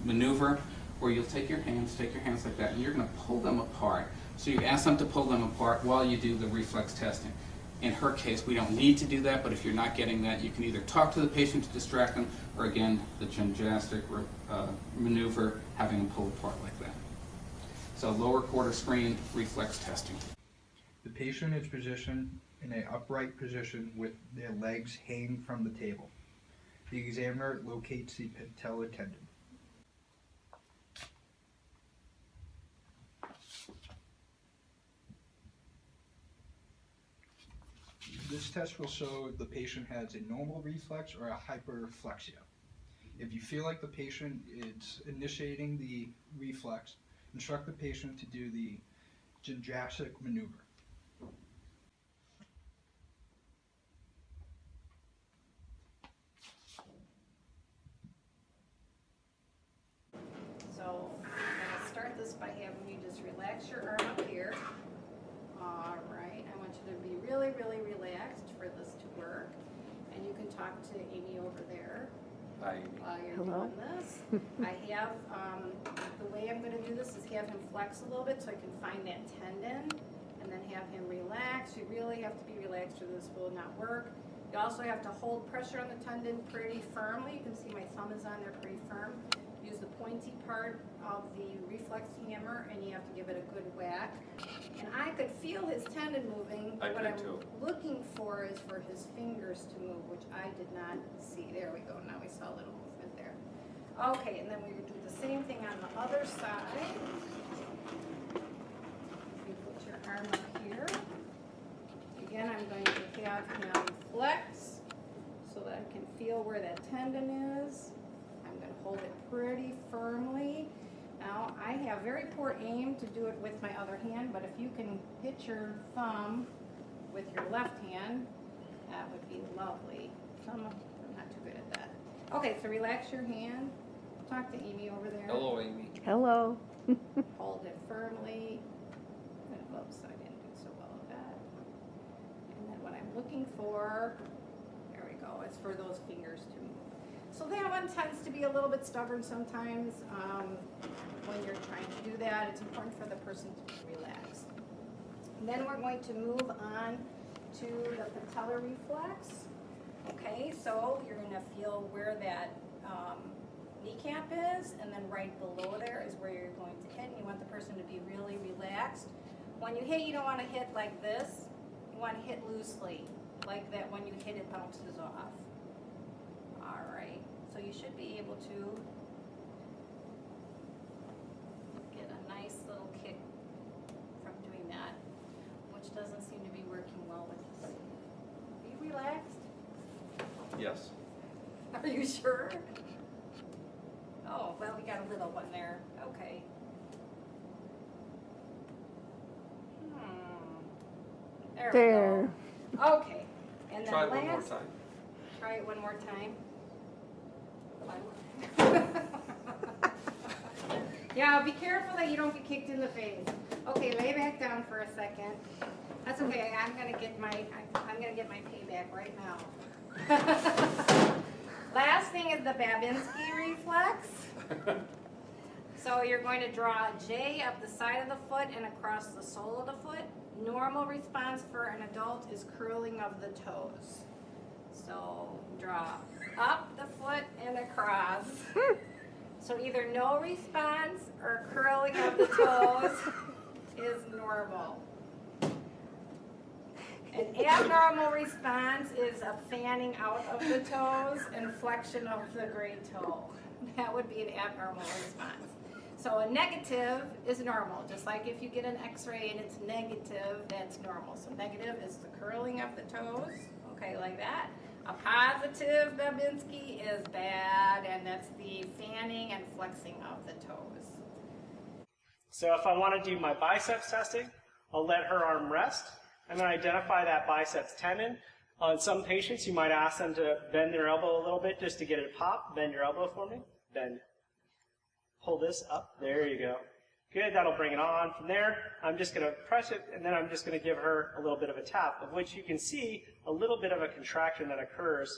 Speaker 25: maneuver, where you'll take your hands like that, and you're going to pull them apart. So you ask them to pull them apart while you do the reflex testing. In her case, we don't need to do that, but if you're not getting that, you can either talk to the patient to distract them, or again, the Gendrasic maneuver, having them pull apart like that. So lower quarter screen reflex testing.
Speaker 26: The patient is positioned in an upright position with their legs hanging from the table. The examiner locates the patellar tendon. This test will show if the patient has a normal reflex or a hyperflexia. If you feel like the patient is initiating the reflex, instruct the patient to do the Gendrasic maneuver.
Speaker 27: So I'm going to start this by having you just relax your arm up here. All right, I want you to be really, really relaxed for this to work. And you can talk to Amy over there.
Speaker 25: Hi.
Speaker 27: While you're Hello. doing this. I have, the way I'm going to do this is have him flex a little bit so I can find that tendon and then have him relax. You really have to be relaxed or this will not work. You also have to hold pressure on the tendon pretty firmly. You can see my thumb is on there pretty firm. Use the pointy part of the reflex hammer and you have to give it a good whack. And I could feel his tendon moving, but what I'm looking for is for his fingers to move, which I did not see. There we go, now we saw a little movement there. Okay, and then we would do the same thing on the other side. You put your arm up here. Again, I'm going to have him flex so that I can feel where that tendon is. I'm going to hold it pretty firmly. Now, I have very poor aim to do it with my other hand, but if you can hit your thumb with your left hand, that would be lovely. I'm not too good at that. Okay, so relax your hand. Talk to Amy over there.
Speaker 25: Hello, Amy.
Speaker 14: Hello.
Speaker 27: Hold it firmly. Oops, I didn't do so well with that. And then what I'm looking for, there we go, it's for those fingers to move. So that one tends to be a little bit stubborn sometimes. When you're trying to do that, it's important for the person to be relaxed. And then we're going to move on to the patellar reflex. Okay, so you're going to feel where that kneecap is, and then right below there is where you're going to hit. And you want the person to be really relaxed. When you hit, you don't want to hit like this. You want to hit loosely, like that. When you hit, it bounces off. All right, so you should be able to get a nice little kick from doing that, which doesn't seem to be working well with this. Are you relaxed?
Speaker 2: Yes.
Speaker 27: Are you sure? Oh, well, we got a little one there. Okay. There we go. Okay. And then
Speaker 2: Try it one more time.
Speaker 27: Try it one more time. Yeah, be careful that you don't get kicked in the face. Okay, lay back down for a second. That's okay. I'm gonna get my payback right now. Last thing is the Babinski reflex. So you're going to draw a J up the side of the foot and across the sole of the foot. Normal response for an adult is curling of the toes. So draw up the foot and across. So either no response or curling of the toes is normal. An abnormal response is a fanning out of the toes and flexion of the great toe. That would be an abnormal response. So a negative is normal, just like if you get an x-ray and it's negative, that's normal. So negative is the curling of the toes, okay, like that. A positive Babinski is bad, and that's the fanning and flexing of the toes.
Speaker 5: So if I want to do my biceps testing, I'll let her arm rest, and then identify that biceps tendon. On some patients, you might ask them to bend their elbow a little bit just to get it pop. Bend your elbow for me. Bend. Pull this up. There you go. Good. That'll bring it on. From there, I'm just going to press it, and then I'm just going to give her a little bit of a tap, of which you can see a little bit of a contraction that occurs,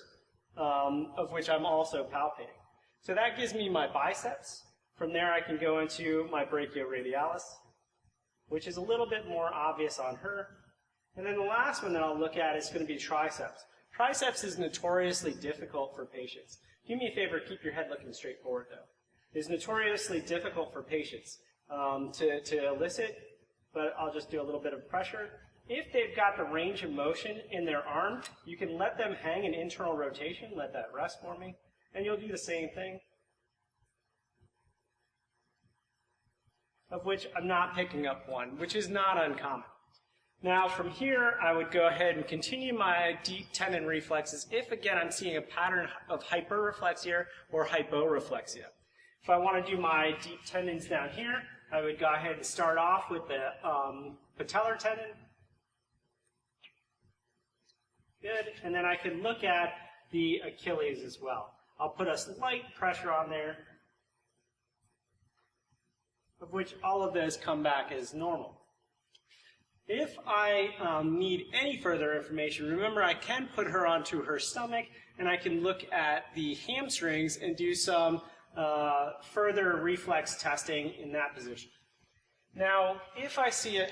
Speaker 5: of which I'm also palpating. So that gives me my biceps. From there, I can go into my brachioradialis, which is a little bit more obvious on her. And then the last one that I'll look at is going to be triceps. Triceps is notoriously difficult for patients. Do me a favor, keep your head looking straight forward, though. It's notoriously difficult for patients to elicit, but I'll just do a little bit of pressure. If they've got the range of motion in their arm, you can let them hang in internal rotation, let that rest for me, and you'll do the same thing. Of which I'm not picking up one, which is not uncommon. Now from here, I would go ahead and continue my deep tendon reflexes if, again, I'm seeing a pattern of hyperreflexia or hyporeflexia. If I want to do my deep tendons down here, I would go ahead and start off with the patellar tendon. Good, and then I can look at the Achilles as well. I'll put a slight pressure on there, of which all of those come back as normal. If I need any further information, remember I can put her onto her stomach, and I can look at the hamstrings and do some further reflex testing in that position. Now, if I see a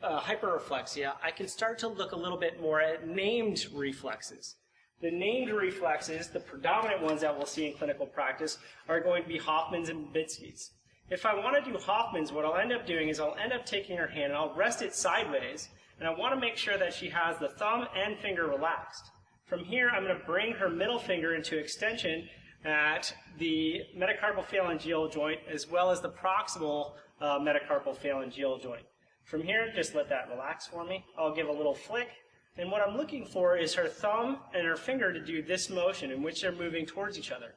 Speaker 5: hyperreflexia, I can start to look a little bit more at named reflexes. The named reflexes, the predominant ones that we'll see in clinical practice, are going to be Hoffman's and Babinski's. If I want to do Hoffman's, what I'll end up doing is I'll end up taking her hand and I'll rest it sideways, and I want to make sure that she has the thumb and finger relaxed. From here, I'm going to bring her middle finger into extension at the metacarpal phalangeal joint as well as the proximal metacarpal phalangeal joint. From here, just let that relax for me. I'll give a little flick, and what I'm looking for is her thumb and her finger to do this motion in which they're moving towards each other.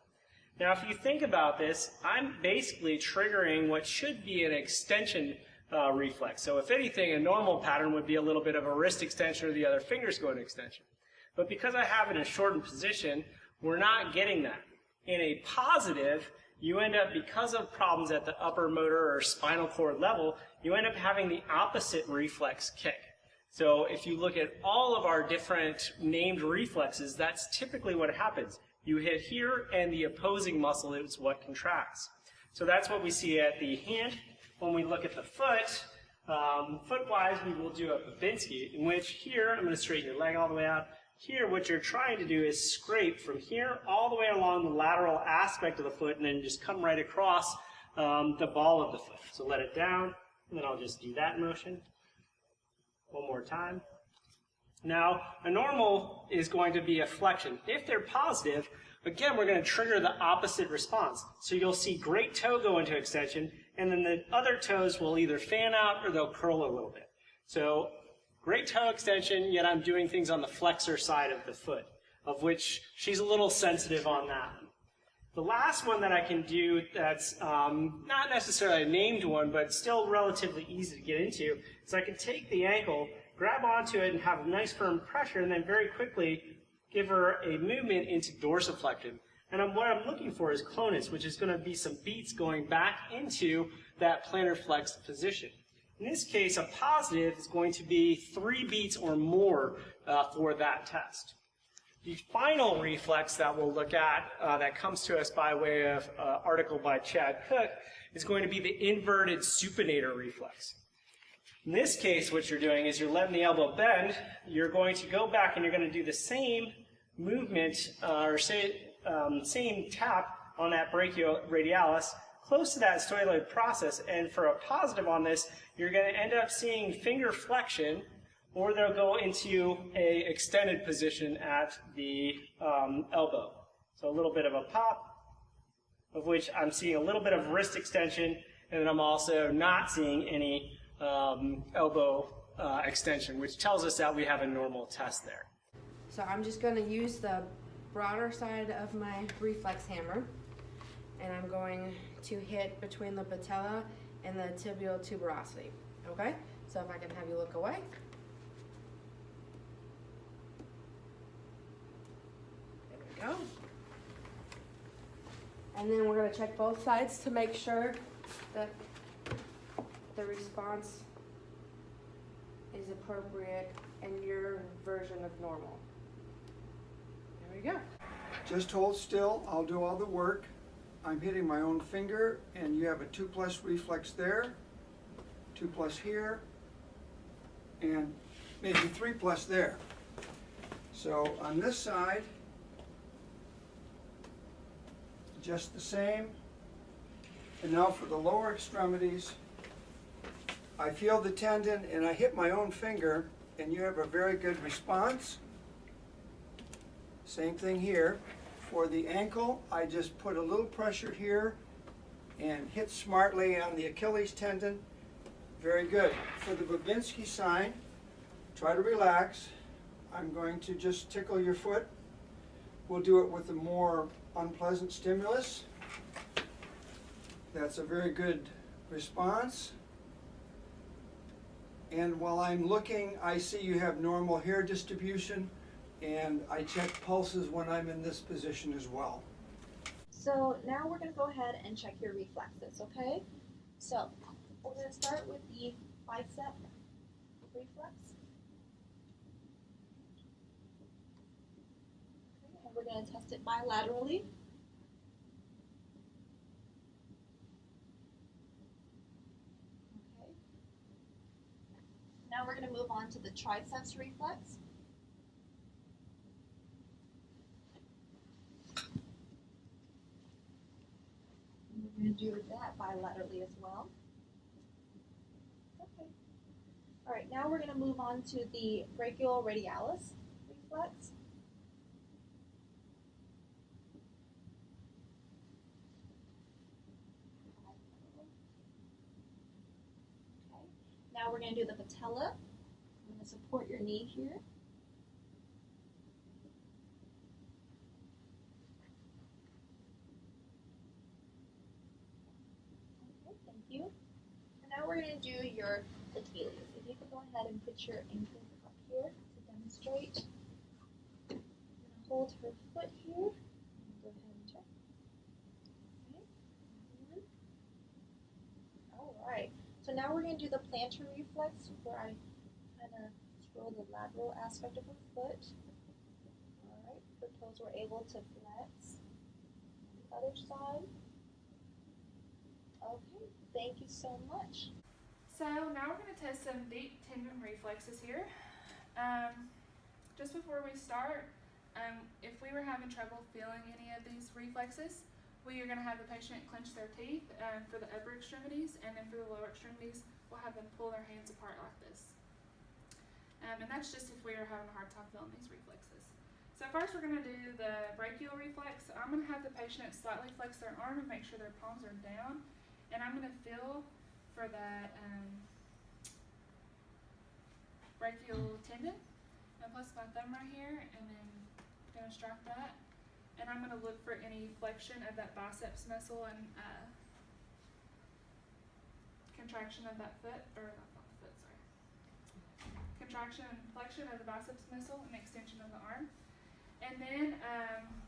Speaker 5: Now, if you think about this, I'm basically triggering what should be an extension reflex. So if anything, a normal pattern would be a little bit of a wrist extension or the other fingers going to extension. But because I have it in a shortened position, we're not getting that. In a positive, you end up, because of problems at the upper motor or spinal cord level, you end up having the opposite reflex kick. So if you look at all of our different named reflexes, that's typically what happens. You hit here, and the opposing muscle is what contracts. So that's what we see at the hand. When we look at the foot, foot-wise, we will do a Babinski, in which here, I'm going to straighten your leg all the way out. Here, what you're trying to do is scrape from here all the way along the lateral aspect of the foot, and then just come right across the ball of the foot. So let it down, and then I'll just do that motion. One more time. Now, a normal is going to be a flexion. If they're positive, again, we're going to trigger the opposite response. So you'll see great toe go into extension, and then the other toes will either fan out or they'll curl a little bit. So great toe extension, yet I'm doing things on the flexor side of the foot, of which she's a little sensitive on that one. The last one that I can do that's not necessarily a named one, but still relatively easy to get into, is I can take the ankle, grab onto it, and have a nice firm pressure, and then very quickly give her a movement into dorsiflexion. And what I'm looking for is clonus, which is going to be some beats going back into that plantar flex position. In this case, a positive is going to be 3 beats or more for that test. The final reflex that we'll look at that comes to us by way of article by Chad Cook is going to be the inverted supinator reflex. In this case, what you're doing is you're letting the elbow bend. You're going to go back and you're going to do the same movement same tap on that brachioradialis close to that styloid process. And for a positive on this, you're going to end up seeing finger flexion, or they'll go into a extended position at the elbow. So a little bit of a pop, of which I'm seeing a little bit of wrist extension, and then I'm also not seeing any elbow extension, which tells us that we have a normal test there.
Speaker 19: So I'm just going to use the broader side of my reflex hammer, and I'm going to hit between the patella and the tibial tuberosity. Okay? So if I can have you look away. There we go. And then we're going to check both sides to make sure that the response is appropriate in your version of normal. There we go.
Speaker 24: Just hold still, I'll do all the work. I'm hitting my own finger, and you have a 2+ reflex there, 2+ here, and maybe 3+ there. So on this side, just the same. And now for the lower extremities, I feel the tendon and I hit my own finger, and you have a very good response. Same thing here. For the ankle, I just put a little pressure here and hit smartly on the Achilles tendon. Very good. For the Babinski sign, try to relax. I'm going to just tickle your foot. We'll do it with a more unpleasant stimulus. That's a very good response. And while I'm looking, I see you have normal hair distribution, and I check pulses when I'm in this position as well.
Speaker 7: So now we're going to go ahead and check your reflexes, okay? So we're going to start with the bicep reflex. Okay, and we're going to test it bilaterally. Okay. Now we're going to move on to the triceps reflex. We're going to do that bilaterally as well. Okay. All right, now we're going to move on to the brachioradialis reflex. Okay. Now we're going to do the patella. I'm going to support your knee here. You. And now we're going to do your Achilles. If you could go ahead and put your ankle up here to demonstrate. I'm going to hold her foot here. Go ahead and check. Okay. All right. So now we're going to do the plantar reflex, where I kind of lateral aspect of her foot. Alright, her toes were able to flex. The other side. Okay, thank you so much.
Speaker 3: So now we're going to test some deep tendon reflexes here. Just before we start, if we were having trouble feeling any of these reflexes, we are going to have the patient clench their teeth for the upper extremities, and then for the lower extremities, we'll have them pull their hands apart like this. And that's just if we are having a hard time feeling these reflexes. So first we're going to do the brachial reflex. I'm going to have the patient slightly flex their arm and make sure their palms are down, and I'm going to feel for that brachial tendon. I place my thumb right here and then going to strike that. And I'm going to look for any flexion of that biceps muscle and contraction of that foot, or not the foot, sorry. Contraction and flexion of the biceps muscle and extension of the arm. And then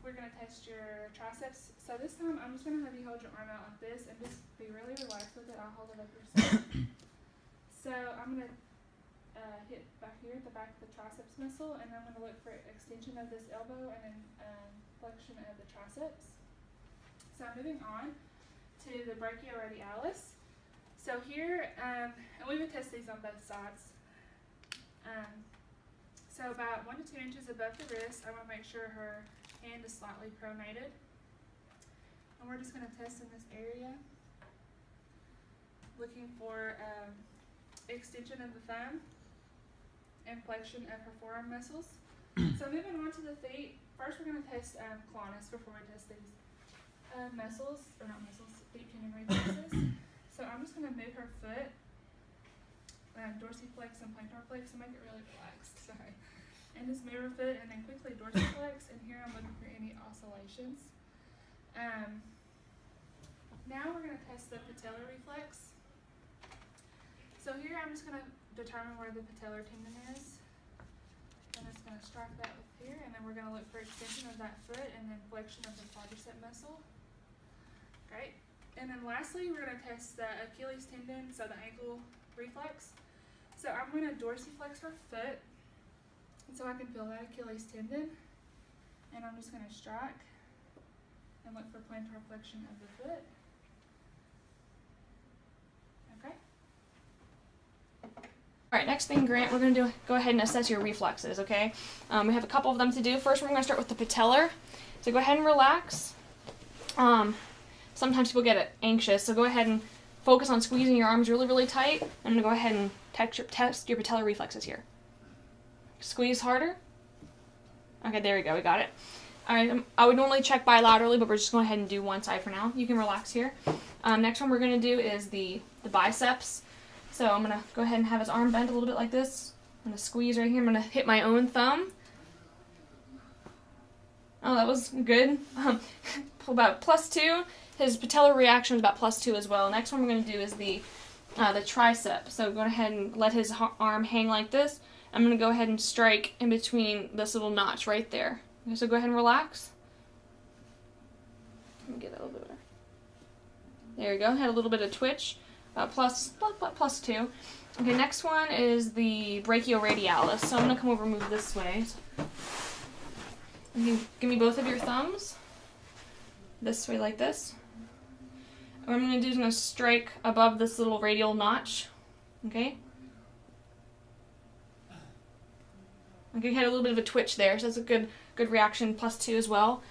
Speaker 3: we're going to test your triceps. So this time I'm just going to have you hold your arm out like this and just be really relaxed with it. I'll hold it up yourself. So I'm going to hit back here at the back of the triceps muscle, and I'm going to look for extension of this elbow and then flexion of the triceps. So moving on to the brachioradialis. So here, and we would test these on both sides. So about 1 to 2 inches above the wrist, I want to make sure her hand is slightly pronated. And we're just going to test in this area, looking for extension of the thumb and flexion of her forearm muscles. So moving on to the feet, first we're going to test clonus before we test these deep tendon reflexes. So I'm just going to move her foot, dorsiflex and plantar flex, and make it really relaxed. Sorry. And just move her foot and then quickly dorsiflex, and here I'm looking for any oscillations. Now we're going to test the patellar reflex. So here I'm just going to determine where the patellar tendon is. I'm just going to strike that with here, and then we're going to look for extension of that foot and then flexion of the quadricep muscle. Great. And then lastly, we're going to test the Achilles tendon, so the ankle reflex. So I'm going to dorsiflex her foot, so I can feel that Achilles tendon, and I'm just going to strike and look for plantar flexion of the foot. Okay.
Speaker 18: All right, next thing, Grant, we're going to go ahead and assess your reflexes, okay? We have a couple of them to do. First, we're going to start with the patellar. So go ahead and relax. Sometimes people get anxious, so go ahead and focus on squeezing your arms really, really tight. I'm going to go ahead and test your patellar reflexes here. Squeeze harder. Okay, there we go. We got it. All right, I would normally check bilaterally, but we're just going ahead and do one side for now. You can relax here. Next one we're going to do is the biceps. So I'm going to go ahead and have his arm bent a little bit like this. I'm going to squeeze right here. I'm going to hit my own thumb. Oh, that was good. About +2. His patellar reaction is about +2 as well. Next one we're going to do is the tricep. So go ahead and let his arm hang like this. I'm going to go ahead and strike in between this little notch right there. Okay, so go ahead and relax. Let me get that a little bit better. There you go. Had a little bit of twitch. +2. Okay, next one is the brachioradialis. So I'm going to come over and move this way. You give me both of your thumbs. This way like this. And what I'm going to do is I'm going to strike above this little radial notch. Okay? Okay, had a little bit of a twitch there, so that's a good reaction, +2 as well.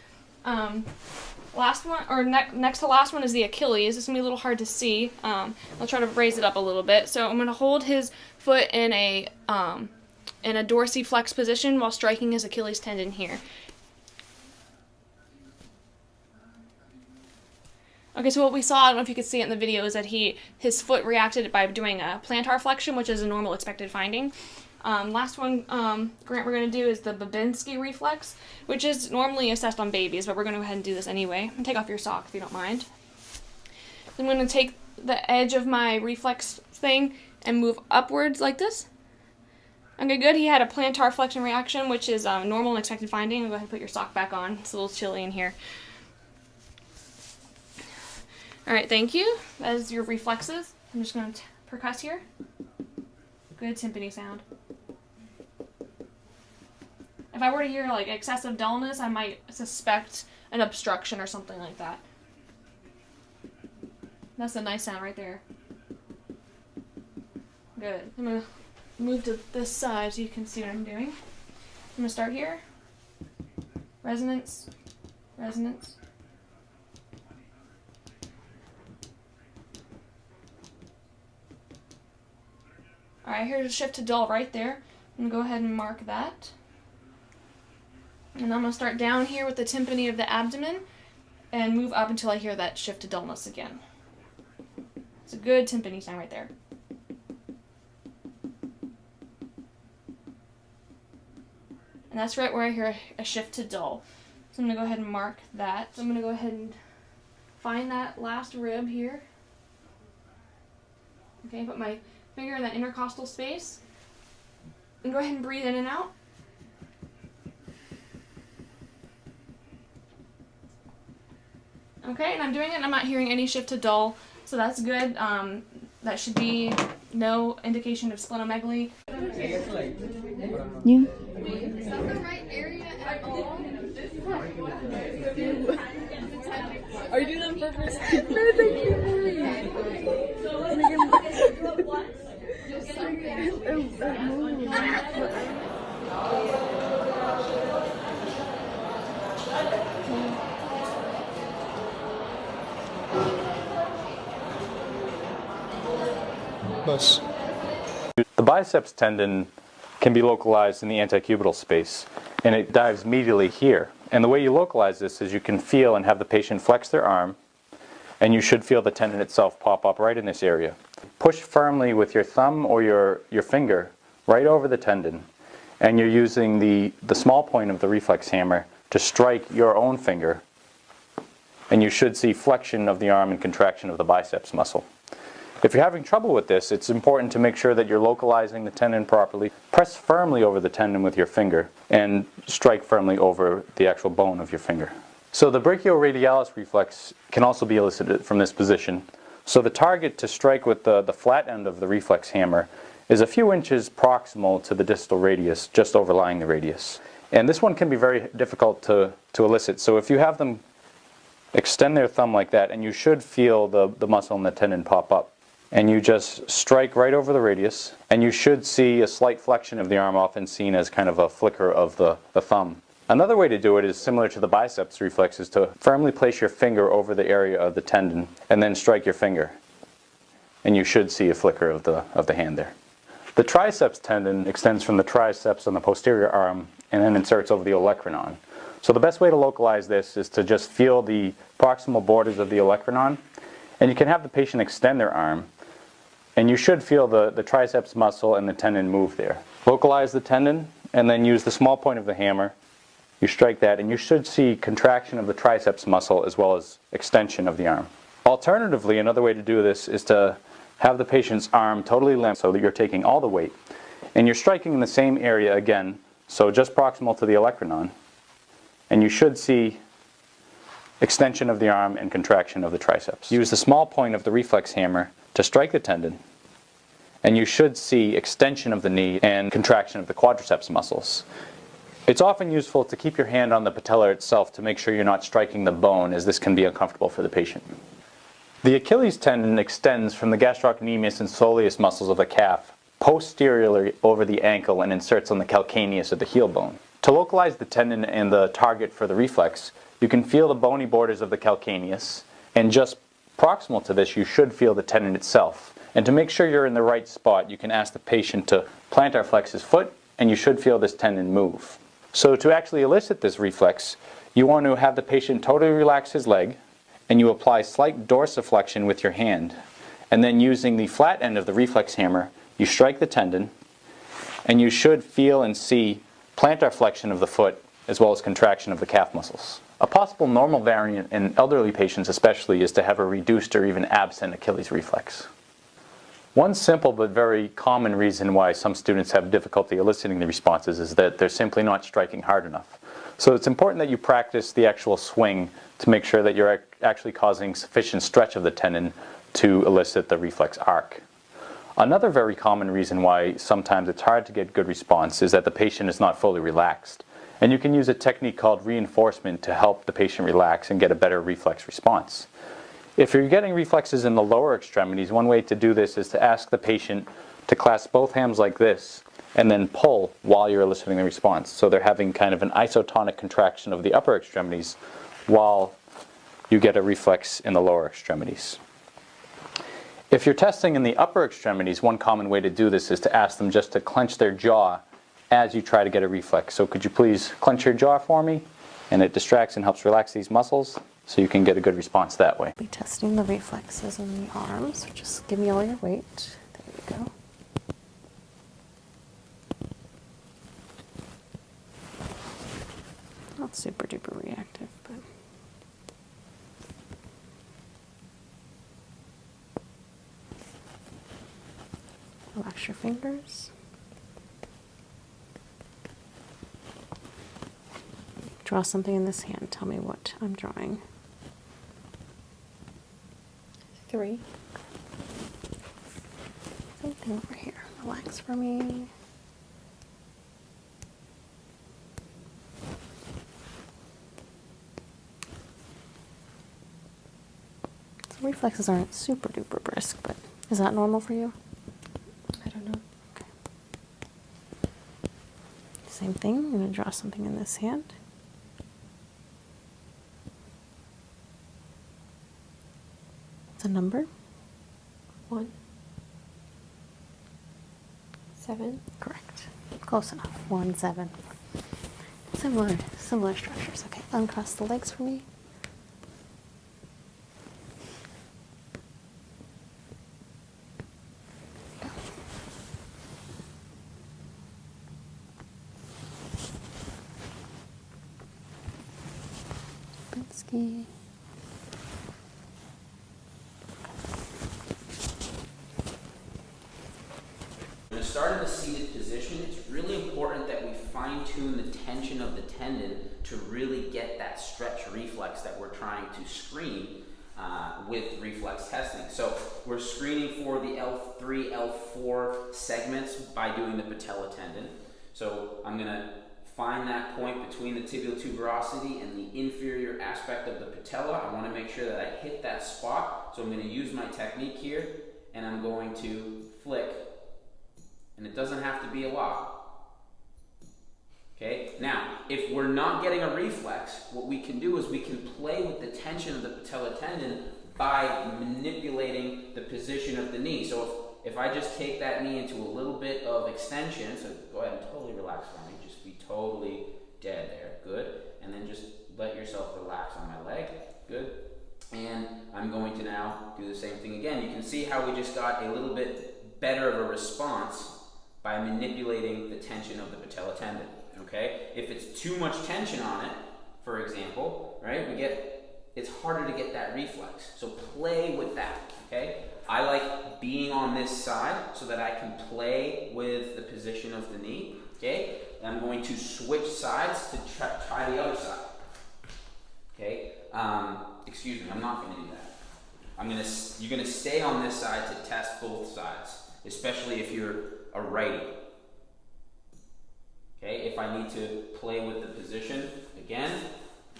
Speaker 18: Last one, or next to last one is the Achilles. It's going to be a little hard to see. I'll try to raise it up a little bit. So I'm going to hold his foot in a dorsiflex position while striking his Achilles tendon here. Okay, so what we saw, I don't know if you could see it in the video, is that his foot reacted by doing a plantar flexion, which is a normal expected finding. Last one, Grant, we're going to do is the Babinski reflex, which is normally assessed on babies, but we're going to go ahead and do this anyway. I'm going to take off your sock if you don't mind. I'm going to take the edge of my reflex thing and move upwards like this. Okay, good. He had a plantar flexion reaction, which is normal and expected finding. I'll go ahead and put your sock back on. It's a little chilly in here. Alright, thank you. That is your reflexes. I'm just going to percuss here. Good timpani sound.
Speaker 3: If I were to hear like excessive dullness, I might suspect an obstruction or something like that. That's a nice sound right there. Good. I'm going to move to this side so you can see what I'm doing. I'm going to start here. Resonance, resonance. Alright, here's a shift to dull right there. I'm going to go ahead and mark that. And I'm going to start down here with the tympani of the abdomen and move up until I hear that shift to dullness again. It's a good tympani sound right there. And that's right where I hear a shift to dull. So I'm going to go ahead and mark that. So I'm going to go ahead and find that last rib here. Okay, put my finger in that intercostal space. And go ahead and breathe in and out. Okay, and I'm doing it and I'm not hearing any shift to dull, so that's good. That should be no indication of splenomegaly.
Speaker 1: Yeah.
Speaker 7: Is that the right area at all?
Speaker 18: Are you doing that on purpose?
Speaker 7: No, thank
Speaker 23: The biceps tendon can be localized in the antecubital space, and it dives medially here. And the way you localize this is you can feel and have the patient flex their arm, and you should feel the tendon itself pop up right in this area. Push firmly with your thumb or your finger right over the tendon, and you're using the small point of the reflex hammer to strike your own finger, and you should see flexion of the arm and contraction of the biceps muscle. If you're having trouble with this, it's important to make sure that you're localizing the tendon properly. Press firmly over the tendon with your finger and strike firmly over the actual bone of your finger. So the brachioradialis reflex can also be elicited from this position. So the target to strike with the flat end of the reflex hammer is a few inches proximal to the distal radius, just overlying the radius. And this one can be very difficult to elicit. So if you have them extend their thumb like that, and you should feel the muscle and the tendon pop up. And you just strike right over the radius, and you should see a slight flexion of the arm, often seen as kind of a flicker of the thumb. Another way to do it is similar to the biceps reflex, is to firmly place your finger over the area of the tendon and then strike your finger. And you should see a flicker of the hand there. The triceps tendon extends from the triceps on the posterior arm and then inserts over the olecranon. So the best way to localize this is to just feel the proximal borders of the olecranon, and you can have the patient extend their arm, and you should feel the triceps muscle and the tendon move there. Localize the tendon, and then use the small point of the hammer. You strike that, and you should see contraction of the triceps muscle as well as extension of the arm. Alternatively, another way to do this is to have the patient's arm totally limp so that you're taking all the weight, and you're striking in the same area again, so just proximal to the olecranon, and you should see extension of the arm and contraction of the triceps. Use the small point of the reflex hammer to strike the tendon, and you should see extension of the knee and contraction of the quadriceps muscles. It's often useful to keep your hand on the patella itself to make sure you're not striking the bone, as this can be uncomfortable for the patient. The Achilles tendon extends from the gastrocnemius and soleus muscles of the calf posteriorly over the ankle and inserts on the calcaneus of the heel bone. To localize the tendon and the target for the reflex, you can feel the bony borders of the calcaneus, and just proximal to this you should feel the tendon itself. And to make sure you're in the right spot, you can ask the patient to plantar flex his foot, and you should feel this tendon move. So to actually elicit this reflex, you want to have the patient totally relax his leg, and you apply slight dorsiflexion with your hand. And then using the flat end of the reflex hammer, you strike the tendon, and you should feel and see plantar flexion of the foot as well as contraction of the calf muscles. A possible normal variant in elderly patients especially is to have a reduced or even absent Achilles reflex. One simple but very common reason why some students have difficulty eliciting the responses is that they're simply not striking hard enough. So it's important that you practice the actual swing to make sure that you're actually causing sufficient stretch of the tendon to elicit the reflex arc. Another very common reason why sometimes it's hard to get good response is that the patient is not fully relaxed.
Speaker 6: And you can use a technique called reinforcement to help the patient relax and get a better reflex response. If you're getting reflexes in the lower extremities, one way to do this is to ask the patient to clasp both hands like this and then pull while you're eliciting the response. So they're having kind of an isotonic contraction of the upper extremities while you get a reflex in the lower extremities. If you're testing in the upper extremities, one common way to do this is to ask them just to clench their jaw as you try to get a reflex. So could you please clench your jaw for me? And it distracts and helps relax these muscles so you can get a good response that way.
Speaker 8: Be testing the reflexes in the arms. So just give me all your weight. There you go. Not super duper reactive, but relax your fingers. Draw something in this hand. Tell me what I'm drawing. 3. Something over here. Relax for me. Some reflexes aren't super duper brisk, but is that normal for you? I don't know. Okay. Same thing. I'm going to draw something in this hand. A number? 1. 7. Correct. Close enough. 1, 7. Similar structures. Okay, uncross the legs for me. Binsky.
Speaker 9: When you start in the seated position, it's really important that we fine-tune the tension of the tendon to really get that stretch reflex that we're trying to screen with reflex testing. So we're screening for the L3, L4 segments by doing the patella tendon. So I'm going to find that point between the tibial tuberosity and the inferior aspect of the patella. I want to make sure that I hit that spot. So I'm going to use my technique here, and I'm going to flick. And it doesn't have to be a lot. Okay, now, if we're not getting a reflex, what we can do is we can play with the tension of the patella tendon by manipulating the position of the knee. So if I just take that knee into a little bit of extension, so go ahead and totally relax for me, just be totally dead there, good. And then just let yourself relax on my leg, good. And I'm going to now do the same thing again. You can see how we just got a little bit better of a response by manipulating the tension of the patella tendon, okay? If it's too much tension on it, for example, right, it's harder to get that reflex. So play with that, okay? I like being on this side so that I can play with the position of the knee, okay? And I'm going to switch sides to try the other side, okay? Excuse me, I'm not gonna do that. You're gonna stay on this side to test both sides, especially if you're a righty. Okay, if I need to play with the position, again,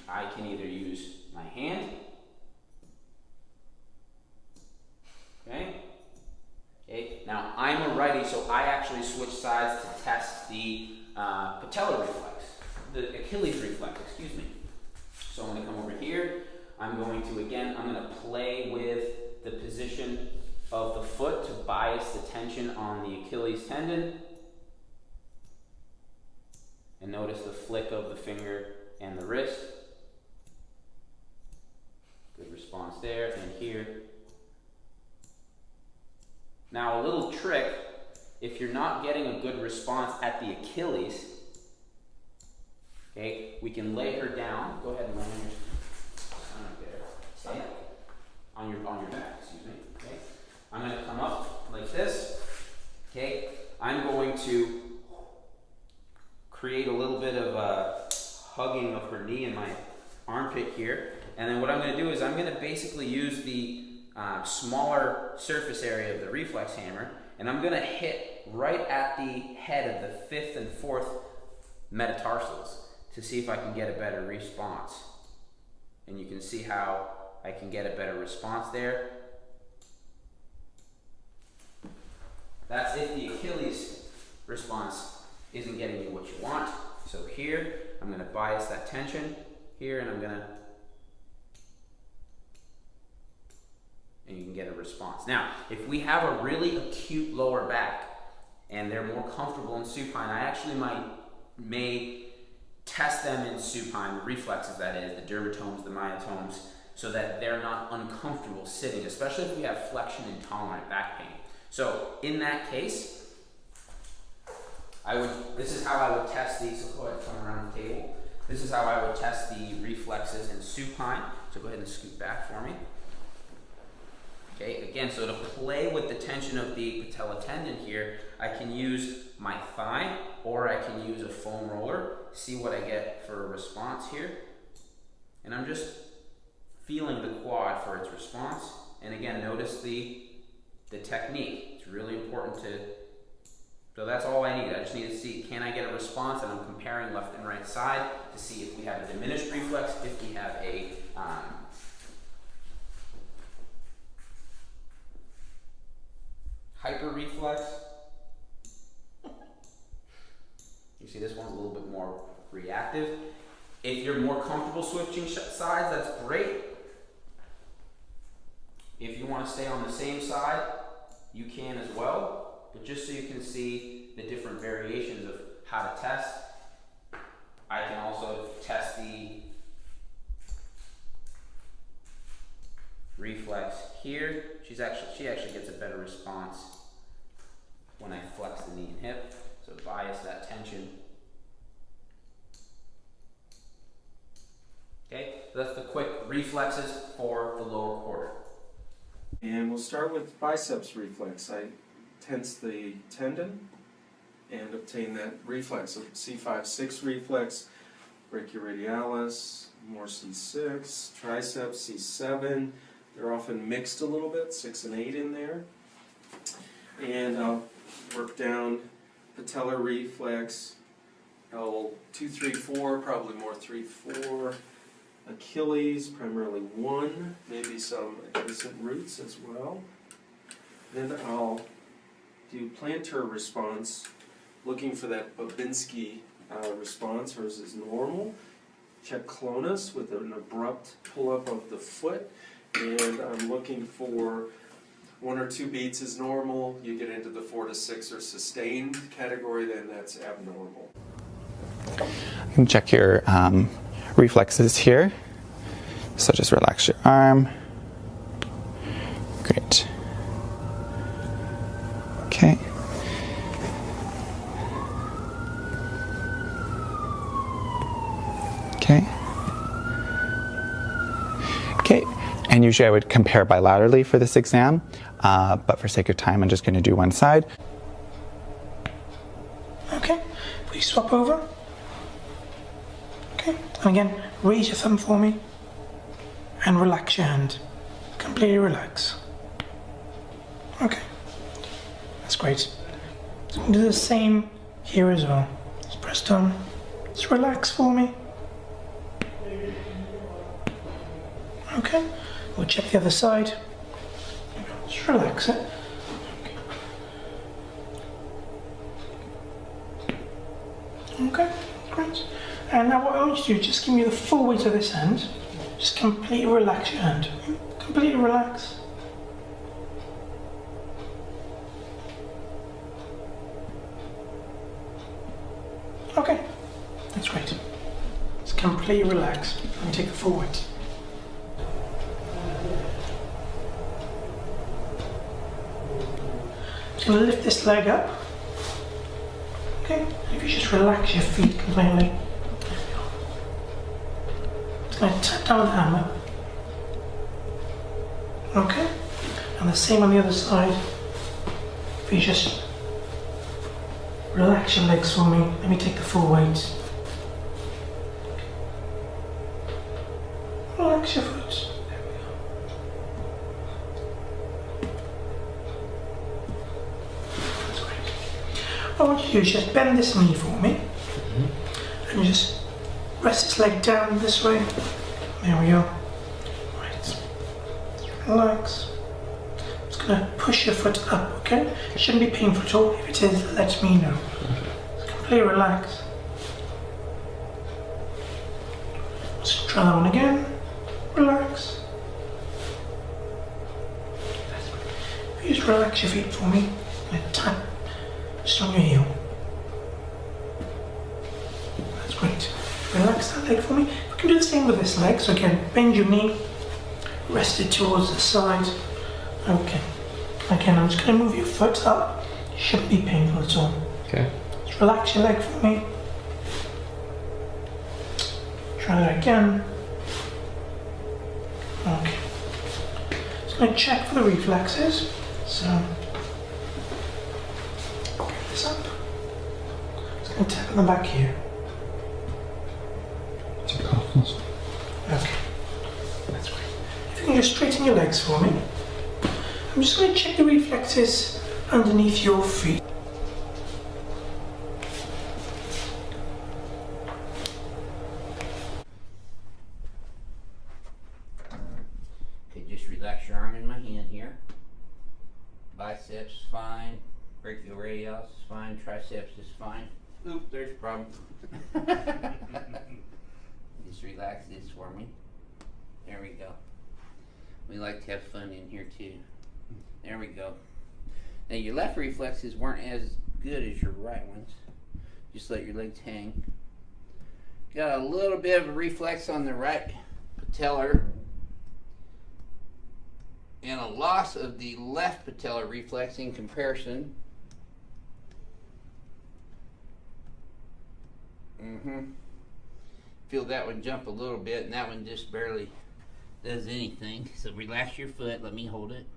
Speaker 9: I can either use my hand, okay, now I'm a righty, so I actually switch sides to test the patella reflex, the Achilles reflex, excuse me. So I'm going to come over here, I'm going to play with the position of the foot to bias the tension on the Achilles tendon. And notice the flick of the finger and the wrist. Good response there and here. Now a little trick, if you're not getting a good response at the Achilles, okay, we can lay her down. Go ahead and lay on your stomach there. Okay. On your back, excuse me. Okay. I'm going to come up like this. Okay. I'm going to create a little bit of a hugging of her knee in my armpit here. And then what I'm going to do is I'm going to basically use the smaller surface area of the reflex hammer, and I'm going to hit right at the head of the 5th and 4th metatarsals to see if I can get a better response. And you can see how I can get a better response there. That's if the Achilles response isn't getting you what you want. So here, I'm going to bias that tension here, and and you can get a response. Now, if we have a really acute lower back and they're more comfortable in supine, I actually may test them in supine, the reflexes that is, the dermatomes, the myotomes, so that they're not uncomfortable sitting, especially if we have flexion intolerant back pain. So in that case, this is how I would test these. So go ahead and come around the table. This is how I would test the reflexes in supine. So go ahead and scoot back for me. Okay, again, so to play with the tension of the patella tendon here, I can use my thigh or I can use a foam roller, see what I get for a response here. And I'm just feeling the quad for its response. And again, notice the technique. It's really important so that's all I need. I just need to see, can I get a response? And I'm comparing left and right side to see if we have a diminished reflex, if we have a hyper reflex. You see this one's a little bit more reactive. If you're more comfortable switching sides, that's great. If you want to stay on the same side, you can as well. But just so you can see the different variations of how to test, I can also test the reflex here. She actually gets a better response when I flex the knee and hip. So bias that tension. Okay, so that's the quick reflexes for the lower quarter.
Speaker 10: And we'll start with biceps reflex. I tense the tendon and obtain that reflex. So C5-6 reflex, brachioradialis, more C6, triceps C7. They're often mixed a little bit, 6 and 8 in there. And I'll work down patellar reflex, L2, 3, 4, probably more 3, 4. Achilles, primarily 1, maybe some adjacent roots as well. Then I'll do plantar response, looking for that Babinski response. Hers is normal. Check clonus with an abrupt pull-up of the foot. And I'm looking for 1 or 2 beats is normal. You get into the 4 to 6 or sustained category, then that's abnormal.
Speaker 12: You can check your reflexes here. So just relax your arm. Great. Okay. Okay. Okay. And usually I would compare bilaterally for this exam, but for sake of time, I'm just going to do one side.
Speaker 13: Okay. Please swap over. Okay. And again, raise your thumb for me. And relax your hand. Completely relax. Okay. That's great. So we can do the same here as well. Just press down. Just relax for me. Okay. We'll check the other side. Just relax it. Okay. Great. And now what I want you to do, just give me the full weight of this hand. Just completely relax your hand. Completely relax. Okay, that's great. Just completely relax and take the full weight. Just going to lift this leg up. Okay, if you just relax your feet completely. Just going to tap down the hammer. Okay, and the same on the other side. If you just relax your legs for me, let me take the full weight. Relax your foot. There we go. That's great. What I want you to do is just bend this knee for me. And just Rest his leg down this way. There we go. Right. Relax. I'm just going to push your foot up, okay? It shouldn't be painful at all. If it is, let me know. Just completely relax. Let's try that one again. Relax. If you just relax your feet for me. And tap just on your heel. That's great. Relax that leg for me. We can do the same with this leg. So again, bend your knee. Rest it towards the side. Okay. Again, I'm just going to move your foot up. Shouldn't be painful at all.
Speaker 4: Okay.
Speaker 13: Just relax your leg for me. Try that again. Okay. Just going to check for the reflexes. So, get this up. Just going to tap on the back here. Okay. That's great. If you can just straighten your legs for me. I'm just going to check the reflexes underneath your feet.
Speaker 9: Okay, just relax your arm in my hand here. Biceps is fine. Brachioradialis is fine. Triceps is fine. Oop, there's a problem. Just relax this for me. There we go. We like to have fun in here too. There we go. Now your left reflexes weren't as good as your right ones. Just let your legs hang. Got a little bit of a reflex on the right patellar and a loss of the left patellar reflex in comparison. Feel that one jump a little bit, and that one just barely does anything. So relax your foot. Let me hold it.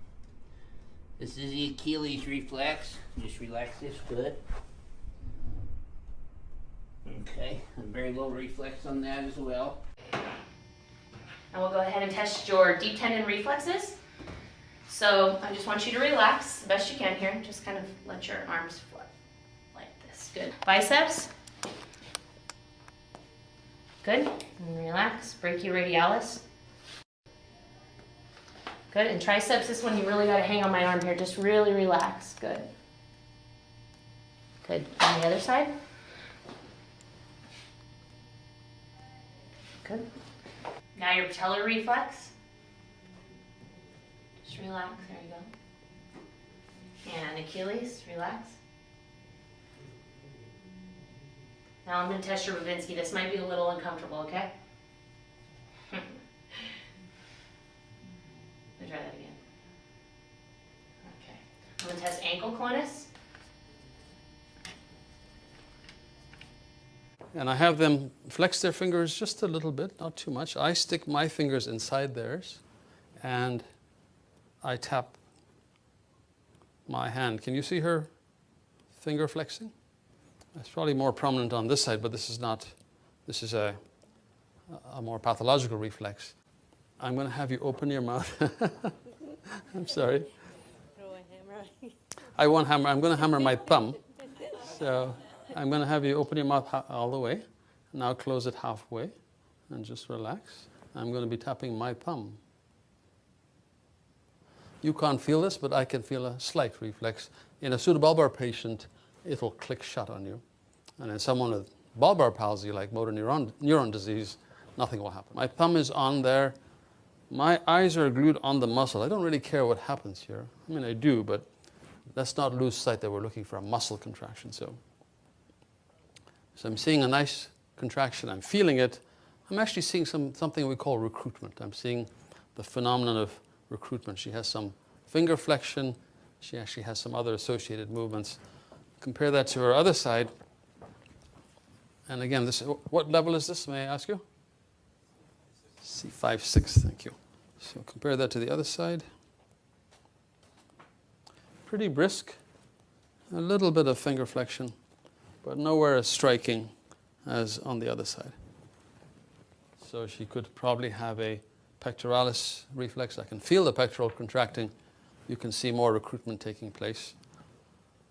Speaker 9: This is the Achilles reflex. Just relax this foot. Okay, a very low reflex on that as well.
Speaker 11: And we'll go ahead and test your deep tendon reflexes. So I just want you to relax the best you can here. Just kind of let your arms flip like this. Good. Biceps. Good. And relax. Brachioradialis. Good. And triceps, this one you really got to hang on my arm here. Just really relax. Good. Good. On the other side. Good. Now your patellar reflex. Just relax. There you go. And Achilles, relax. Now I'm going to test your Babinski. This might be a little uncomfortable, okay? Let me try that again. Okay. I'm going to test ankle clonus.
Speaker 15: And I have them flex their fingers just a little bit, not too much. I stick my fingers inside theirs and I tap my hand. Can you see her finger flexing? It's probably more prominent on this side, but this is not. This is a more pathological reflex. I'm going to have you open your mouth. I'm sorry. I won't hammer. I'm going to hammer my thumb. So I'm going to have you open your mouth all the way. Now close it halfway and just relax. I'm going to be tapping my thumb. You can't feel this, but I can feel a slight reflex. In a pseudobulbar patient, it will click shut on you. And in someone with bulbar palsy, like motor neuron disease, nothing will happen. My thumb is on there. My eyes are glued on the muscle. I don't really care what happens here. I mean, I do, but let's not lose sight that we're looking for a muscle contraction. So I'm seeing a nice contraction. I'm feeling it. I'm actually seeing something we call recruitment. I'm seeing the phenomenon of recruitment. She has some finger flexion. She actually has some other associated movements. Compare that to her other side. And again, this, what level is this, may I ask you? C5, 6, thank you. So compare that to the other side. Pretty brisk. A little bit of finger flexion, but nowhere as striking as on the other side. So she could probably have a pectoralis reflex. I can feel the pectoral contracting. You can see more recruitment taking place.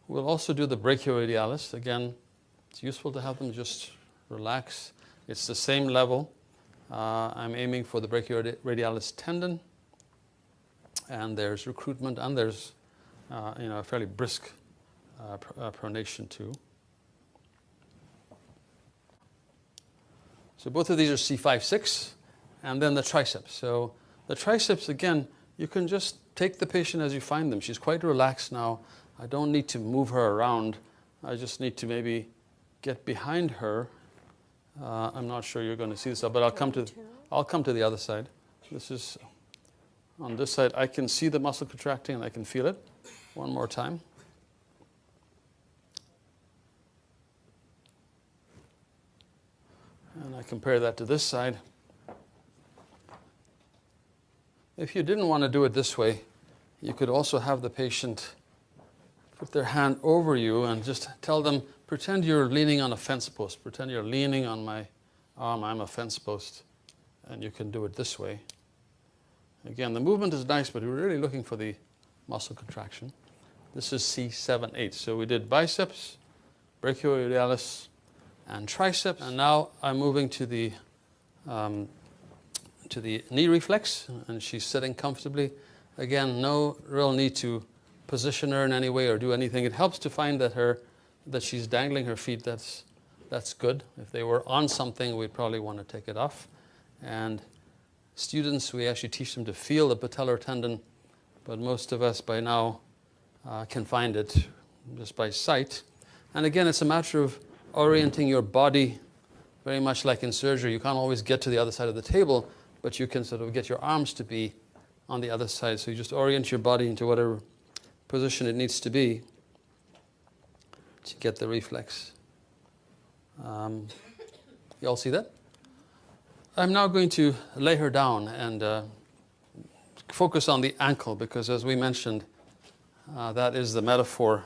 Speaker 15: We'll also do the brachioradialis. Again, it's useful to have them just relax It's the same level. I'm aiming for the brachioradialis tendon, and there's recruitment, and there's a fairly brisk pronation too. So both of these are C5-6, and then the triceps. So the triceps, again, you can just take the patient as you find them. She's quite relaxed now. I don't need to move her around. I just need to maybe get behind her. I'm not sure you're going to see this, but I'll come to the other side. This is on this side. I can see the muscle contracting and I can feel it. One more time. And I compare that to this side. If you didn't want to do it this way, you could also have the patient put their hand over you and just tell them, pretend you're leaning on a fence post. Pretend you're leaning on my arm. I'm a fence post. And you can do it this way. Again, the movement is nice, but we're really looking for the muscle contraction. This is C7-8. So we did biceps, brachioradialis, and triceps. And now I'm moving to the knee reflex, and she's sitting comfortably. Again, no real need to position her in any way or do anything. It helps to find that she's dangling her feet. That's good. If they were on something, we'd probably want to take it off. And students, we actually teach them to feel the patellar tendon, but most of us by now can find it just by sight. And again, it's a matter of orienting your body, very much like in surgery. You can't always get to the other side of the table, but you can sort of get your arms to be on the other side. So you just orient your body into whatever position it needs to be to get the reflex. You all see that? I'm now going to lay her down and focus on the ankle, because as we mentioned, that is the metaphor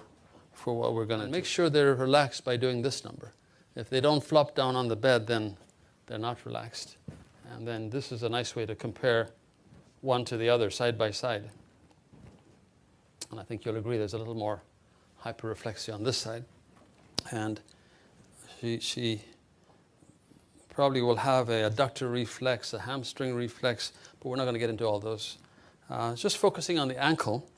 Speaker 15: for what we're going to do. Make sure they're relaxed by doing this number. If they don't flop down on the bed, then they're not relaxed. And then this is a nice way to compare one to the other, side by side. And I think you'll agree there's a little more hyperreflexia on this side. And she probably will have a adductor reflex, a hamstring reflex, but we're not going to get into all those. Just focusing on the ankle,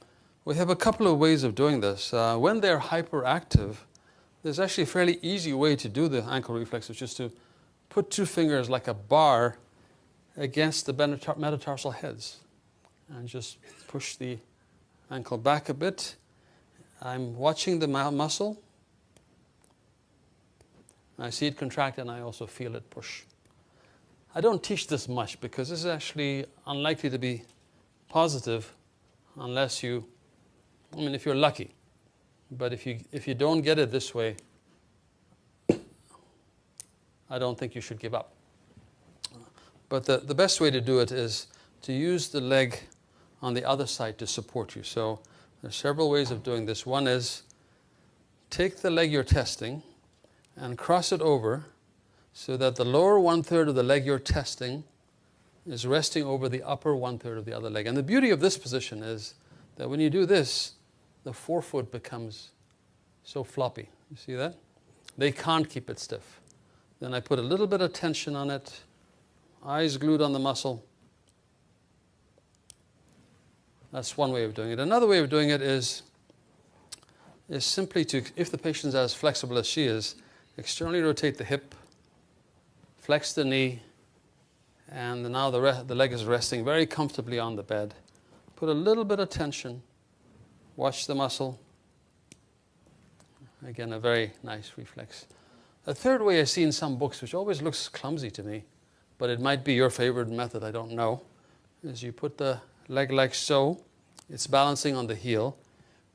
Speaker 15: we have a couple of ways of doing this. When they're hyperactive, there's actually a fairly easy way to do the ankle reflex, which is to put two fingers like a bar against the metatarsal heads and just push the ankle back a bit. I'm watching the muscle. I see it contract and I also feel it push. I don't teach this much because this is actually unlikely to be positive unless if you're lucky. But if you don't get it this way, I don't think you should give up. But the best way to do it is to use the leg on the other side to support you. So there's several ways of doing this. One is take the leg you're testing and cross it over so that the lower 1/3 of the leg you're testing is resting over the upper 1/3 of the other leg. And the beauty of this position is that when you do this, the forefoot becomes so floppy. You see that? They can't keep it stiff. Then I put a little bit of tension on it, eyes glued on the muscle. That's one way of doing it. Another way of doing it is simply to, if the patient's as flexible as she is, externally rotate the hip, flex the knee, and now the leg is resting very comfortably on the bed. Put a little bit of tension, watch the muscle. Again, a very nice reflex. A third way I see in some books, which always looks clumsy to me, but it might be your favorite method, I don't know, is you put the leg like so. It's balancing on the heel.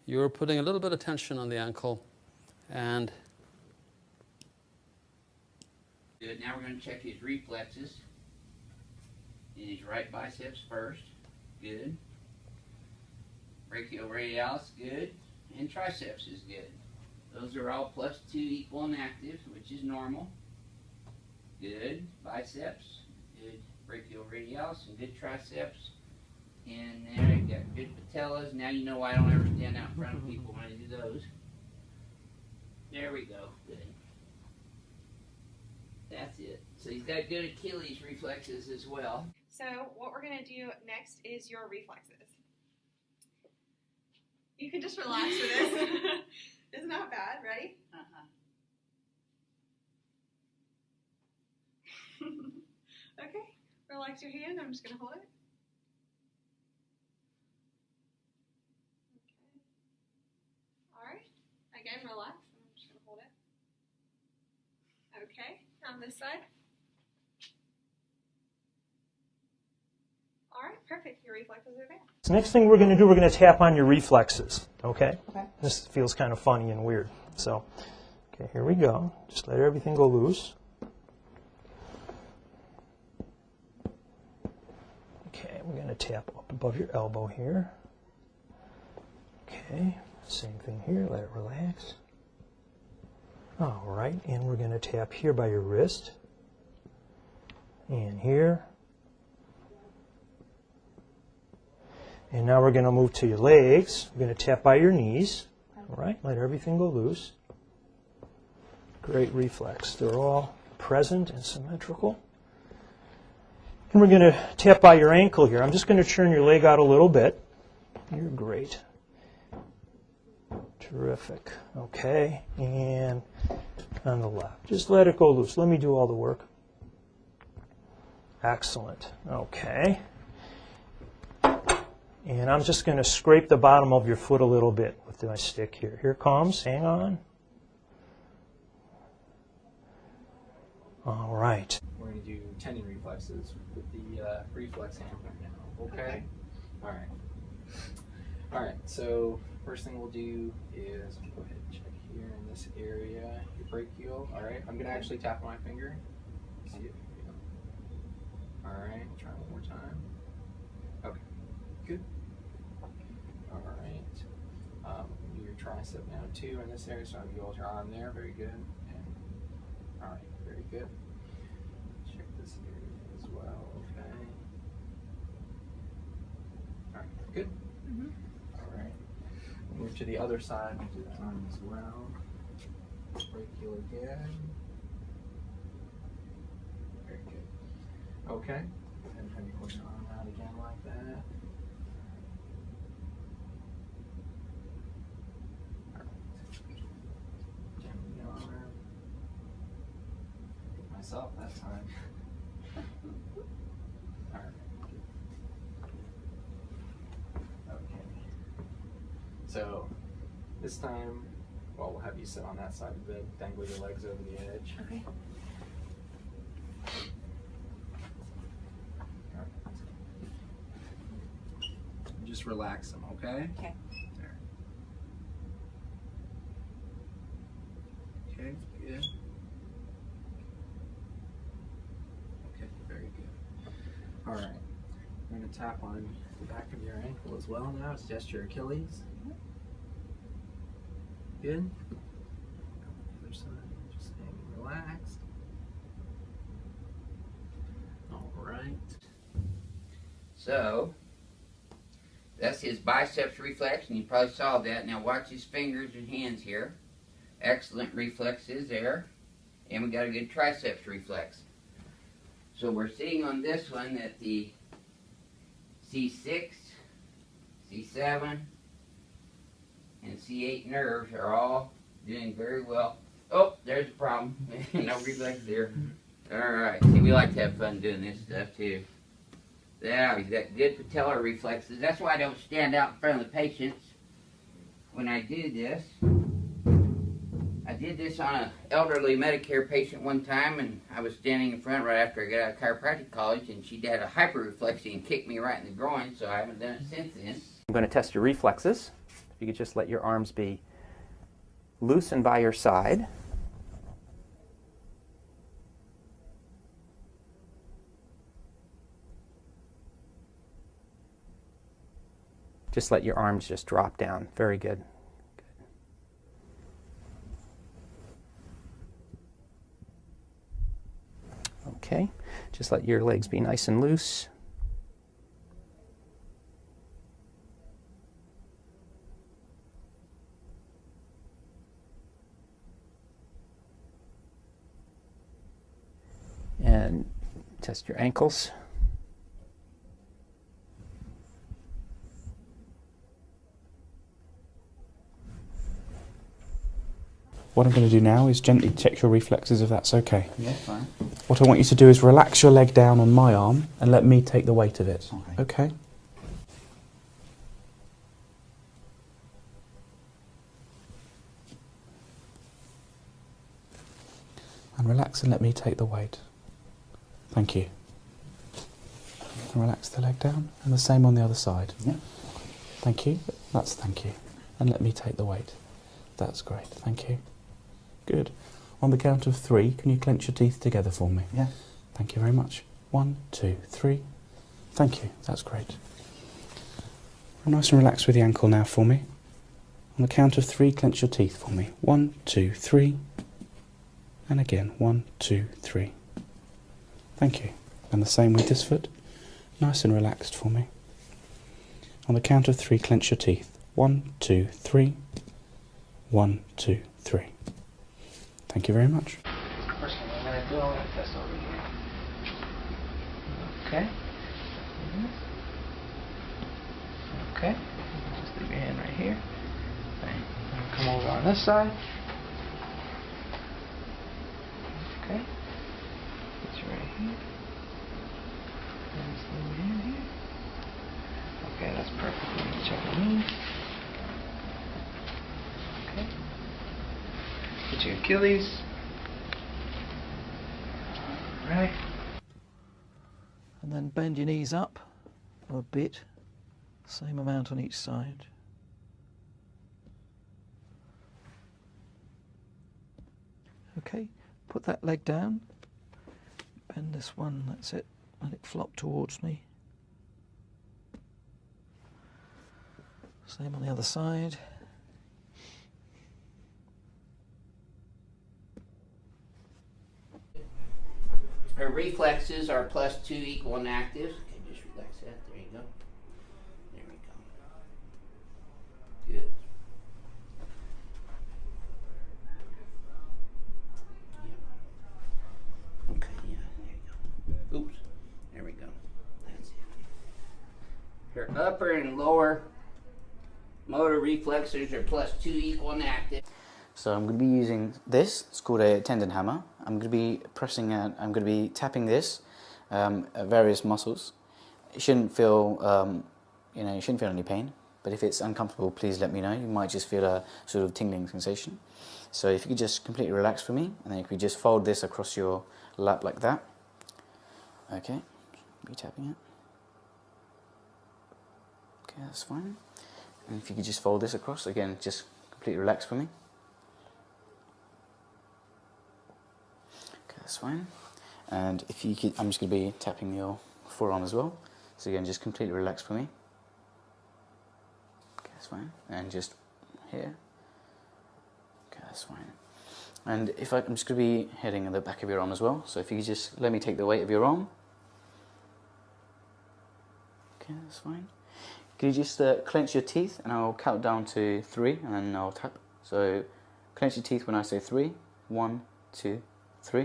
Speaker 15: You're putting a little bit of tension on the ankle, and
Speaker 9: Good. Now we're going to check his reflexes. In his right biceps first. Good. Brachioradialis, good. And triceps is good. Those are all +2 equal and active, which is normal. Good. Biceps, good. Brachioradialis and good triceps. And there you got good patellas. Now you know why I don't ever stand out in front of people when I do those. There we go. Good. That's That's it. So he's got good Achilles reflexes as well.
Speaker 18: So what we're gonna do next is your reflexes. You can just relax for this. It's not bad. Ready? Okay. Relax your hand. I'm just gonna hold it. All right. Again, relax. I'm just gonna hold it. Okay. On this side. All right. Perfect. Your reflexes are there.
Speaker 4: So next thing we're going to do, we're going to tap on your reflexes. Okay?
Speaker 18: Okay.
Speaker 4: This feels kind of funny and weird. So, okay, here we go. Just let everything go loose. Okay, we're going to tap up above your elbow here. Okay, same thing here. Let it relax. All right, and we're going to tap here by your wrist. And here. And now we're going to move to your legs. We're going to tap by your knees. All right, let everything go loose. Great reflex. They're all present and symmetrical. And we're going to tap by your ankle here. I'm just going to turn your leg out a little bit. You're great. Terrific. Okay, and on the left. Just let it go loose. Let me do all the work. Excellent. Okay. And I'm just going to scrape the bottom of your foot a little bit with my stick here. Here it comes. Hang on. All right.
Speaker 25: We're going to do tendon reflexes with the reflex hand right now. Okay? All right. All right, so first thing we'll do is go ahead and check here in this area, your brachial. All right, I'm going to actually tap my finger. See it. All right, try one more time. Okay, good. All right. Do your tricep now too in this area, so you hold your arm there. Very good. And, all right, very good. Check this area as well. Okay. All right, good. All right. Move to the other side. Do that arm as well. Brachial again. Very good. Okay. And then you push your arm out again like that. Myself that time. All right. Okay. So this time, well, we'll have you sit on that side of the bed, dangle your legs over the edge.
Speaker 18: Okay.
Speaker 25: All right. Just relax them, okay?
Speaker 18: Okay.
Speaker 25: There. Okay, good. Okay, very good. All right, I'm going to tap on the back of your ankle as well now. It's just your Achilles. Good. Other side, just staying relaxed. All right.
Speaker 9: So, that's his biceps reflex, and you probably saw that. Now watch his fingers and hands here. Excellent reflexes there. And we got a good triceps reflex. So we're seeing on this one that the C6, C7, and C8 nerves are all doing very well. Oh, there's a problem. No reflex there. Alright, see, we like to have fun doing this stuff too. Yeah, he's got good patellar reflexes. That's why I don't stand out in front of the patients when I do this. I did this on an elderly Medicare patient one time, and I was standing in front right after I got out of chiropractic college, and she had a hyperreflexia and kicked me right in the groin, so I haven't done it since then.
Speaker 16: I'm going to test your reflexes. If you could just let your arms be loose and by your side. Just let your arms just drop down. Very good. Okay, just let your legs be nice and loose. And test your ankles.
Speaker 12: What I'm going to do now is gently check your reflexes, if that's okay.
Speaker 16: Yeah, fine.
Speaker 12: What I want you to do is relax your leg down on my arm and let me take the weight of it. Okay? And relax and let me take the weight. Thank you. And relax the leg down, and the same on the other side.
Speaker 16: Yeah.
Speaker 12: Thank you. Thank you. And let me take the weight. That's great. Thank you. Good. On the count of 3, can you clench your teeth together for me?
Speaker 16: Yeah.
Speaker 12: Thank you very much. 1, 2, 3. Thank you. That's great. Nice and relaxed with the ankle now for me. On the count of 3, clench your teeth for me. 1, 2, 3. And again, 1, 2, 3. Thank you. And the same with this foot. Nice and relaxed for me. On the count of 3, clench your teeth. 1, 2, 3. 1, 2, 3. Thank you very much.
Speaker 16: First thing I'm going to do, I'm going to test over here. Okay. Okay. Just leave your hand right here. Okay. And come over on this side. Okay. Put you right here. And just leave your hand here. Okay, that's perfect. Let me check your knee. Okay. Put your Achilles. Right. And then bend your knees up a bit, same amount on each side. Okay, put that leg down, bend this one, that's it, let it flop towards me. Same on the other side.
Speaker 9: Her reflexes are +2 equal and active. Okay, just relax that. There you go. There we go. Good. Yeah. Okay, yeah, there you go. Oops. There we go. That's it. Her upper and lower motor reflexes are +2 equal and active.
Speaker 2: So I'm going to be using this. It's called a tendon hammer. I'm going to be pressing and I'm going to be tapping this at various muscles. It shouldn't feel, you shouldn't feel any pain. But if it's uncomfortable, please let me know. You might just feel a sort of tingling sensation. So if you could just completely relax for me, and then you could just fold this across your lap like that. Okay, be tapping it. Okay, that's fine. And if you could just fold this across, again, just completely relax for me. That's fine. And if you could, I'm just going to be tapping your forearm as well. So again, just completely relax for me. Okay, that's fine. And just here. Okay, that's fine. And I'm just going to be hitting at the back of your arm as well. So if you could just let me take the weight of your arm. Okay, that's fine. Could you just clench your teeth, and I'll count down to 3, and then I'll tap. So clench your teeth when I say 3. 1, 2, 3.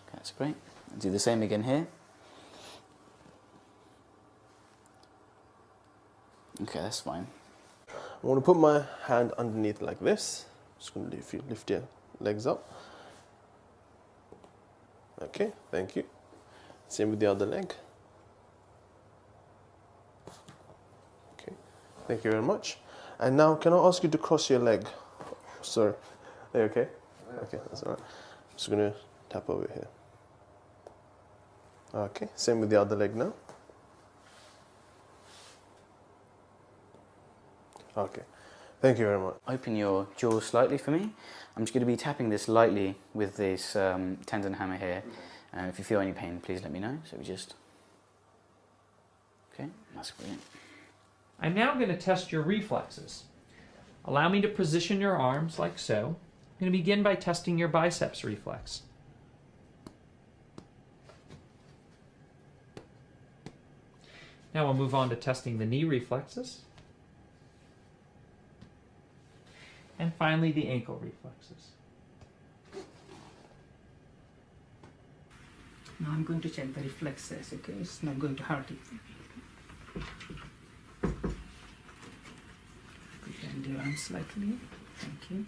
Speaker 2: Okay, that's great. I'll do the same again here. Okay, that's fine.
Speaker 14: I want to put my hand underneath like this. Just going to lift your legs up. Okay, thank you. Same with the other leg. Okay, thank you very much. And now, can I ask you to cross your leg? Sorry. Are you okay? Okay, that's all right. I'm just going to tap over here. Okay, same with the other leg now. Okay, thank you very much.
Speaker 2: Open your jaw slightly for me. I'm just going to be tapping this lightly with this tendon hammer here. If you feel any pain, please let me know. So we just... Okay, that's brilliant.
Speaker 17: I'm now going to test your reflexes. Allow me to position your arms like so. I'm going to begin by testing your biceps reflex. Now we'll move on to testing the knee reflexes. And finally, the ankle reflexes.
Speaker 16: Now I'm going to check the reflexes, okay? It's not going to hurt it. Bend your arm slightly. Thank you.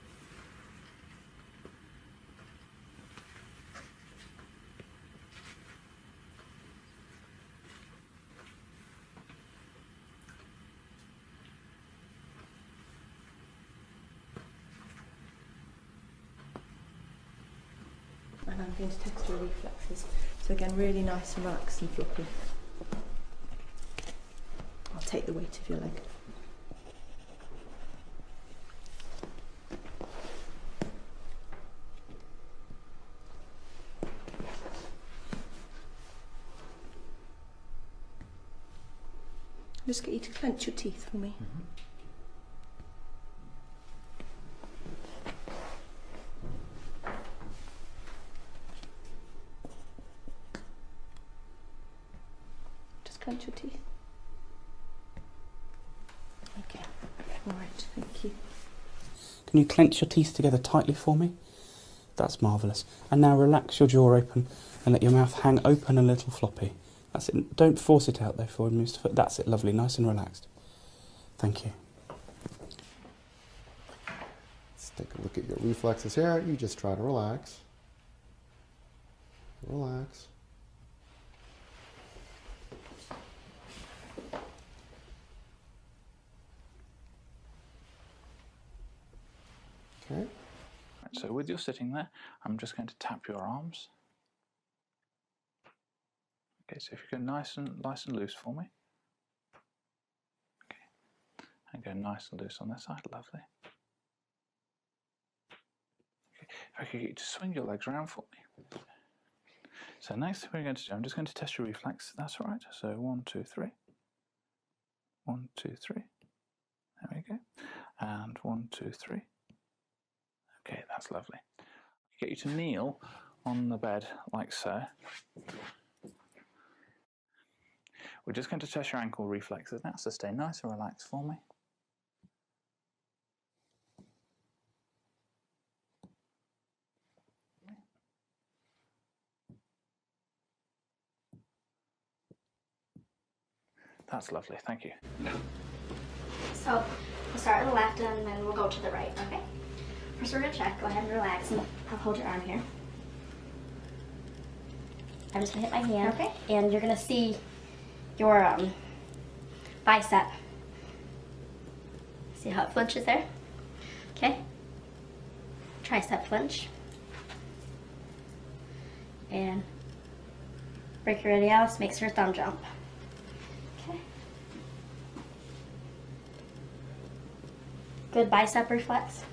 Speaker 8: And I'm going to test your reflexes. So again, really nice and relaxed and floppy. I'll take the weight of your leg. Just get you to clench your teeth for me. Just clench your teeth. Okay, all right, thank you.
Speaker 12: Can you clench your teeth together tightly for me? That's marvellous. And now relax your jaw open and let your mouth hang open a little floppy. That's it. Don't force it out though for me, Mr. Foot. That's it, lovely, nice and relaxed. Thank you.
Speaker 5: Let's take a look at your reflexes here. You just try to relax. Relax. Okay.
Speaker 6: So with your sitting there, I'm just going to tap your arms. Okay, so if you go nice and loose for me. Okay, and go nice and loose on this side, lovely. Okay, if I could get you to swing your legs around for me. So next thing we're going to do, I'm just going to test your reflex. That's all right. So 1, 2, 3. 1, 2, 3. There we go. And 1, 2, 3. Okay, that's lovely. Get you to kneel on the bed like so. We're just going to test your ankle reflexes now, so stay nice and relaxed for me. That's lovely, thank you.
Speaker 11: So we'll start on the left and then we'll go to the right, okay? First we're going to check. Go ahead and relax and I'll hold your arm here. I'm just going to hit my hand. Okay. And you're going to see your bicep. See how it flinches there? Okay. Tricep flinch. And brachioradialis makes your thumb jump. Okay. Good bicep reflex.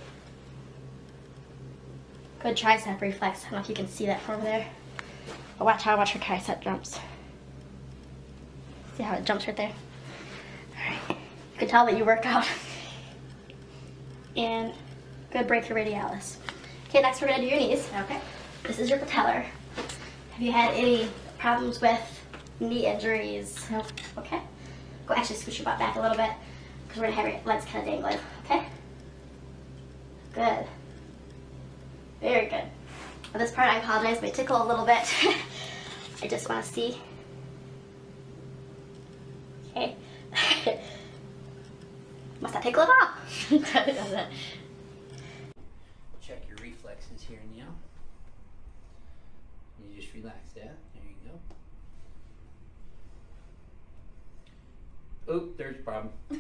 Speaker 11: Good tricep reflex. I don't know if you can see that from over there. But watch how your tricep jumps. See how it jumps right there? Alright. You can tell that you work out. And good brachioradialis. Okay, next we're going to do your knees. Okay. This is your patellar. Have you had any problems with knee injuries? Nope. Okay. Go actually scoot your butt back a little bit because we're going to have your legs kind of dangling. Okay? Good. Very good. Well, this part I apologize, may tickle a little bit. I just want to see. Okay. Must not tickle at all. It doesn't.
Speaker 9: Check your reflexes here now. You just relax that. There you go. Oh, there's a problem.
Speaker 18: Is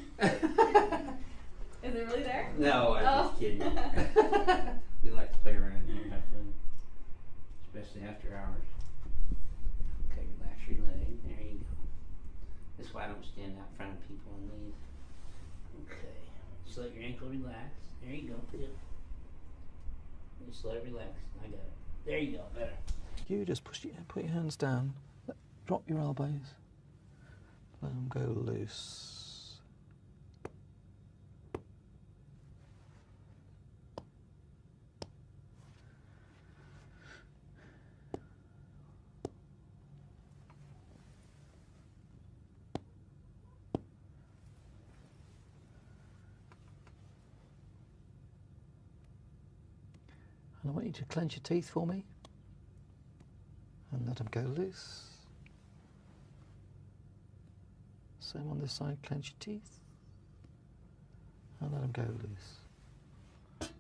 Speaker 18: it really there?
Speaker 9: No, I'm just kidding. We like to play around here and have fun, especially after hours. Okay, relax your leg. There you go. That's why I don't stand out in front of people and lead. Okay, just let your ankle relax. There you go. Yep. Just let it relax. I got it. There you go. Better.
Speaker 19: You just put your hands down, drop your elbows, let them go loose. And I want you to clench your teeth for me. And let them go loose. Same on this side, clench your teeth. And let them go loose.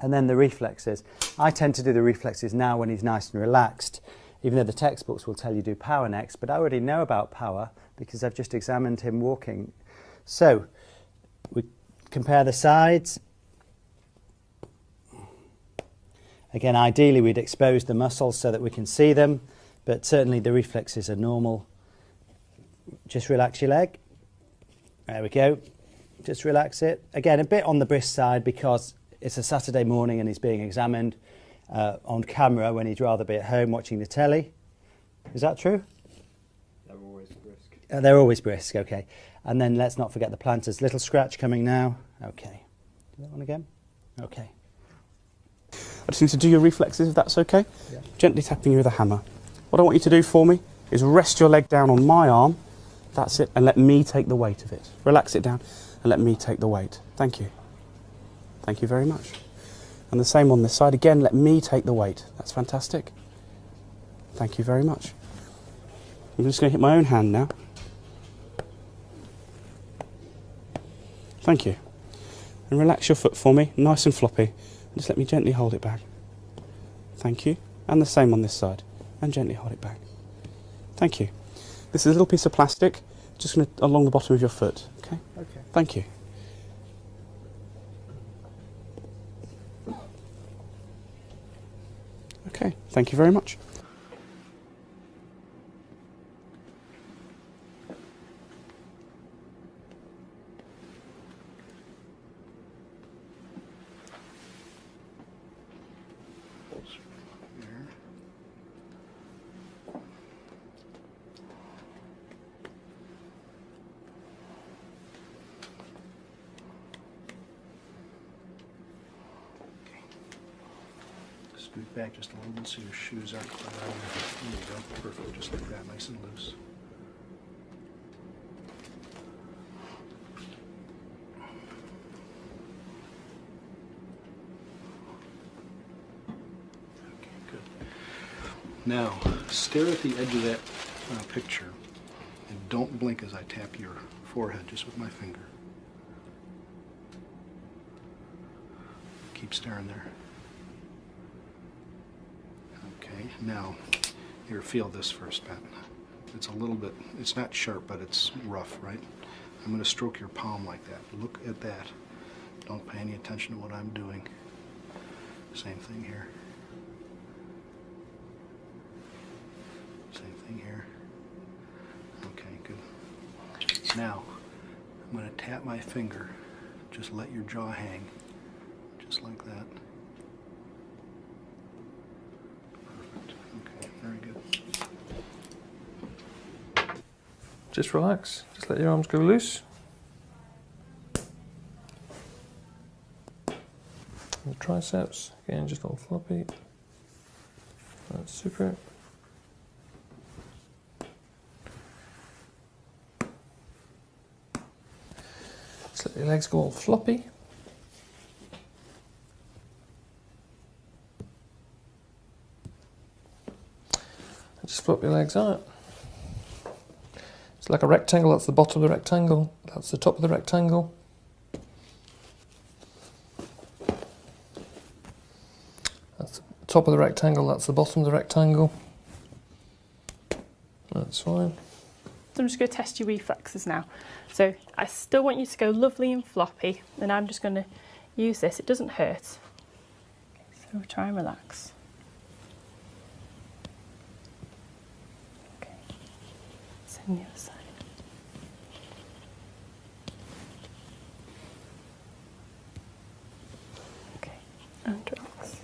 Speaker 3: And then the reflexes. I tend to do the reflexes now when he's nice and relaxed, even though the textbooks will tell you do power next, but I already know about power because I've just examined him walking. So, we compare the sides. Again, ideally we'd expose the muscles so that we can see them, but certainly the reflexes are normal. Just relax your leg. There we go. Just relax it. Again, a bit on the brisk side because it's a Saturday morning and he's being examined on camera when he'd rather be at home watching the telly. Is that true?
Speaker 20: They're always brisk.
Speaker 3: They're always brisk, okay. And then let's not forget the planters. Little scratch coming now. Okay. Do that one again? Okay.
Speaker 12: I just need to do your reflexes if that's okay.
Speaker 3: Yeah.
Speaker 12: Gently tapping you with a hammer. What I want you to do for me is rest your leg down on my arm. That's it. And let me take the weight of it. Relax it down and let me take the weight. Thank you. Thank you very much. And the same on this side. Again, let me take the weight. That's fantastic. Thank you very much. I'm just going to hit my own hand now. Thank you. And relax your foot for me, nice and floppy. Just let me gently hold it back. Thank you. And the same on this side. And gently hold it back. Thank you. This is a little piece of plastic, just going to along the bottom of your foot. Okay?
Speaker 3: Okay.
Speaker 12: Thank you. Okay, thank you very much.
Speaker 4: Scoot back just a little bit so your shoes aren't quite out of there. There you go. Perfect. Just like that, nice and loose. Okay, good. Now, stare at the edge of that picture and don't blink as I tap your forehead just with my finger. Keep staring there. Okay, now, here, feel this first, Pat. It's a little bit, it's not sharp, but it's rough, right? I'm going to stroke your palm like that. Look at that. Don't pay any attention to what I'm doing. Same thing here. Same thing here. Okay, good. Now, I'm going to tap my finger. Just let your jaw hang. Just like that. Very good.
Speaker 17: Just relax. Just let your arms go loose. The triceps, again, just a little floppy. That's super. Just let your legs go all floppy. Just flip your legs out. It's like a rectangle, that's the bottom of the rectangle, that's the top of the rectangle. That's the top of the rectangle, that's the bottom of the rectangle. That's fine.
Speaker 18: So I'm just going to test your reflexes now. So I still want you to go lovely and floppy, and I'm just going to use this. It doesn't hurt. So try and relax. And the other side. Okay, and relax.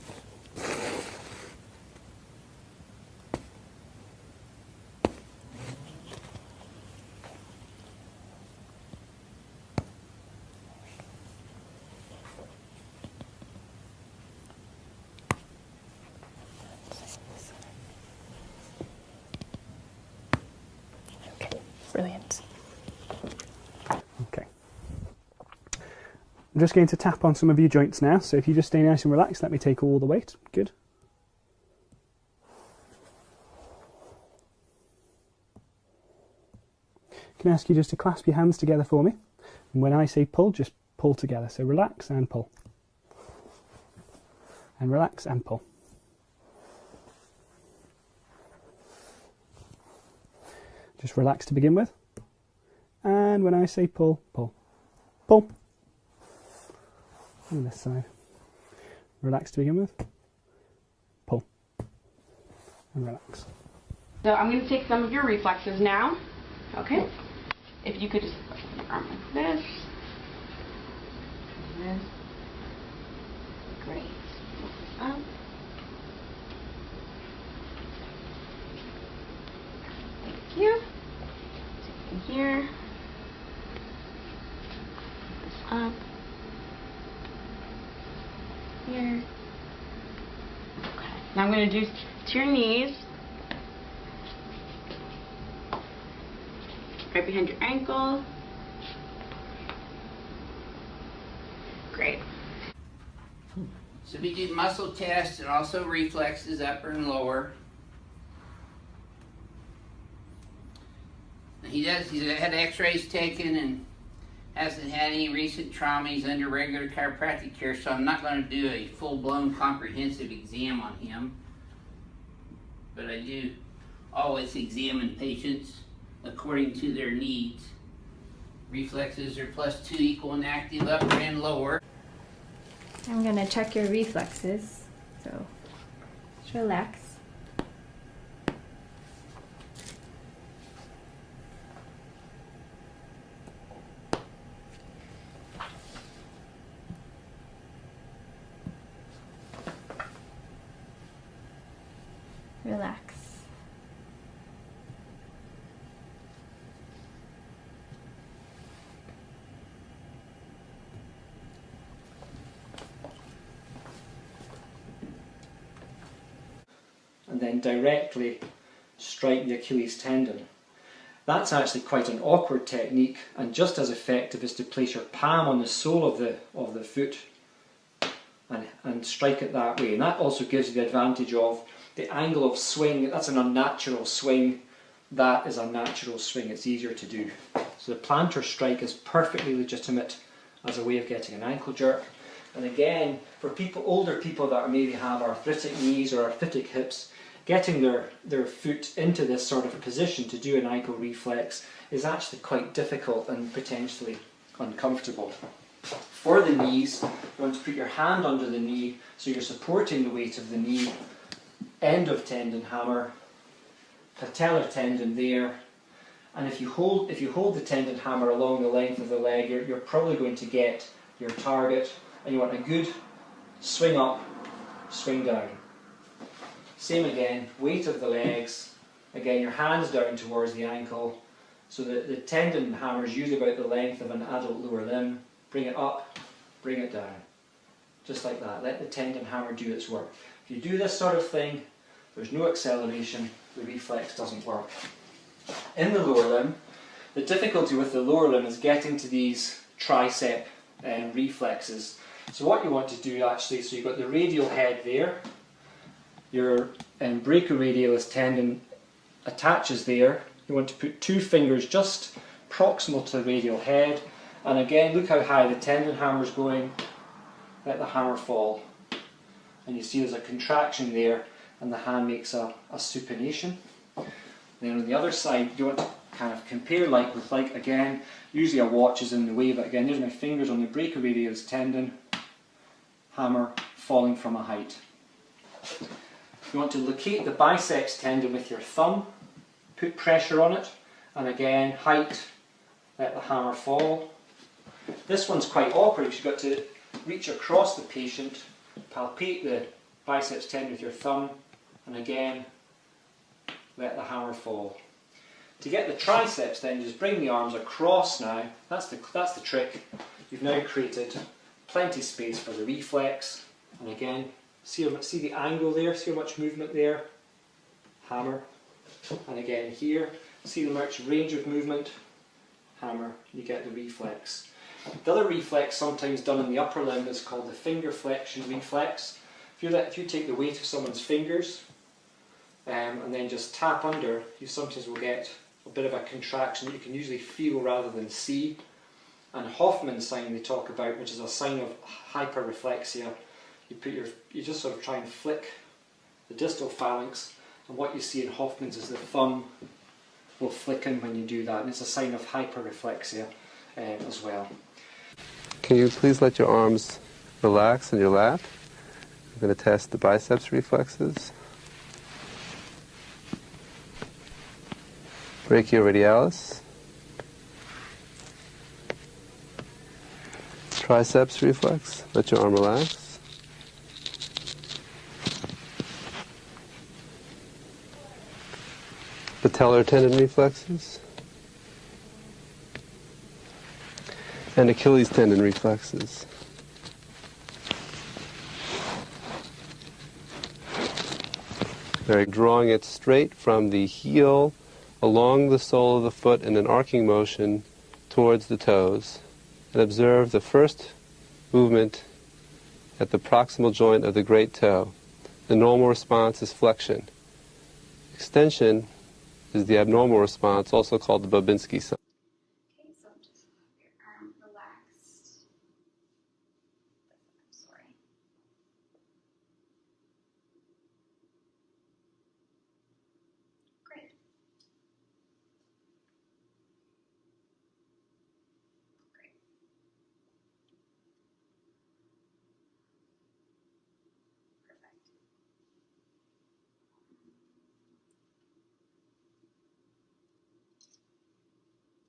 Speaker 18: Brilliant.
Speaker 12: Okay. I'm just going to tap on some of your joints now, so if you just stay nice and relaxed, let me take all the weight. Good.
Speaker 3: Can I ask you just to clasp your hands together for me? And when I say pull, just pull together. So relax and pull. And relax and pull. Just relax to begin with. And when I say pull, pull. Pull. And this side. Relax to begin with. Pull. And relax.
Speaker 11: So I'm going to take some of your reflexes now. Okay? If you could just put your arm like this. And this. Great. Up. Thank you. In here. This up. Here. Okay. Now I'm going to do to your knees. Right behind your ankle. Great.
Speaker 9: So we do muscle tests and also reflexes, upper and lower. He's had x-rays taken and hasn't had any recent trauma. He's under regular chiropractic care, so I'm not going to do a full-blown comprehensive exam on him. But I do always examine patients according to their needs. Reflexes are +2 equal and active, upper and lower.
Speaker 1: I'm going to check your reflexes, so just relax. Relax.
Speaker 4: And then directly strike the Achilles tendon. That's actually quite an awkward technique, and just as effective is to place your palm on the sole of the foot and strike it that way. And that also gives you the advantage of the angle of swing. That's an unnatural swing. That is a natural swing. It's easier to do. So the plantar strike is perfectly legitimate as a way of getting an ankle jerk. And again, for older people that maybe have arthritic knees or arthritic hips, getting their foot into this sort of position to do an ankle reflex is actually quite difficult and potentially uncomfortable. For the knees, you want to put your hand under the knee so you're supporting the weight of the knee, end of tendon hammer, patellar tendon there, and if you hold the tendon hammer along the length of the leg, you're probably going to get your target, and you want a good swing up, swing down. Same again, weight of the legs, again your hands down towards the ankle, so that the tendon hammer is usually about the length of an adult lower limb. Bring it up, bring it down. Just like that, let the tendon hammer do its work. If you do this sort of thing, there's no acceleration, the reflex doesn't work. In the lower limb, the difficulty with the lower limb is getting to these tricep reflexes. So what you want to do actually, so you've got the radial head there, your brachioradialis tendon attaches there. You want to put 2 fingers just proximal to the radial head, and again look how high the tendon hammer is going. Let the hammer fall, and you see there's a contraction there, and the hand makes a supination. Then on the other side, you want to kind of compare like with like again. Usually a watch is in the way, but again, there's my fingers on the brachioradialis tendon, hammer falling from a height. You want to locate the biceps tendon with your thumb, put pressure on it, and again, height, let the hammer fall. This one's quite awkward because you've got to reach across the patient, palpate the biceps tendon with your thumb, and again, let the hammer fall. To get the triceps then, just bring the arms across now. That's the trick. You've now created plenty of space for the reflex. And again, see the angle there, see how much movement there. Hammer. And again here, see the much range of movement. Hammer, you get the reflex. The other reflex sometimes done in the upper limb is called the finger flexion reflex. If you take the weight of someone's fingers and then just tap under, you sometimes will get a bit of a contraction that you can usually feel rather than see. And Hoffman's sign they talk about, which is a sign of hyperreflexia. You just sort of try and flick the distal phalanx, and what you see in Hoffman's is the thumb will flick in when you do that, and it's a sign of hyperreflexia as well.
Speaker 7: Can you please let your arms relax in your lap? I'm going to test the biceps reflexes. Brachioradialis. Triceps reflex. Let your arm relax. Patellar tendon reflexes. And Achilles tendon reflexes. Drawing it straight from the heel along the sole of the foot in an arcing motion towards the toes. And observe the first movement at the proximal joint of the great toe. The normal response is flexion. Extension is the abnormal response, also called the Babinski sign.
Speaker 1: Okay, so just have your arm relaxed. I'm sorry. Great. Great. Perfect.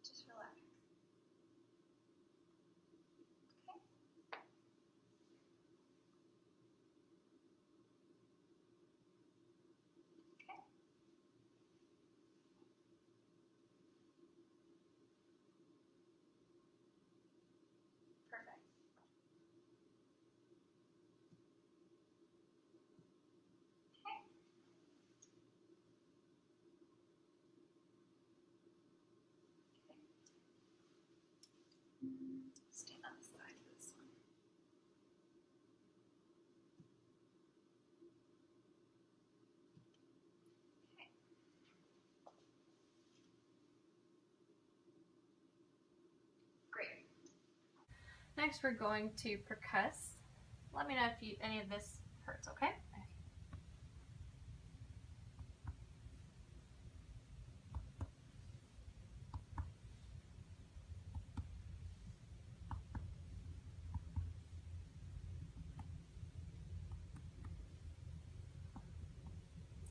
Speaker 1: Just relax. Okay. Okay. Perfect. Okay. Stand on the side of this one. Okay. Great. Next, we're going to percuss. Let me know if any of this hurts, okay?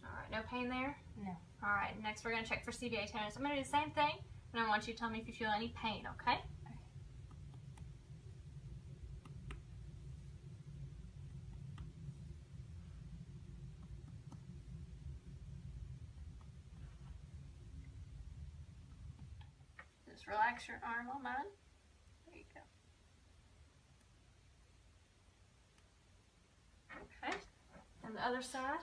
Speaker 1: Alright, no pain there? No. Alright, next we're going to check for CVA tenderness. I'm going to do the same thing, and I want you to tell me if you feel any pain, okay? Just relax your arm on mine. There you go. Okay, and the other side.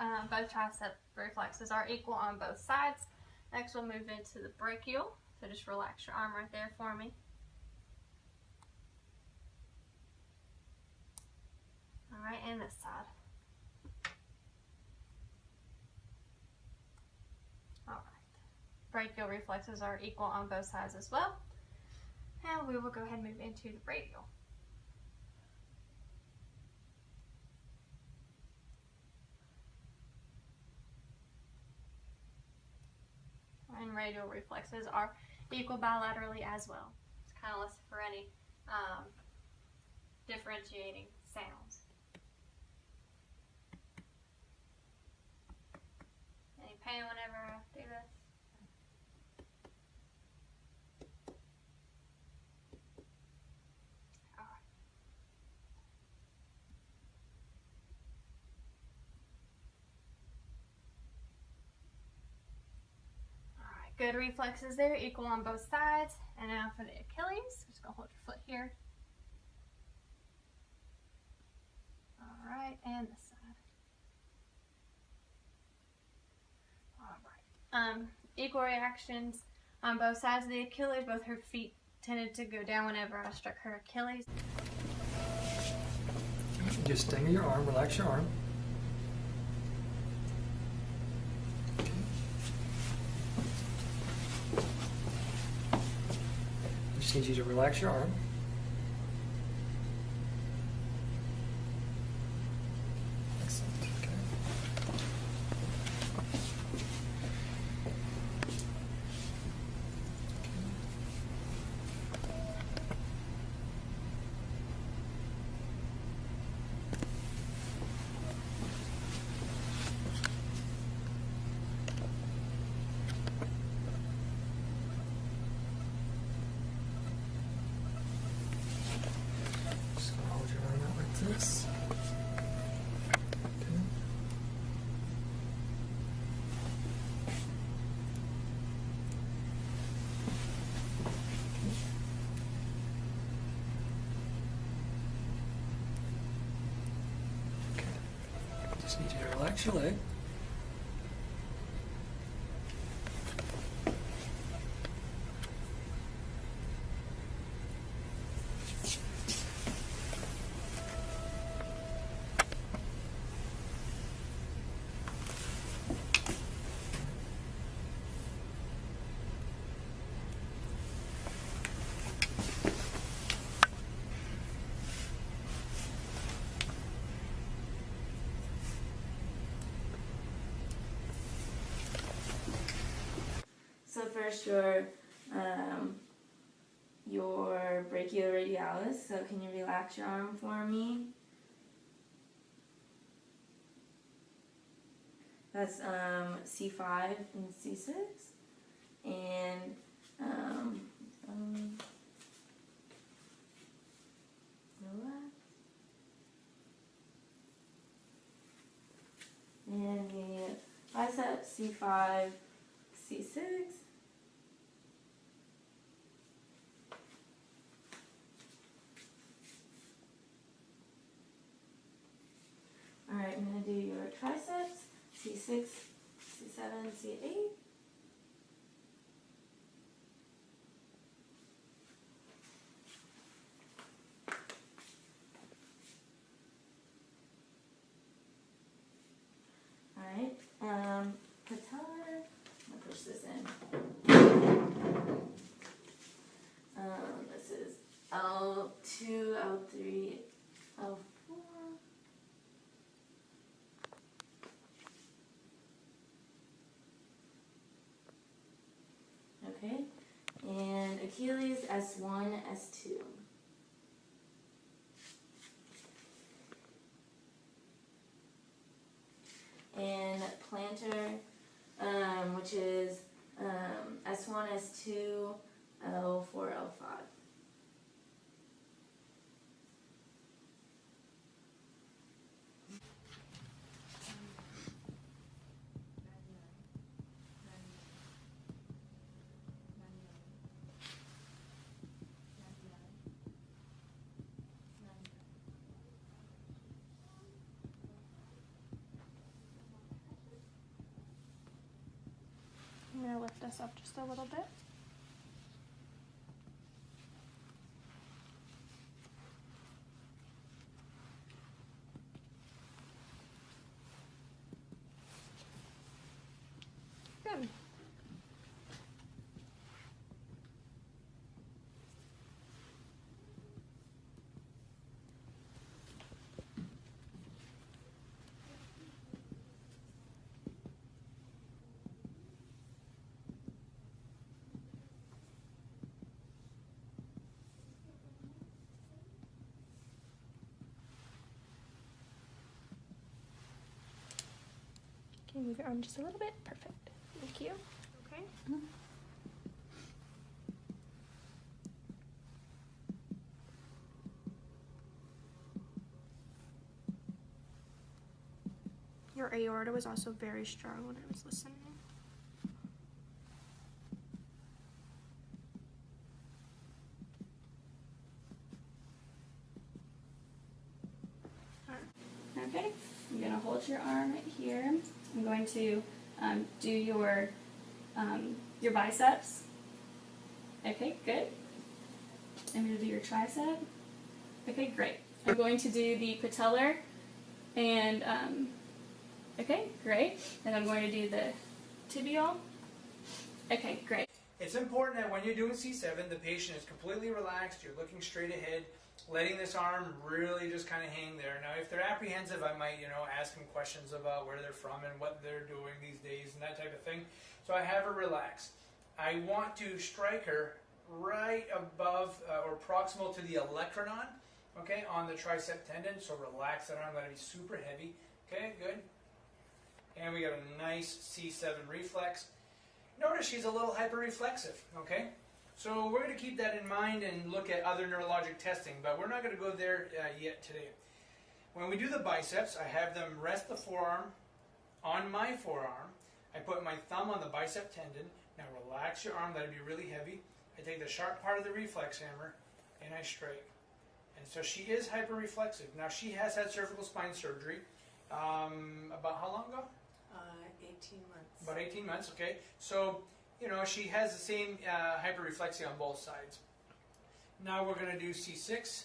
Speaker 1: Alright, both tricep reflexes are equal on both sides. Next we'll move into the brachial. So just relax your arm right there for me. Alright, and this side. Alright. Brachial reflexes are equal on both sides as well. And we will go ahead and move into the radial. And radial reflexes are equal bilaterally as well. It's kind of listed for any differentiating sounds. Any pain whenever I do this? Good reflexes there, equal on both sides. And now for the Achilles, just gonna hold your foot here. All right, and this side. All right. Equal reactions on both sides of the Achilles. Both her feet tended to go down whenever I struck her Achilles.
Speaker 13: just extend your arm, relax your arm. Okay. I just need you to relax your arm. Excellent. Okay. Just gonna hold your arm out like this. Okay. Just need you to relax your leg.
Speaker 10: So first your brachioradialis. So can you relax your arm for me? That's C5 and C6, and relax. And the bicep C5, C6. Alright, I'm going to do your triceps, C6, C7, C8. Alright, patellar, I'm going to push this in. This is L2, L3, L4. Okay, and Achilles S1, S2. And plantar, which is S1, S2, L4, L5.
Speaker 18: I'm going to lift this up just a little bit. Good. Can you move your arm just a little bit? Perfect. Thank you. Okay. Your aorta was also very strong when I was listening.
Speaker 10: Okay, I'm going to hold your arm right here. I'm going to do your biceps. Okay, good. I'm going to do your tricep. Okay, great.
Speaker 18: I'm going to do the patellar and, okay, great. And I'm going to do the tibial. Okay, great.
Speaker 15: It's important that when you're doing C7, the patient is completely relaxed, you're looking straight ahead, letting this arm really just kind of hang there. Now, if they're apprehensive, I might, ask them questions about where they're from and what they're doing these days and that type of thing. So I have her relax. I want to strike her right above or proximal to the olecranon, okay, on the tricep tendon. So relax that arm, let it be super heavy. Okay, good. And we got a nice C7 reflex. Notice she's a little hyperreflexive, okay? So we're going to keep that in mind and look at other neurologic testing, but we're not going to go there yet today. When we do the biceps, I have them rest the forearm on my forearm. I put my thumb on the bicep tendon. Now relax your arm, let it be really heavy. I take the sharp part of the reflex hammer and I strike. And so she is hyperreflexive. Now she has had cervical spine surgery. About how long ago?
Speaker 21: 18 months.
Speaker 15: About 18 months, okay. So, she has the same hyperreflexia on both sides. Now we're going to do C6,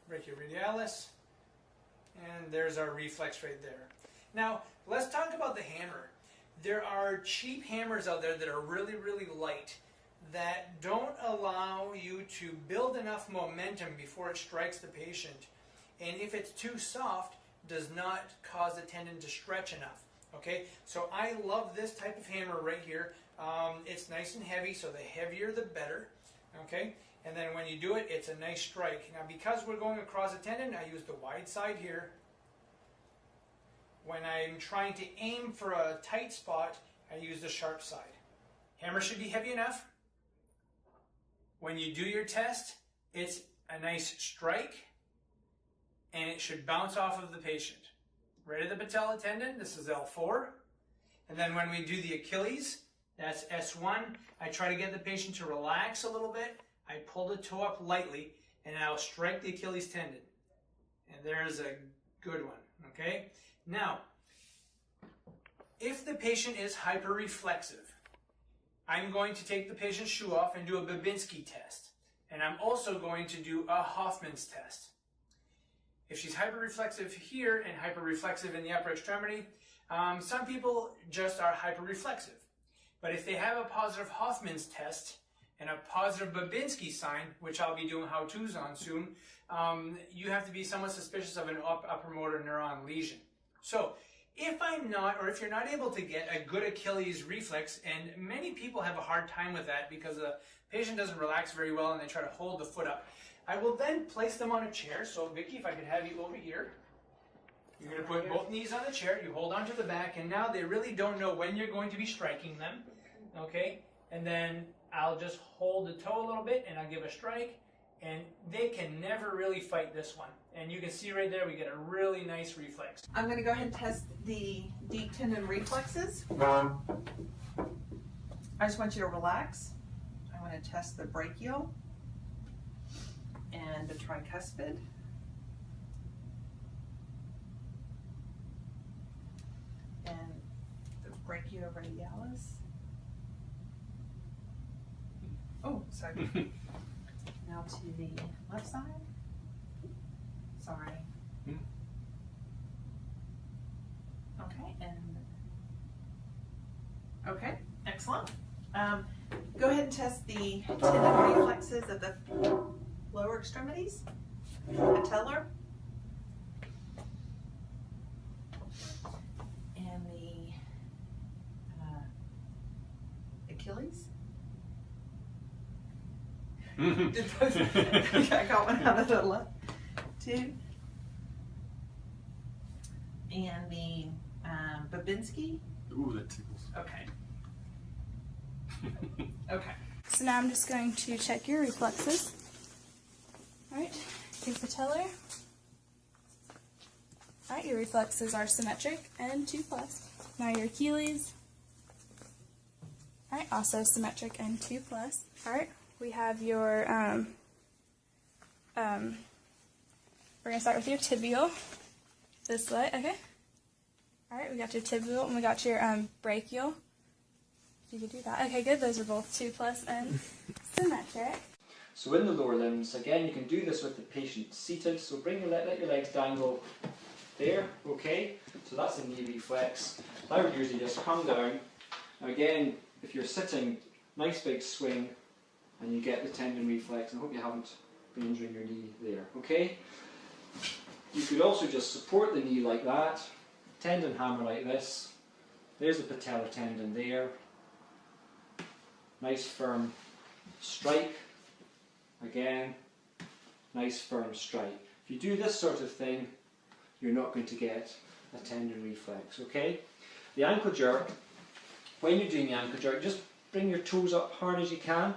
Speaker 15: brachioradialis, and there's our reflex right there. Now, let's talk about the hammer. There are cheap hammers out there that are really, really light that don't allow you to build enough momentum before it strikes the patient. And if it's too soft, does not cause the tendon to stretch enough. Okay, so I love this type of hammer right here. It's nice and heavy, so the heavier the better. Okay, and then when you do it, it's a nice strike. Now, because we're going across the tendon, I use the wide side here. When I'm trying to aim for a tight spot, I use the sharp side. Hammer should be heavy enough. When you do your test, it's a nice strike, and it should bounce off of the patient. Right at the patella tendon, this is L4. And then when we do the Achilles, that's S1. I try to get the patient to relax a little bit. I pull the toe up lightly, and I'll strike the Achilles tendon. And there's a good one, okay? Now, if the patient is hyperreflexive, I'm going to take the patient's shoe off and do a Babinski test. And I'm also going to do a Hoffman's test. If she's hyperreflexive here and hyperreflexive in the upper extremity, some people just are hyperreflexive. But if they have a positive Hoffman's test and a positive Babinski sign, which I'll be doing how-tos on soon, you have to be somewhat suspicious of an upper motor neuron lesion. So if I'm not, or if you're not able to get a good Achilles reflex, and many people have a hard time with that because the patient doesn't relax very well and they try to hold the foot up, I will then place them on a chair. So Vicky, if I could have you over here. You're going to put both knees on the chair, you hold onto the back, and now they really don't know when you're going to be striking them. Okay? And then I'll just hold the toe a little bit and I'll give a strike, and they can never really fight this one. And you can see right there we get a really nice reflex.
Speaker 21: I'm going to go ahead and test the deep tendon reflexes. I just want you to relax. I want to test the brachial and the tricuspid. And the brachioradialis. Oh, sorry. Now to the left side. Sorry. Okay, and okay, excellent. Go ahead and test the tendon reflexes of the lower extremities, patellar, and the Achilles. I got one out of the left, two, and the Babinski.
Speaker 22: Ooh, that tickles.
Speaker 21: Okay. Okay.
Speaker 18: So now I'm just going to check your reflexes. Alright, your patellar. Alright, your reflexes are symmetric and 2+. Now your Achilles. Alright, also symmetric and 2+. Alright, we have your, we're going to start with your tibial. This way, okay? Alright, we got your tibial and we got your brachial. You could do that. Okay, good. Those are both 2+ and symmetric.
Speaker 14: So in the lower limbs, again, you can do this with the patient seated. So let your legs dangle there, okay? So that's a knee reflex. I would usually just come down. Now again, if you're sitting, nice big swing, and you get the tendon reflex. I hope you haven't been injuring your knee there, okay? You could also just support the knee like that, tendon hammer like this. There's the patella tendon there. Nice firm strike. Again, nice firm strike. If you do this sort of thing, you're not going to get a tendon reflex, okay? The ankle jerk, when you're doing the ankle jerk, just bring your toes up hard as you can.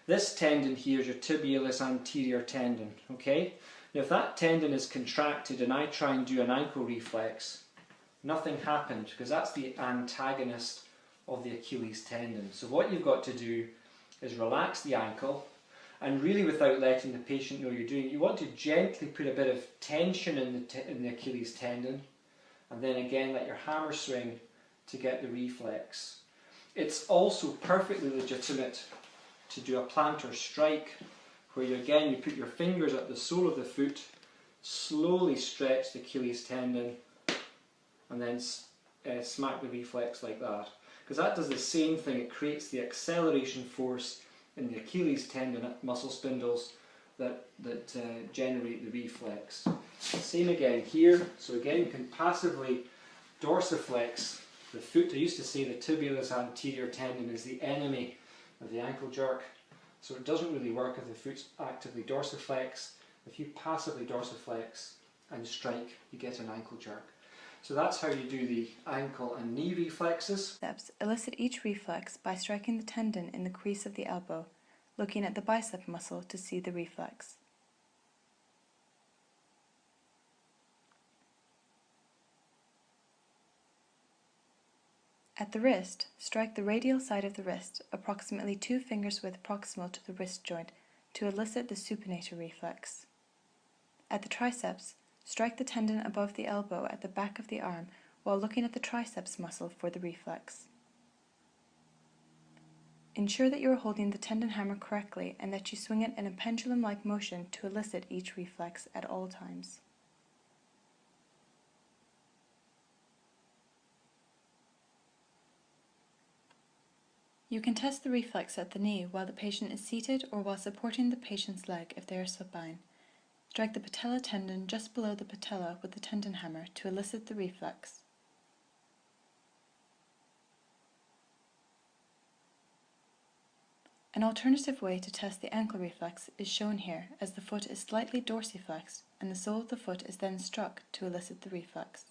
Speaker 14: This tendon here is your tibialis anterior tendon, okay? Now if that tendon is contracted and I try and do an ankle reflex, nothing happened because that's the antagonist of the Achilles tendon. So what you've got to do is relax the ankle, and really without letting the patient know you're doing it, you want to gently put a bit of tension in the Achilles tendon, and then again let your hammer swing to get the reflex. It's also perfectly legitimate to do a plantar strike, where you put your fingers at the sole of the foot, slowly stretch the Achilles tendon, and then smack the reflex like that. Because that does the same thing, it creates the acceleration force in the Achilles tendon muscle spindles that generate the reflex. Same again here, so again you can passively dorsiflex the foot. I used to say the tibialis anterior tendon is the enemy of the ankle jerk, so it doesn't really work if the foot's actively dorsiflex. If you passively dorsiflex and strike, you get an ankle jerk. So that's how you do the ankle and knee reflexes.
Speaker 22: Steps elicit each reflex by striking the tendon in the crease of the elbow, looking at the bicep muscle to see the reflex. At the wrist, strike the radial side of the wrist, approximately 2 fingers width proximal to the wrist joint, to elicit the supinator reflex. At the triceps, strike the tendon above the elbow at the back of the arm while looking at the triceps muscle for the reflex. Ensure that you are holding the tendon hammer correctly and that you swing it in a pendulum-like motion to elicit each reflex at all times. You can test the reflex at the knee while the patient is seated or while supporting the patient's leg if they are supine. Strike the patella tendon just below the patella with the tendon hammer to elicit the reflex. An alternative way to test the ankle reflex is shown here, as the foot is slightly dorsiflexed and the sole of the foot is then struck to elicit the reflex.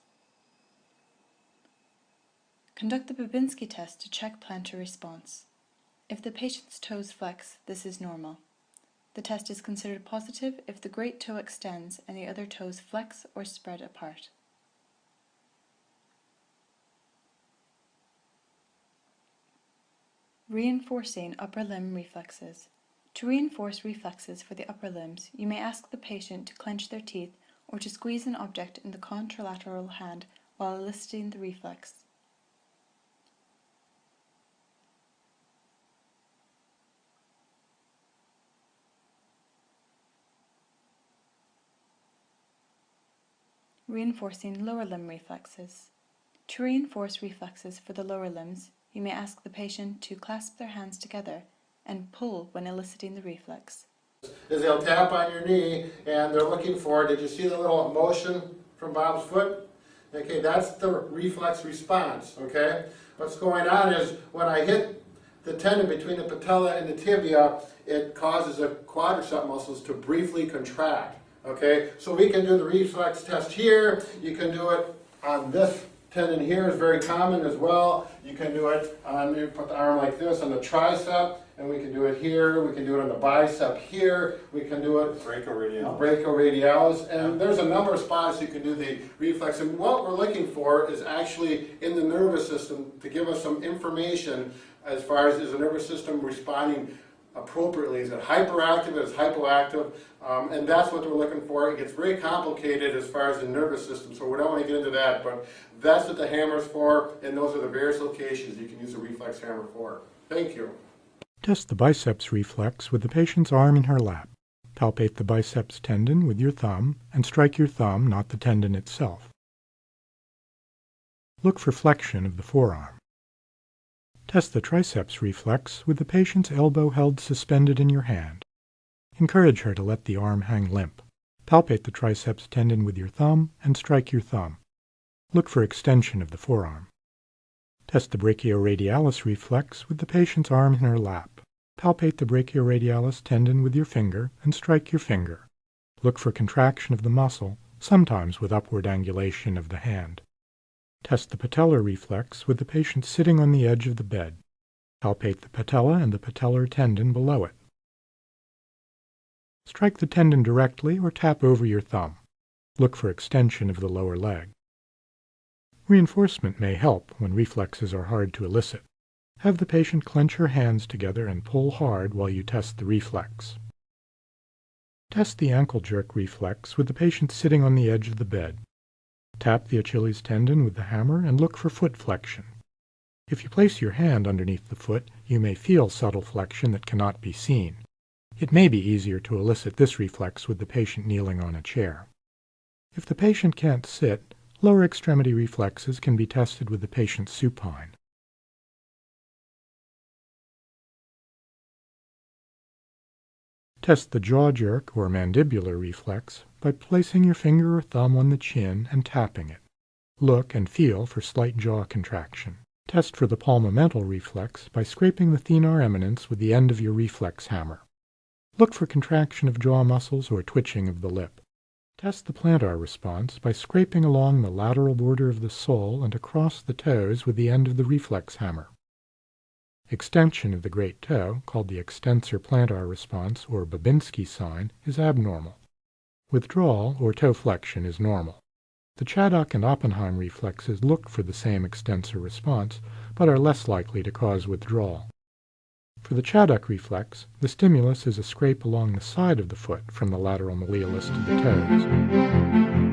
Speaker 22: Conduct the Babinski test to check plantar response. If the patient's toes flex, this is normal. The test is considered positive if the great toe extends and the other toes flex or spread apart. Reinforcing upper limb reflexes. To reinforce reflexes for the upper limbs, you may ask the patient to clench their teeth or to squeeze an object in the contralateral hand while eliciting the reflex. Reinforcing lower limb reflexes. To reinforce reflexes for the lower limbs, you may ask the patient to clasp their hands together and pull when eliciting the reflex.
Speaker 5: Is they'll tap on your knee and they're looking for, did you see the little motion from Bob's foot? Okay, that's the reflex response, okay? What's going on is when I hit the tendon between the patella and the tibia, it causes the quadricep muscles to briefly contract, okay? So we can do the reflex test here. You can do it on this tendon here, is very common as well. You can do it on, you put the arm like this on the tricep, and we can do it here. We can do it on the bicep here. We can do it brachioradialis. And there's a number of spots you can do the reflex. And what we're looking for is actually in the nervous system to give us some information as far as is the nervous system responding appropriately. Is it hyperactive? Is it hypoactive? And that's what we're looking for. It gets very complicated as far as the nervous system, so we don't want to get into that, but that's what the hammer's for, and those are the various locations you can use a reflex hammer for. Thank you.
Speaker 2: Test the biceps reflex with the patient's arm in her lap. Palpate the biceps tendon with your thumb and strike your thumb, not the tendon itself. Look for flexion of the forearm. Test the triceps reflex with the patient's elbow held suspended in your hand. Encourage her to let the arm hang limp. Palpate the triceps tendon with your thumb and strike your thumb. Look for extension of the forearm. Test the brachioradialis reflex with the patient's arm in her lap. Palpate the brachioradialis tendon with your finger and strike your finger. Look for contraction of the muscle, sometimes with upward angulation of the hand. Test the patellar reflex with the patient sitting on the edge of the bed. Palpate the patella and the patellar tendon below it. Strike the tendon directly or tap over your thumb. Look for extension of the lower leg. Reinforcement may help when reflexes are hard to elicit. Have the patient clench her hands together and pull hard while you test the reflex. Test the ankle jerk reflex with the patient sitting on the edge of the bed. Tap the Achilles tendon with the hammer and look for foot flexion. If you place your hand underneath the foot, you may feel subtle flexion that cannot be seen. It may be easier to elicit this reflex with the patient kneeling on a chair. If the patient can't sit, lower extremity reflexes can be tested with the patient supine. Test the jaw jerk or mandibular reflex by placing your finger or thumb on the chin and tapping it. Look and feel for slight jaw contraction. Test for the palmomental reflex by scraping the thenar eminence with the end of your reflex hammer. Look for contraction of jaw muscles or twitching of the lip. Test the plantar response by scraping along the lateral border of the sole and across the toes with the end of the reflex hammer. Extension of the great toe, called the extensor plantar response or Babinski sign, is abnormal. Withdrawal or toe flexion is normal. The Chaddock and Oppenheim reflexes look for the same extensor response, but are less likely to cause withdrawal. For the Chaddock reflex, the stimulus is a scrape along the side of the foot from the lateral malleolus to the toes.